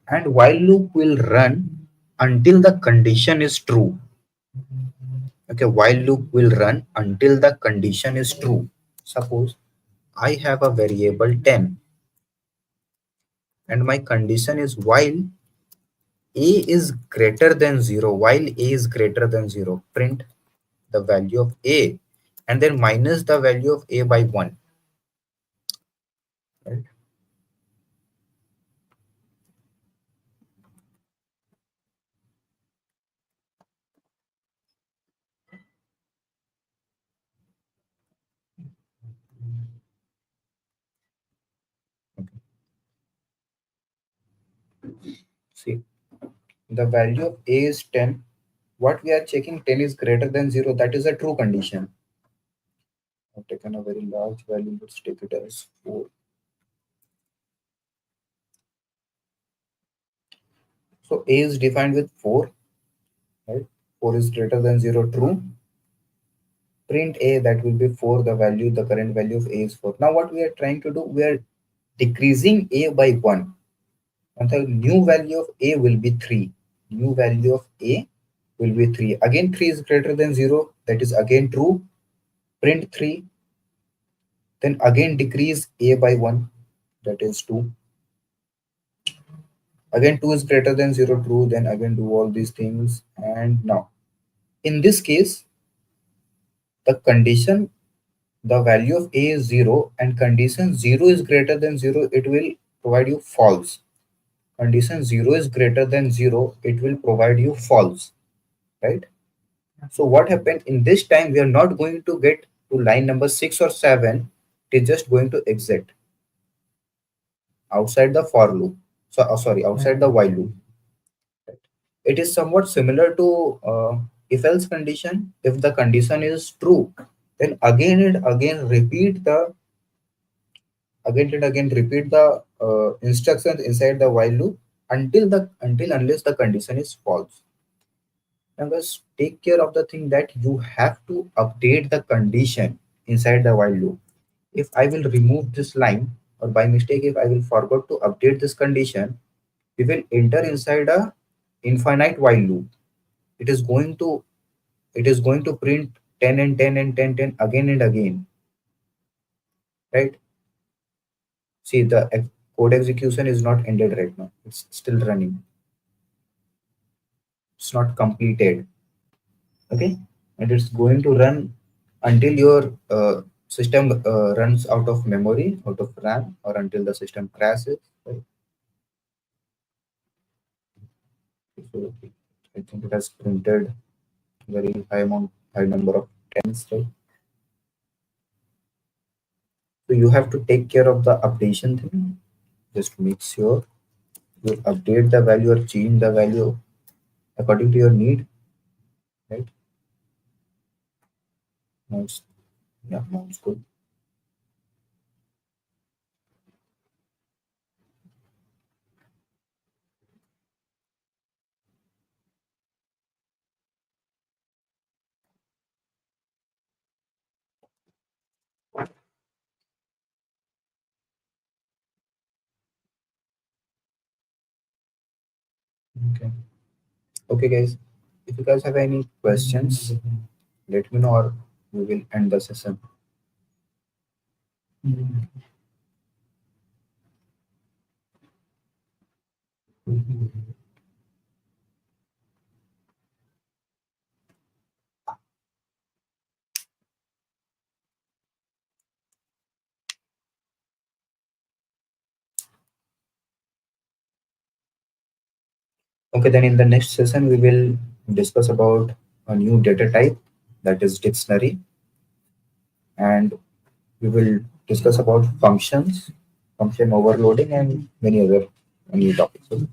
and while loop will run until the condition is true. Okay, while loop will run until the condition is true. Suppose I have a variable 10 and my condition is while a is greater than 0, while a is greater than 0, print the value of a and then minus the value of a by 1, right? See, the value of a is 10. What we are checking, 10 is greater than 0. That is a true condition. I've taken a very large value. Let's take it as 4. So a is defined with 4, right? 4 is greater than 0, true. Print a, that will be 4. The value, the current value of a is 4. Now what we are trying to do, we are decreasing a by 1. And the new value of a will be 3. New value of a will be 3. Again, 3 is greater than 0. That is again true. Print 3. Then again decrease a by 1. That is 2. Again 2 is greater than 0, true. Then again do all these things. And now, in this case, the condition, the value of a is 0 and condition 0 is greater than 0, it will provide you false. Condition 0 is greater than 0, it will provide you false, right? So what happened in this time, we are not going to get to line number 6 or 7. It is just going to exit outside the for loop. So sorry, outside the while loop. It is somewhat similar to if else condition. If the condition is true, then again and again repeat the instructions inside the while loop until unless the condition is false. Now guys, take care of the thing that you have to update the condition inside the while loop. If I will remove this line, or by mistake if I will forget to update this condition, we will enter inside a infinite while loop. It is going to print 10 and 10 and 10 10 again and again, right? See, the code execution is not ended right now, it's still running, it's not completed. Okay, and it's going to run until your system runs out of memory, out of RAM, or until the system crashes, right? So I think it has printed very high number of tens, right? So you have to take care of the updation thing. Just make sure you update the value or change the value according to your need, right? Now it's, yeah, now it's good. Okay. Okay, guys. If you guys have any questions, let me know, or we will end the session. Okay, then in the next session, we will discuss about a new data type, that is dictionary, and we will discuss about functions, function overloading, and many other new topics. Okay?